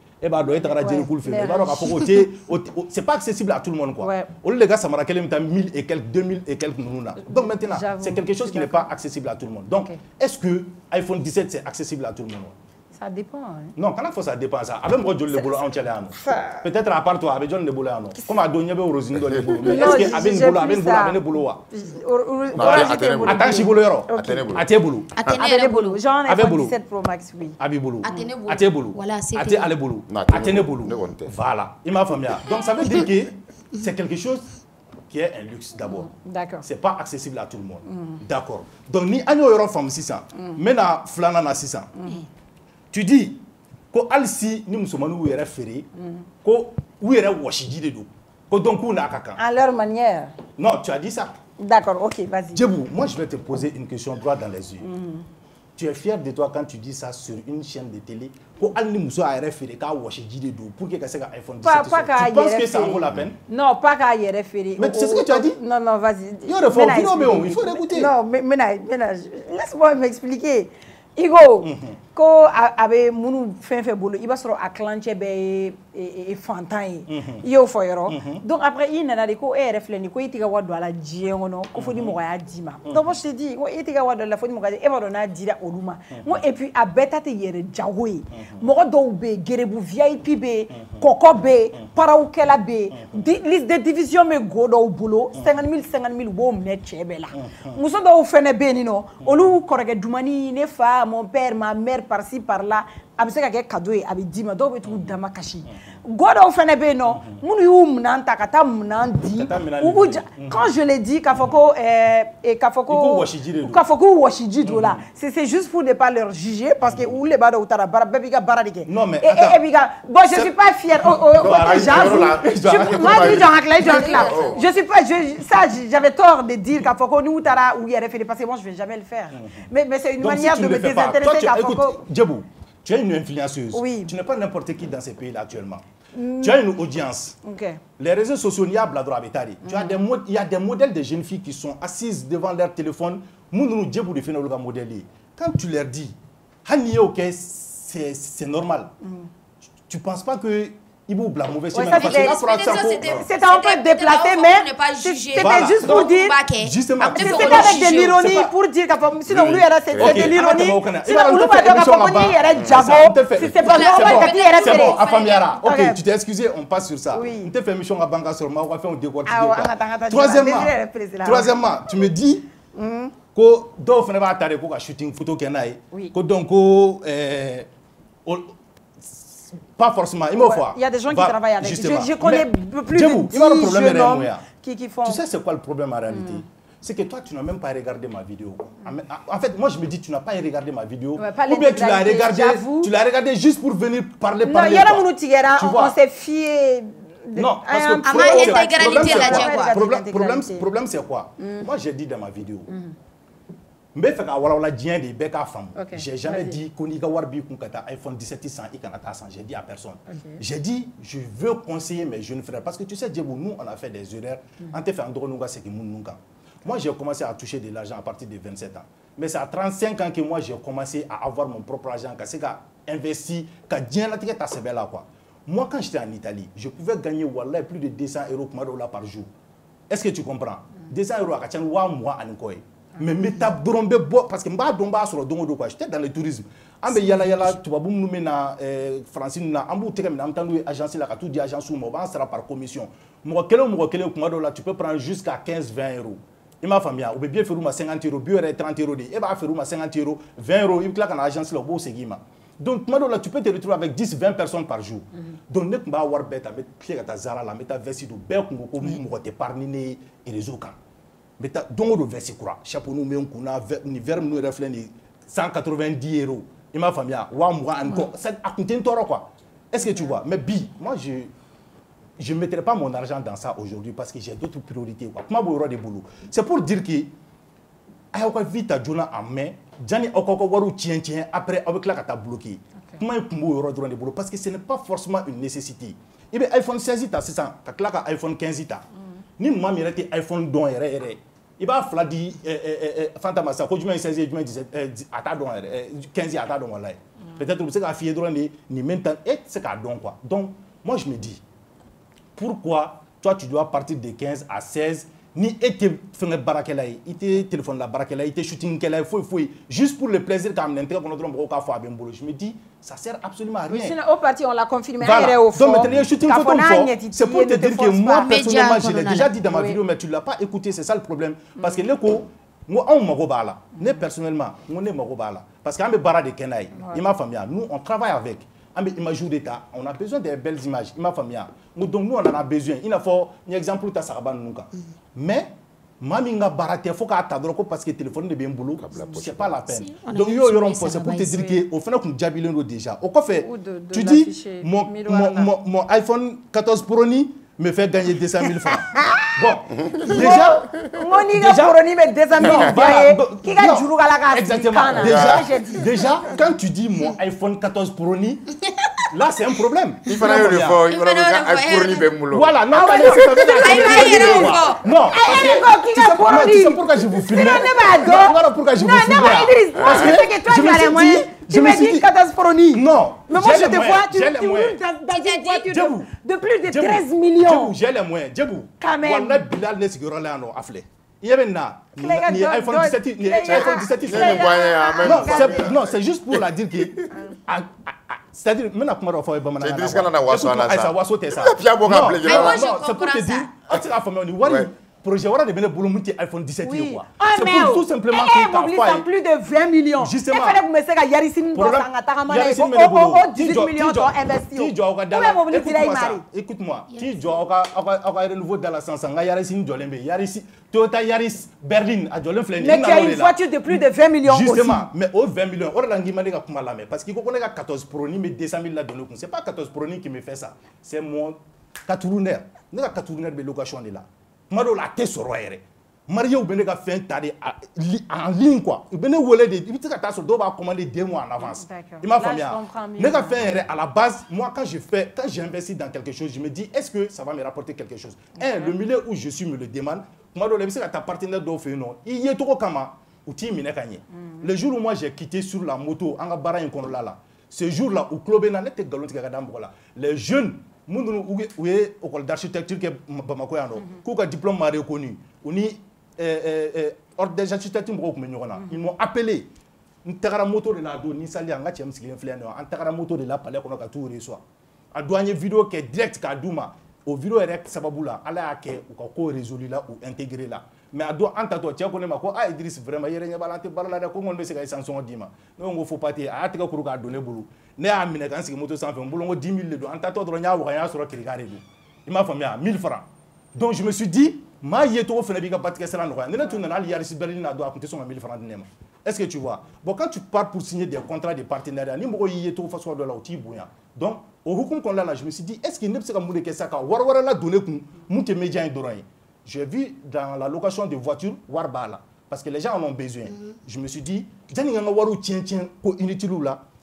C'est pas accessible à tout le monde. Les gars, ça m'a rappelé 1000 et quelques, 2000 et quelques. Donc maintenant, c'est quelque chose qui n'est pas accessible à tout le monde. Donc, est-ce que iPhone 17 c'est accessible à tout le monde? Ça dépend. Non, quand ça dépend ça. Avec moi, je le boulot en Tchèlène. Peut-être à part toi, avec John le boulot. Comme à Donia au Rosine dans le boulot. Mais est-ce que avec le boulot, attends, je boulot. Attends, boulot. Attends, Jean iPhone 17 Pro Max, oui. Abi boulot. Attends, boulot. Voilà, c'est allez boulot. Attends, boulot. Voilà. Il m'a famille. Donc ça veut dire que c'est quelque chose qui est un luxe d'abord. D'accord. C'est pas accessible à tout le monde. D'accord. Donc ni agno euro femme 600. Maintenant flana na 600. Tu dis que Alci ni musulmans yere féré ko ou yere washiji de do ko donc on a kaka à leur manière. Non, tu as dit ça. D'accord, OK, vas-y. Djebou, moi je vais te poser une question droit dans les yeux. Tu es fier de toi quand tu dis ça sur une chaîne de télé ko alni muso a yere féré ka washiji de do pour que ça ga iPhone 17. Tu penses que ça vaut la peine? Non, pas qu'à yere féré. Mais c'est ce que tu as dit? Non, vas-y. Il faut l'écouter. Non, mais laisse-moi m'expliquer. Igo, ko abe munu fait bolo il va sur a clancher be et fantain yo foyero donc après il nana de ko refleni ko itiga wado ala diengono ko fodi mo ya dima donc je te dis ko itiga wado la fodi mo ga e ba do na dira oluma mo et puis a beta te yere jawoy mo do be gerebu VIP be koko be paraw kela be liste de division me godo bolo 50 000 bo me chebela muso do fene be ni no olu korege dumani ne fa mon père ma mère par-ci par-là a se ka kɛ cadeau ye a bɛ d'i ma dɔw bɛ t'u dama kasi gɔdɔw fana bɛ yen nɔ minnu y'u minɛn ta ka taa minɛn di quand je l'ai dit k'a fɔ k'u wɔsiji don la c'est juste pour ne pas leur juger parce que olu de b'a dɔn u taara baara bɛɛ b'i ka baara de kɛ et b'i ka bon je suis pas fière j'avoue moi je jɔn hakili je suis pas ça j'avais tort de dire k'a fɔ ko n'u taara u yɛrɛ feere parce que moi je vais jamais le faire mais c'est une manière de me désintéresser k'a fɔ ko Djebou, tu es une influenceuse. Oui. Tu n'es pas n'importe qui dans ces pays-là actuellement. Tu as une audience. Okay. Les réseaux sociaux, il y a Bladro Abetari. Il y a des modèles de jeunes filles qui sont assises devant leur téléphone. Quand tu leur dis, c'est normal, tu ne penses pas que ils vont la mauvaise c'était un peu déplacé, mais c'était juste pour dire. Justement, c'était avec de l'ironie pour dire que sinon, lui, c'était de l'ironie. Sinon, lui, c'était pas normal. C'est bon, Afamiara. Ok, tu t'es excusé, on passe sur ça. On te fait une mission à Banga sur moi, on va faire un décor. Troisièmement, tu me dis que d'autres ne vont pas t'arrêter pour shooting photo qu'il y en a. Donc, pas forcément, il y a des gens qui travaillent avec. Je connais plus de 10 jeunes hommes qui font... Tu sais c'est quoi le problème en réalité? C'est que toi, tu n'as même pas regardé ma vidéo. En fait, moi, je me dis, tu n'as pas regardé ma vidéo. Ou bien tu l'as regardé juste pour venir parler. Non, il y a on s'est fié... Non, parce que le problème, c'est quoi? Moi, j'ai dit dans ma vidéo Mais fait ka wala dien de be ka fam. J'ai jamais dit qu'on y a warbi kun kata iPhone 17 100 et kanata 100. J'ai dit à personne. J'ai dit je veux conseiller mes jeunes frères parce que tu sais Djebou, nous on a fait des erreurs. On te fait un droit nous c'est que nous. Moi j'ai commencé à toucher de l'argent à partir de 27 ans. Mais c'est à 35 ans que moi j'ai commencé à avoir mon propre argent, que investi, que bien la ticket à là quoi. Moi quand j'étais en Italie, je pouvais gagner wallah plus de 200 € par jour. Est-ce que tu comprends? 200 € à Kachan wa mois en quoi. Mais métab drombe parce que mba domba sur dongo do quoi. J'étais dans le tourisme. Ambe yala tu vas boum nous na Francine na ambu teke na amtandu agence la ka tout di agence ou mo ba sera par commission. Mo kele kuma do là tu peux prendre jusqu'à 15-20 €. Il m'a famille ou bien faire 50 €, bio 30 €, et va faire 50 €, 20 €, il claque en agence là beau segima. Donc là tu peux te retrouver avec 10-20 personnes par jour. Donc ne pas avoir bête avec clé ta zara la meta versi do be ko mo te parniner et les autres. Meta donc do versi quoi. Chapeau nous mais on kuna ni verbe nous reflet 190 €. Il m'a famille wa moi encore ça a coûté un toro quoi. Est-ce que tu vois? Mais moi je ne mettrai pas mon argent dans ça aujourd'hui parce que j'ai d'autres priorités. C'est pour dire que ayo vite à Jona en main, Jani okoko waru tien après avec la kata bloqué. Comment il peut de boulot parce que ce n'est pas forcément une nécessité. Il y a iPhone 16 ta 600, ta claque iPhone 15 ta. Ni moi mirete iPhone don ere. Il va fladi fantama ça ko juma 16 juma 17 ata don 15 ata don wallahi. Peut-être que c'est ka fier droit ni maintenant et c'est ka don quoi. Donc moi je me dis pourquoi toi tu dois partir de 15 à 16 ni été faire barakela ite téléphone la barakela ite shooting kela faut juste pour le plaisir quand même l'intérêt qu'on a trop ka fois ben je me dis ça sert absolument à rien. Mais au parti on l'a confirmé voilà. Donc maintenant shooting photo c'est pour te dire que moi personnellement je l'ai déjà dit dans ma vidéo mais tu l'as pas écouté, c'est ça le problème parce que les ko moi on m'a robala ne personnellement on est m'a robala parce qu'en me bara de kenai il m'a famille nous on travaille avec on a besoin de belles images. Donc nous on en a besoin. Il faut un exemple ta sarban nuka. Mais maminga barate faut qu'à t'adroko parce que le téléphone de bien boulot c'est pas la peine. Donc c'est pour te dire que au final qu'on jabileno déjà. Au quoi fait tu dis mon iPhone 14 Pro ni me fait gagner 200 000 francs. Bon, déjà déjà, quand tu dis mon iPhone 14 Pro ni, là c'est un problème. Il fallait le faire, il fallait le voilà, non, non, tu sais pourquoi je vous filme. Voilà pourquoi je vous filme. Parce que toi tu as les moyens. Je me suis dit 14 Pro ni. Non, mais moi je te vois, tu roules dans une voiture de plus de 13 millions. J'ai les moyens, Djebou. Quand même. Bilal ne sigura là non aflé. Il y avait ni iPhone 17, ni iPhone 17. Non, c'est juste pour la dire que c'est-à-dire maintenant comment on fait pas maintenant. C'est pour te dire, tu as famille on dit projet voilà de venir boulot monter iPhone 17 quoi. C'est pour tout simplement que ça plus de 20 millions. Justement. Il fallait que vous mettez à Yarisine pour ça ngata 18 millions d'ont investi. Écoute-moi, tu dois renouveau dans la sens Yarisine Jolembe, Yaris Toyota Yaris Berlin à Jolem Flen. Mais qui a une voiture de plus de 20 millions aussi. Justement, mais au 20 millions, on a ngimane ka kuma la mais parce qu'il connaît 14 Pro ni mais 200 000 la donné. C'est pas 14 Pro ni qui me fait ça. C'est mon Catourouner. Nous la Catourouner de location est là. Maro la tête sur royere. Mario Benega fait en ligne quoi. Il venait voler des. Il ka sur doit commander 2 mois en avance. Il m'a famille. Mais ka fait à la base, moi quand j'investis dans quelque chose, je me dis est-ce que ça va me rapporter quelque chose. Le milieu où je suis me le demande. Maro le ta partenaire d'offre non. Il y est trop kama ou ti mine kanye. Le jour où moi j'ai quitté sur la moto, anga bara en là. Ce jour-là où club na net galon tika gadam là. Les jeunes Moun ou est école d'architecture qui est Bamako yano. Kouka diplôme m'a reconnu. Oni ordre des architectures ils m'ont appelé. N'tagara moto de la do ni sali anga tiam sigien fleno. N'tagara moto de la palais kono ka tout reçoit. A douane vidéo qui est direct ka douma. Au vidéo direct sababula ala ake ou ka ko résolu là ou intégré là. Mais à do anta to tia koné mako ah Idriss vraiment yere nya balante balala da ko ngon be se ka sanction dima. Non faut pas te a tika kuru ka donner bulu. Ne a mine kan sigi moto sans fait mbolo 10 000 le do anta to dro nya wa ya soro kirigare do. Il m'a famille à 1000 francs. Donc je me suis dit ma yeto fene bi ka batike sala no. Ne tu na ali Yaris Berlin na do a compter sur 1000 francs de nema. Est-ce que tu vois? Bon quand tu pars pour signer des contrats de partenariat ni moko yeto façon de la outil bouya. Donc au hukum qu'on là je me suis dit est-ce qu'il ne peut pas mouler que ça ka warwara la donner ku monte média doran. J'ai vu dans la location de voitures Warbala. parce que les gens en ont besoin. Je me suis dit,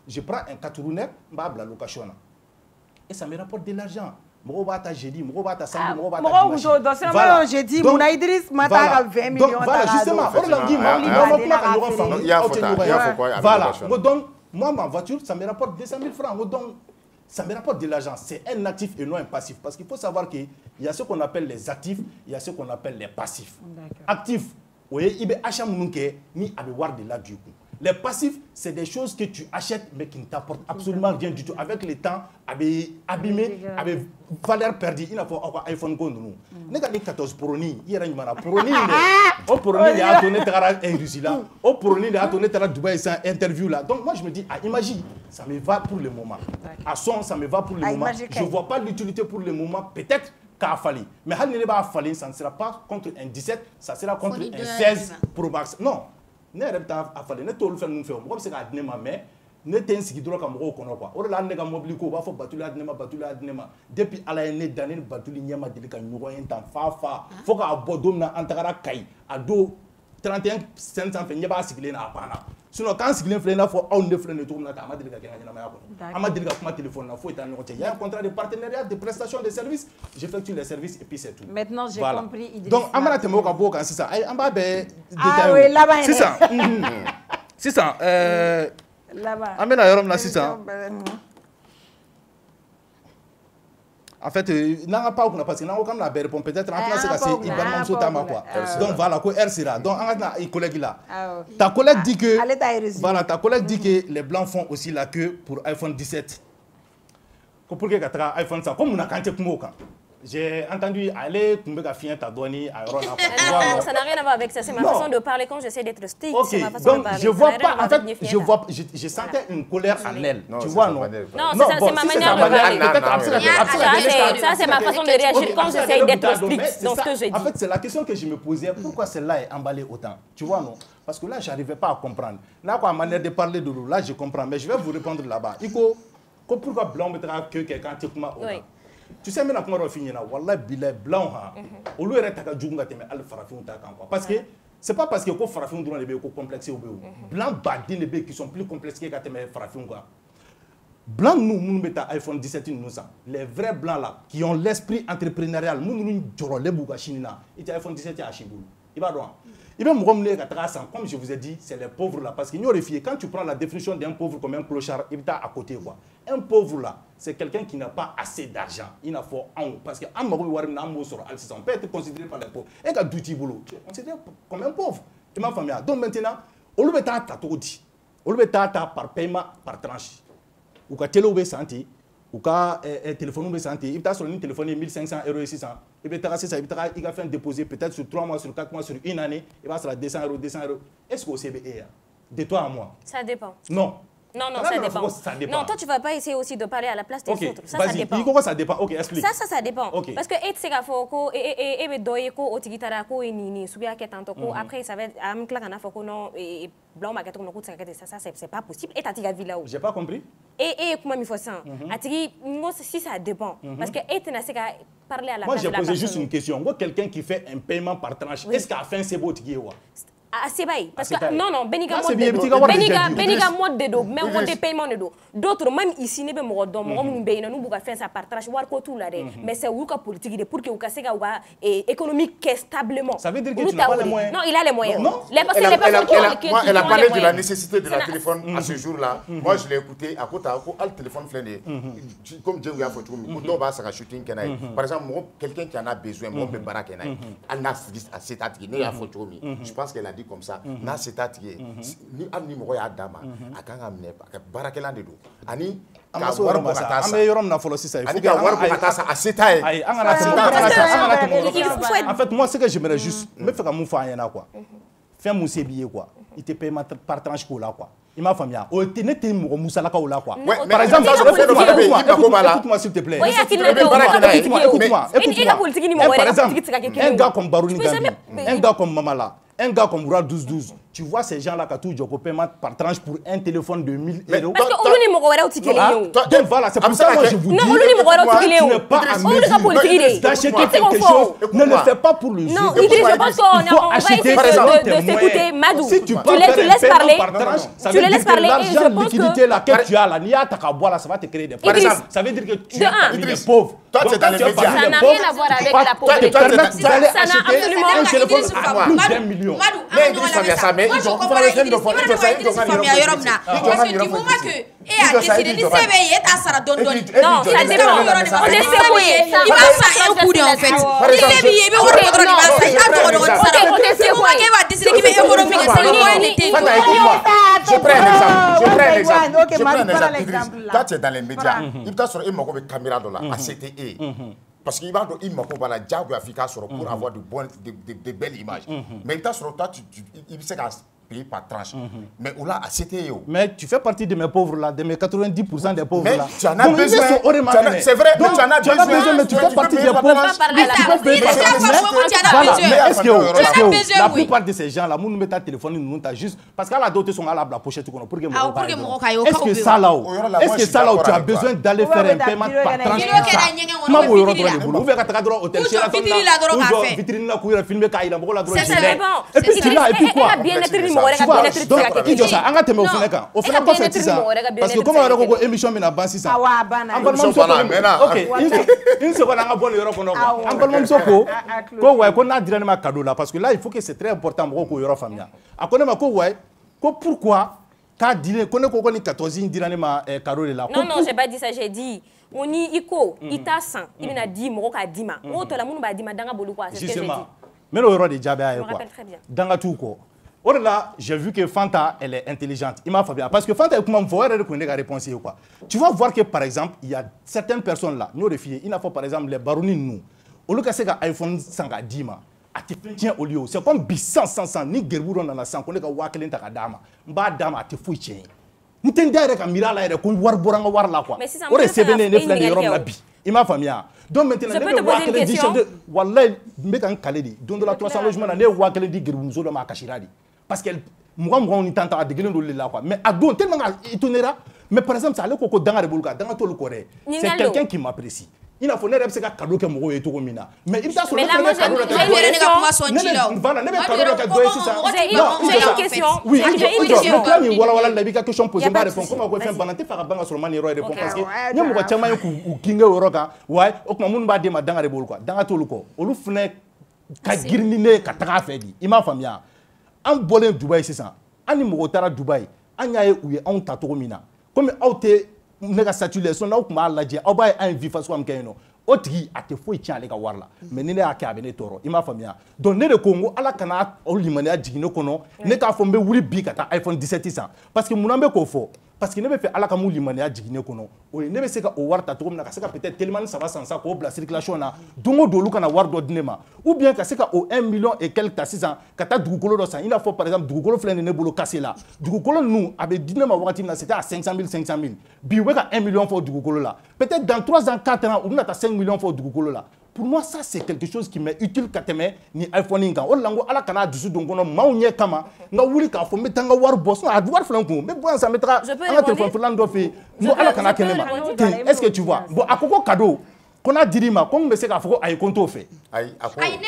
je prends un 4 roues net, la location. Et ça me rapporte de l'argent. Voilà, justement, voilà. Donc, moi, ma voiture, ça me rapporte 200 000 francs. Donc, ça me rapporte de l'argent. C'est un actif et non un passif. Parce qu'il faut savoir qu'il y a ce qu'on appelle les actifs, il y a ce qu'on appelle les passifs. Actifs, il y a de la du coup. Les passifs, c'est des choses que tu achètes mais qui ne t'apportent absolument rien du tout. Avec le temps, abîmé, avec valeur perdue. Il faut un iPhone. Nous avons 14 Proni. Il y a un Proni. Au Proni, il y a un Russie là. Au Proni, il y a un Dubaï, c'est une interview là. Donc moi, je me dis, imagine, ça me va pour le moment. À son, ça me va pour le moment. Je ne vois pas l'utilité pour le moment. Peut-être qu'à fallu. Mais ça ne sera pas contre un 17, ça sera contre un 16 Pro Max. Non. Ne yɛrɛ bɛ taa a falen ne t'olu fɛn ninnu fɛ mɔgɔ bɛ se k'a di ne ma mais ne tɛ n sigi dɔrɔn ka mɔgɔw kɔnɔ quoi o de la ne ka mobili ko u b'a fɔ Batuli y'a di ne ma Batuli y'a di ne ma depuis Ala ye ne dan ne ni Batuli ɲɛ ma deli ka ɲɔgɔn ye tan fa fo k'a bɔ don min na an tagara Kayi a don 31 scène sanfɛ ɲɛ b'a sigilen na a banna sinon k'an sigilen filɛ i n'a fɔ aw ne filɛ nin ye cogo min na tan a ma deli ka kɛ n ka ɲɛnamaya kɔnɔ an ma deli ka kuma téléphone na foyi t'an ni ɲɔgɔn cɛ il y a un contrat de partenariat de prestation de services j'effectue les services et puis c'est tout. Maintenant j'ai compris Idriss. Donc an bɛna tɛmɛ o ka bɔ o kan sisan ayi an b'a bɛɛ détaillé sisan an bɛna yɔrɔ min na sisan en fait n'an ka pas kunna parce que n'an ko k'an bɛna bɛɛ répondre peut-être an tɛna se ka se i balimamuso ta ma quoi donc voilà ko heure sera donc an ka tɛna i collègue là ta collègue dit que voilà ta collègue dit que les blancs font aussi la queue pour iPhone 17 ko pour que ka taga iPhone ça comme mun na kan tɛ kuma o kan. J'ai entendu aller tomber à fier ta douane à Europe. Non, ça n'a rien à voir avec ça. C'est ma façon de parler quand j'essaie d'être strict. Okay. C'est ma façon de parler. Je vois pas. En fait, je sentais une colère en elle. Tu vois, non? Non, c'est ma manière de parler. Ça, c'est ma façon de réagir quand j'essaie d'être strict dans ce que je dis. En fait, c'est la question que je me posais. Pourquoi celle-là est emballée autant? Tu vois, non? Parce que là, je n'arrivais pas à comprendre. Là, quoi, manière de parler de l'eau, là, je comprends. Mais je vais vous répondre là-bas. Pourquoi blanc mettra que quelqu'un qui est tu sais maintenant comment on finit là wallahi billahi blanc ha olu yɛrɛ ta ka jugu ka tɛmɛ ali farafinw ta kan quoi parce que c'est pas parce que ko farafinw dɔrɔn de bɛ ko complexé u bɛ blanc baden de bɛ qui sont plus complexés ka tɛmɛ farafinw quoi blanc nous minnu bɛ ta iPhone 17 ninnu san les vrais blancs là qui ont l'esprit entrepreneurial minnu jɔrɔlen b'u ka sini na i tɛ iPhone 17 a si bolo i b'a dɔn il va mɔgɔ minnu ye ka taga san comme je vous ai dit c'est les pauvres là parce que n y'o de f'i ye quand tu prends la définition d'un pauvre comme un clochard i bɛ taa à côté quoi un pauvre là c'est quelqu'un qui n'a pas assez d'argent il n'a pas anw parce que an mago bɛ wari min na an b'o sɔrɔ hali sisan on peut être considéré par les pauvres e ka du t'i bolo tu es considéré comme un pauvre i m'a faamuya donc maintenant olu bɛ taa ta cogo di olu bɛ taa ta par paiement par tranche u ka telew bɛ san ten u ka téléphone bɛ san ten i bɛ taa sɔrɔ ni téléphone ye 1500 € ye sisan i bɛ taga sisan i bɛ taga i ka fɛn déposer peut-être sur 3 mois sur 4 mois sur une année i b'a sɔrɔ 200 €. Est-ce que o se bɛ e ya de toi à moi? Ça dépend. Non. Non, ça dépend. Non, toi, tu ne vas pas essayer aussi de parler à la place des autres. Ça dépend. Vas-y, ça dépend. Ok, explique. Ça dépend. Okay. Parce que et tu sais après, ça va être ça, c'est pas possible. Et tu as vu là où? J'ai pas compris. Et comment il faut ça? Si ça dépend. Parce que et tu n'as pas parler à la place de la personne. Moi, j'ai posé juste une question. Quelqu'un qui fait un paiement par tranche, est-ce qu'à la fin, c'est beau? Ah, c'est vrai. Parce que non, Beniga mode de dos, même mode de paiement de dos. D'autres, même ici, ne peut me redonner, nous pouvons faire ça par tranche, voir tout là. Mais c'est où la politique pour que vous cassez économique stablement. Ça veut dire que tu n'as pas les moyens. Non, il a les moyens. Moi, elle a parlé de la nécessité de la téléphone à ce jour-là. Moi, je l'ai écouté à côté à le téléphone flingué. Comme Dieu a fait tout, shooting. Par exemple, quelqu'un qui en a besoin, moi, je je pense qu'elle a dit comme ça n'a c'est attiqué ni am ni mogo ya dama akanga mne ka barakelan de do ani ka war ko kata sa am yorom na folo sisa il faut que war ko kata sa asetaye ay en fait moi ce que j'aimerais juste me faire mon fa yana quoi faire mon CBA quoi il te paye par tranche ko là quoi il m'a famille o te ne te mogo musalaka o là quoi par exemple écoute-moi s'il te plaît écoute-moi un gars comme Barouni Gambi un gars comme Mamala un gars comme Roi 12-12, tu vois ces gens-là qui ont tout job paiement par tranche pour un téléphone de 1000 euros. Parce que on est mort au ticket. Donc voilà, c'est pour ça que je vous dis. Non, on est mort au ticket. Tu n'es pas à mesure d'acheter quelque chose. Ne le fais pas pour le jeu. Non, Idriss, je pense qu'on va essayer de s'écouter. Madou, tu les laisses parler. Tu les laisses parler et je pense que... liquidité là que tu as là, n'y a ta qu'à boire là, ça va te créer des problèmes. Ça veut dire que tu es pauvre. Toi, tu es dans les médias. Ça n'a rien à voir avec la pauvreté. Ça n'a absolument un téléphone à plus d'1 million. Mais Idriss, ça mais ils ont non, ça dépend. On est secoué. Il va faire un coup en fait. Je prends un exemple. Toi, tu es dans les médias. Il t'a sorti une caméra à CTE. Parce qu'il va dire pour avoir de belles images. Mais il t'a sorti, toi, il sait payer par tranche. Mais on l'a à CTE. Mais tu fais partie de mes pauvres là, de mes 90% des pauvres là. Tu en as besoin. C'est vrai, mais tu en as besoin. Mais tu fais partie des pauvres. Est-ce que la plupart de ces gens là, nous mettons téléphone, nous mettons juste. Parce qu'à la doté sont à la pochette pour que est-ce que ça là, tu as besoin d'aller faire un paiement par tranche? Et puis quoi? Parce que comme on a émission mais ban 600. OK, une seconde on a bonne euro kono. On parle même soko. Ko ouais ko na dire ma cadeau là parce que là il faut que c'est très important ko euro famille. Akone ma ko ouais ko pourquoi ka dire ko ne ko ni 14 dire ma cadeau là. Non, j'ai pas dit ça, j'ai dit on y iko, ita 100, il m'a dit mo ka dima. O to la munu ba dima danga bolu quoi, c'est ce que j'ai dit. Mais le euro de Djabé a quoi? Danga tout ko. Or là, j'ai vu que Fanta, elle est intelligente. Il m'a fait bien. Parce que Fanta, comment voir la réponse quoi. Tu vas voir que, par exemple, il y a certaines personnes là, nous les filles, il faut par exemple les baronnies nous. Au lieu que c'est un iPhone 110 à te tiens au lieu. C'est comme Bissan 100, ni Gerbouro dans la 100, qu'on est qu'à Wakelen Takadama. Mba dama à te fouiller. Nous t'en dire qu'à Mirala et qu'on voit Boranga voir là quoi. On est sévéné les fleurs de Rome la bi. Il m'a fait bien. Donc maintenant, je peux te poser une question. Wallah, mais un calé. Donc de la 300 logements, on est Wakelen di Gerbouro dans ma Kachiradi. Parce qu'elle, moi, on y tente à dégueuler de là quoi. Mais à don tellement étonnera. Mais par exemple, ça allait coco dans la République, dans tout le Corée. C'est quelqu'un qui m'apprécie. Il a fallu que cadeau que moi et tout comme mina. Mais il t'a mais là moi j'ai une question. Oui, j'ai une question. Mais voilà voilà la biga question posée par répondre comment on fait banante par banga sur mani roi répond parce que nous mo chama ku kinga oroka ouais okuma mun ba de ma dans la République quoi. Dans tout le ko. Olu fne ka girnine ka taga fedi. Il m'a famia. En bolé Dubaï c'est ça. Ani mo tara Dubaï. Anya e uye on ta to mina. Comme auté nega satulé son na kuma laje oba en vie face comme kayno otigi ate foi tient les ka warla mais ne ya ka bene toro ima famia donc ne de Congo ala kana o limane a jigine kono ne ka fombe wuri bi kata iPhone 17 100 parce que munambe ko fo parce que ne be fait ala ka mu limane a jigine kono o ne be se ka o warta to na ka se ka peut-être tellement ça va sans ça ko la circulation na dongo do luka na wardo dinema ou bien ka se ka o 1 million et quelques ta 600 kata dugukolo do ça il faut par exemple dugukolo flene ne bolo casser là dugukolo nous avec dinema wakati na c'était à 500 000 bi we ka 1 million for dugukolo là peut-être dans 3 ans 4 ans on a 5 millions for dugukolo là. Pour moi ça c'est quelque chose qui m'est utile kateme ni iPhone inga o lango ala kana dusu dongono maunye kama nga wuli ka fo metanga war boss na war flanko mais bon ça mettra un téléphone flando fi mo ala kana kenema est-ce que tu vois bon akoko cadeau qu'on a dit ma comme c'est ka fo ay konto fait ay ako ay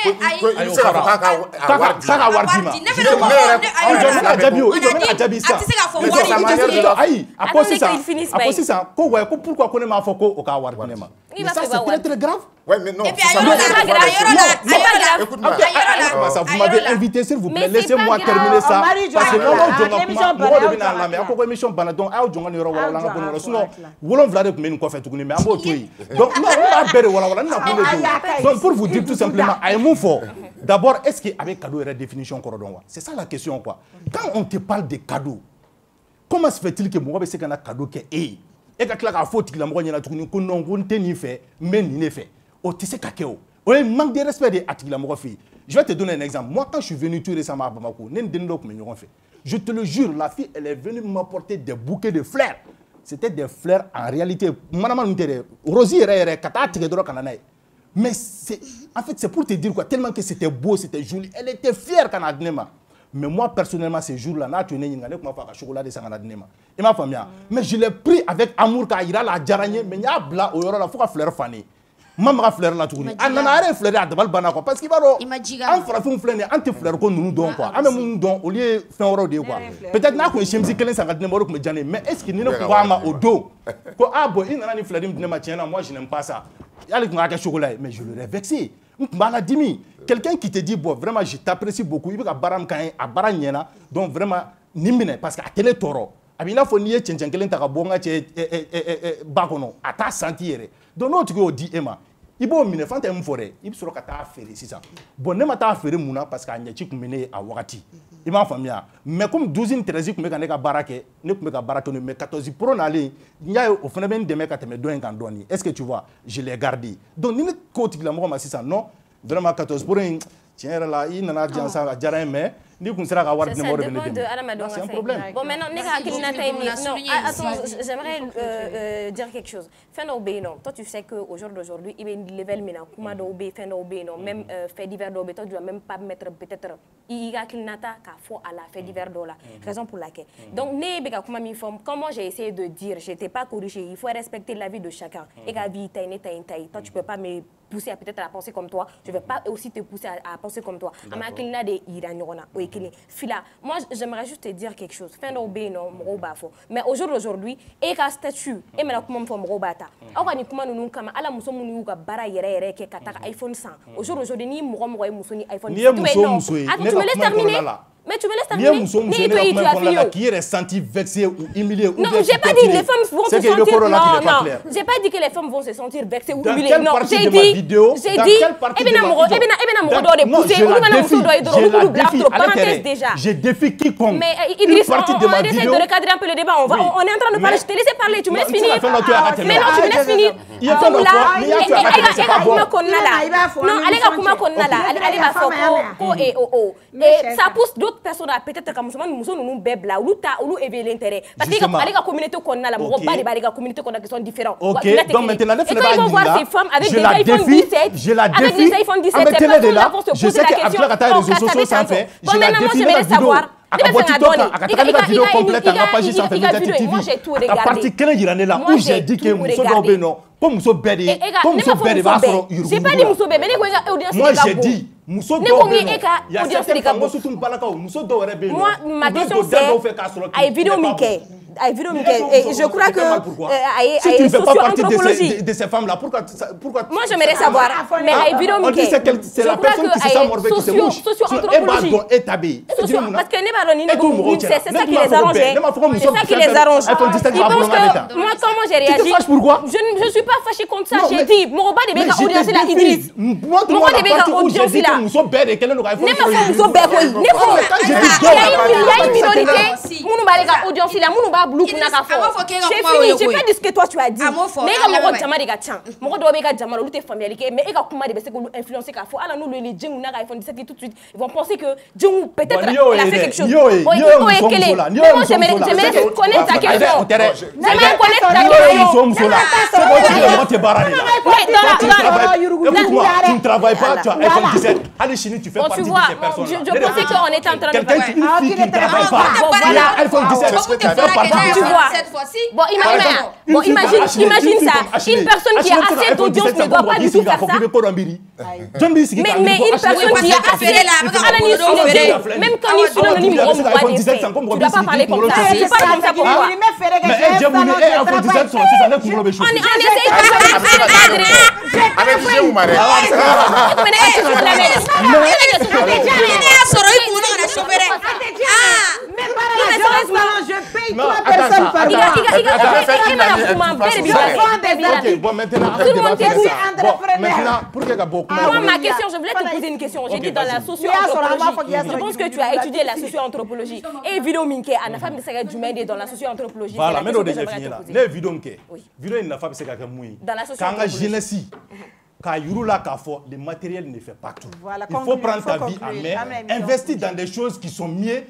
ka wardima ay akosi ça ko ouais pourquoi qu'on m'a fo ko o ka wardima mais ça c'est très grave. Ouais, mais non. Ça, vous m'avez invité, s'il vous plaît. Laissez-moi terminer ça. Parce que donc, pour vous dire tout simplement, d'abord, est-ce qu'avec cadeau, il y a une définition? C'est ça la question, quoi. Quand on te parle de cadeau, comment se fait-il que moi, c'est un cadeau qui est et que la faute qu'il a moyen de tourner qu'on n'a ni fait, mais ni fait. Oh, tu sais kakeo. Oh, il manque de respect de Atikila Morafi. Je vais te donner un exemple. Moi, quand je suis venu tout récemment à Bamako, je te le jure, la fille, elle est venue m'apporter des bouquets de fleurs. C'était des fleurs en réalité. Rosie, mais en fait, c'est pour te dire quoi, tellement que c'était beau, c'était joli. Elle était fière quand elle a donné. Mais moi, personnellement, ces jours-là, tu es né, chocolat de Sanganadinema. Il m'a fait bien. Mais je l'ai pris avec amour, car il a la jaranye, mais il y a bla, il y a la fois fleur fanée. Maman fleur la tournée. On a rien fleur à Dabal Banako, parce qu'il va en frappant fleur, anti fleur qu'on nous donne quoi. En même temps, au lieu de faire un rodé quoi. Peut-être n'a qu'on chemsi qu'elle Sanganadinema, mais est-ce qu'il n'y a pas au dos? Ah bon, il n'a pas de fleur de Matiana, moi je n'aime pas ça. Il y a le chocolat, mais je le l'ai vexé. Quelqu'un qui te dit, bon, vraiment, je t'apprécie beaucoup, il veut que Baram Kain, à Baranyena, donc vraiment, Nimine, parce qu'à Télé Toro, à Bina Fournier, Tchenkelin Tarabonga, Bakono, à ta sentière. Donc, l'autre qui dit, Emma, il faut mine fante m forêt, il sera qu'à faire ici ça. Bon, ne m'a pas fait mouna parce qu'à Nyachik mené à Wakati. Il m'a fait bien. Mais comme 12 13 comme meka barake, ne meka barake, mais 14 pro n'allez, il y a au phénomène de mecs à te me donner un doni. Est-ce que tu vois, je l'ai gardé. Donc, ni ne côté la mort, ça, non, vraiment 14 pro, tiens là, il n'en a dit ça à Djarin, mais. C'est un problème. Bon, maintenant, j'aimerais dire quelque chose. Toi, tu sais qu'au jour d'aujourd'hui, il y a un level même fait divers d'eau, toi, tu ne dois même pas mettre peut-être il y a qu'il n'a qu'à fond à la fait divers d'eau là. Raison pour laquelle. Donc, comment j'ai essayé de dire, je n'étais pas corrigé, il faut respecter la vie de chacun. Et la vie, toi, tu ne peux pas me pousser à peut-être à penser comme toi, je ne vais pas aussi te pousser à penser comme toi. Moi, j'aimerais juste te dire quelque chose. Mais aujourd'hui, et qu'à statut, et maintenant, comment on bata. iPhone 100. Aujourd'hui, ni iPhone 100. Tu me laisses terminer. Mais tu me laisses terminer. Qui est ressenti vexé ou humilié. Non, j'ai pas dit les femmes vont se sentir. Non, j'ai pas dit que les femmes vont se sentir vexées ou humiliées. Non, j'ai dit. Je défie quiconque. Mais Idriss, on essaie de recadrer un peu le débat. On est en train de parler. Je te laisse parler. Tu me laisses finir. Mais non, tu me laisses finir. Ça pousse d'autres personnes à peut-être comme ça nous bébla ou nous éveiller l'intérêt parce que la communauté qu'on a la communauté qu'on a qui sont différents. OK, donc maintenant ils vont voir ces femmes avec des iPhone 17 avec des iPhone 17 je sais qu'avec les réseaux sociaux ça fait je la défie la vidéo moi j'ai tout regardé. À partir de l'année là où j'ai dit que Mousso Bedi j'ai pas dit Mousso Bedi moi j'ai dit Mousso moi ma question c'est vidéo Mickey. Je crois que si tu ne fais pas partie de ces femmes là, pourquoi moi j'aimerais savoir mais on dit c'est la personne qui se sent morbée qui se bouge socio-anthropologie parce que c'est ça qui les arrange. C'est ça qui les arrange. Ils pensent que moi comment j'ai réagi, je ne suis pas fâché contre ça. J'ai dit Moroba de Beka audience la Idriss Moroba de Beka audience là ne ma femme Mousso Beko il y a une minorité Mounou Balega audience là Mounou Ba Blue Kunaka fo j'ai fini, j'ai pas dit ce que toi tu as dit mais ega Moro Jama de Gachan Moro do Beka Jama lu te familier mais ega kuma de Bese ko influencer ka fo ala nous le Djengou na iPhone 17 tout de suite ils vont penser que Djengou peut-être il a fait quelque chose. Moi j'aimerais connaître ta question. J'aimerais connaître ta question. Tu ne travailles pas, tu as iPhone 17. Allez, Chini, tu fais partie de ces personnes. Je pensais qu'on était en train de quelqu'un qui ne travaille pas. Voilà, iPhone 17. Tu vois. Bon, imagine ça. Une personne qui a assez d'audience ne doit pas du tout faire ça. Mais une personne qui a assez même quand il est anonyme, tu ne dois pas parler comme ça. Tu parles comme ça pour moi. Mais iPhone 17 sur 6 années pour le on essaye ma question, je voulais te poser une question. J'ai dit dans la socio-anthropologie. Je pense que tu as étudié la socio-anthropologie. Et vidéo minke, la femme de Saga Djumende dans la socio-anthropologie. Voilà, mais non, déjà fini là. Les vidéos minke. Vidéo il n'a pas fait ça mouille. Dans la socio-anthropologie. Quand jeunesse quand Yurula Kafo, le matériel ne fait pas tout. Voilà, il faut prendre ta vie en main, investir dans des choses qui sont mieux.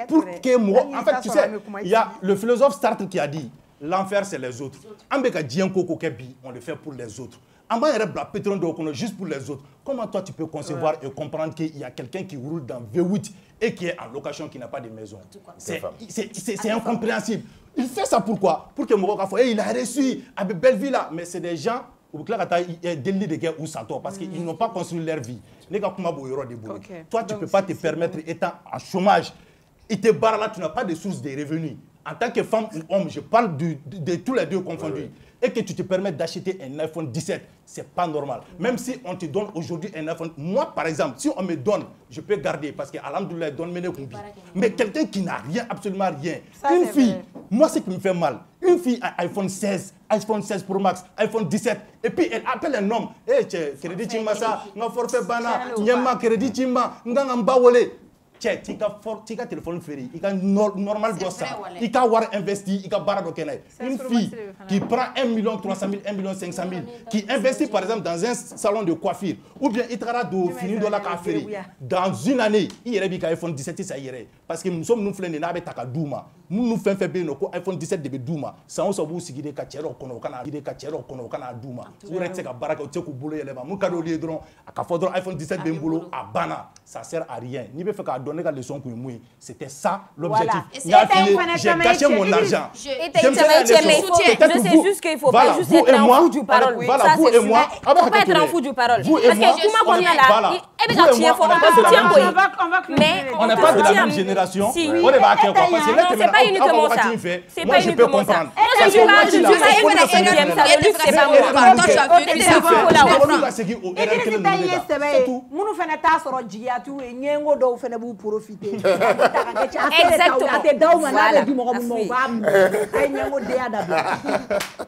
Pour que moi, en fait, tu sais, il y a le philosophe Sartre qui a dit l'enfer c'est les autres. On le fait pour les autres. On va un pétron de juste pour les autres. Comment toi tu peux concevoir et comprendre qu'il y a quelqu'un qui roule dans V8 et qui est en location, qui n'a pas de maison? C'est incompréhensible. Il fait ça pourquoi? Pour que Morocco il a reçu à Belleville là, mais c'est des gens ou qu'il y a des lits de guerre ou s'attendent parce qu'ils n'ont pas construit leur vie. Toi, tu ne peux pas te permettre, étant en chômage, et te barres là, tu n'as pas de source de revenus. En tant que femme ou homme, je parle de tous les deux confondus. Et que tu te permets d'acheter un iPhone 17, c'est pas normal. Même si on te donne aujourd'hui un iPhone, moi par exemple, si on me donne, je peux garder parce que alhamdoulilah, donne-moi. Mais quelqu'un qui n'a rien, absolument rien, une fille, moi ce qui me fait mal, une fille a iPhone 16, iPhone 16 Pro Max, iPhone 17, et puis elle appelle un homme, eh, crédit Chima ça, nga forfait bana, nyama crédit Chima, nga mbawole. Tu as téléphone ferry, tu as normal dossa, tu as war investi, tu as barre de kenai. Une fille qui prend 1 300 000, 1 500 000, qui investit par exemple dans un salon de coiffure, ou bien il travaille de finir de la café. Dans une année, il y a un iPhone 17, ça irait. Parce que nous sommes nous flânés avec Takadouma. Nous faisons faire bien nos iPhone 17 de Douma. Ça on s'avoue si il est kachero konokana, il est kachero konokana Douma. Vous restez à baraka, tu sais boulot élève. Mon cadeau liedron, à Kafodron iPhone 17 de boulot à Bana, ça sert à rien. Ni be fait qu'à donner la leçon pour moi. C'était ça l'objectif. J'ai gâché mon argent. Je sais juste qu'il faut pas juste être en fou du parole. Voilà, vous et moi. Il ne faut pas être en fou du parole. Vous et moi. On n'est pas de la même génération. On est pas c'est pas uniquement ça. C'est pas uniquement ça. Je suis pas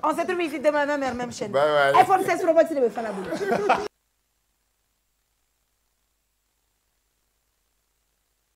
on se trouve ici demain même chaîne. iPhone 16 Pro Max,